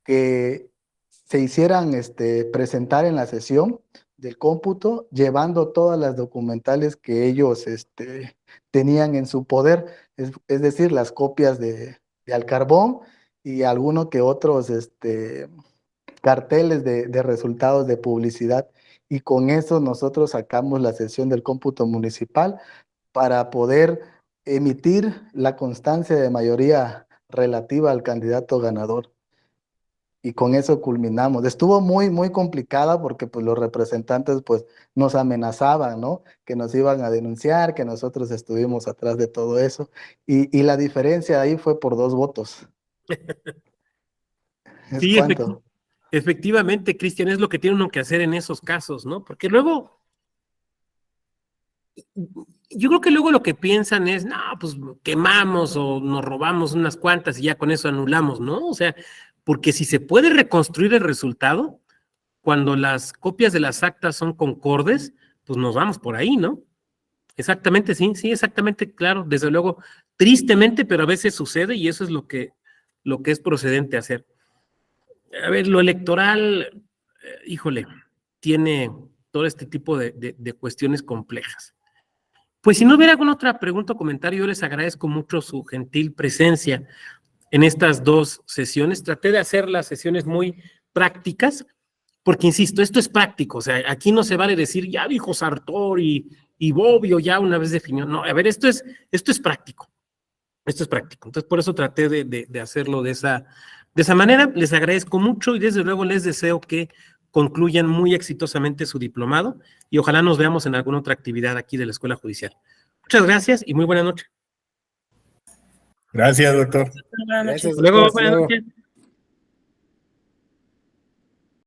que se hicieran presentar en la sesión del cómputo, llevando todas las documentales que ellos tenían en su poder, es decir, las copias de al carbón y alguno que otros carteles de resultados de publicidad. Y con eso nosotros sacamos la sesión del cómputo municipal para poder emitir la constancia de mayoría relativa al candidato ganador. Y con eso culminamos. Estuvo muy, muy complicada porque pues los representantes pues nos amenazaban, ¿no?, que nos iban a denunciar, que nosotros estuvimos atrás de todo eso. Y la diferencia ahí fue por 2 votos. ¿Es Sí, cuánto? efectivamente, Cristian, es lo que tiene uno que hacer en esos casos, ¿no? Porque luego, yo creo que luego lo que piensan es, no, pues quemamos o nos robamos unas cuantas y ya con eso anulamos, ¿no? O sea, porque si se puede reconstruir el resultado, cuando las copias de las actas son concordes, pues nos vamos por ahí, ¿no? Exactamente, sí, exactamente, claro, desde luego, tristemente, pero a veces sucede y eso es lo que es procedente hacer. A ver, lo electoral, híjole, tiene todo este tipo de cuestiones complejas. Pues si no hubiera alguna otra pregunta o comentario, yo les agradezco mucho su gentil presencia en estas 2 sesiones. Traté de hacer las sesiones muy prácticas, porque insisto, esto es práctico, o sea, aquí no se vale decir, ya dijo Sartor y Bobbio ya una vez definió. No, a ver, esto es práctico. Esto es práctico. Entonces, por eso traté de hacerlo de esa manera. Les agradezco mucho y desde luego les deseo que concluyan muy exitosamente su diplomado y ojalá nos veamos en alguna otra actividad aquí de la Escuela Judicial. Muchas gracias y muy buena noche. Gracias, doctor. Buenas noches. Gracias, Hasta luego, doctor. Hasta buenas luego. noches.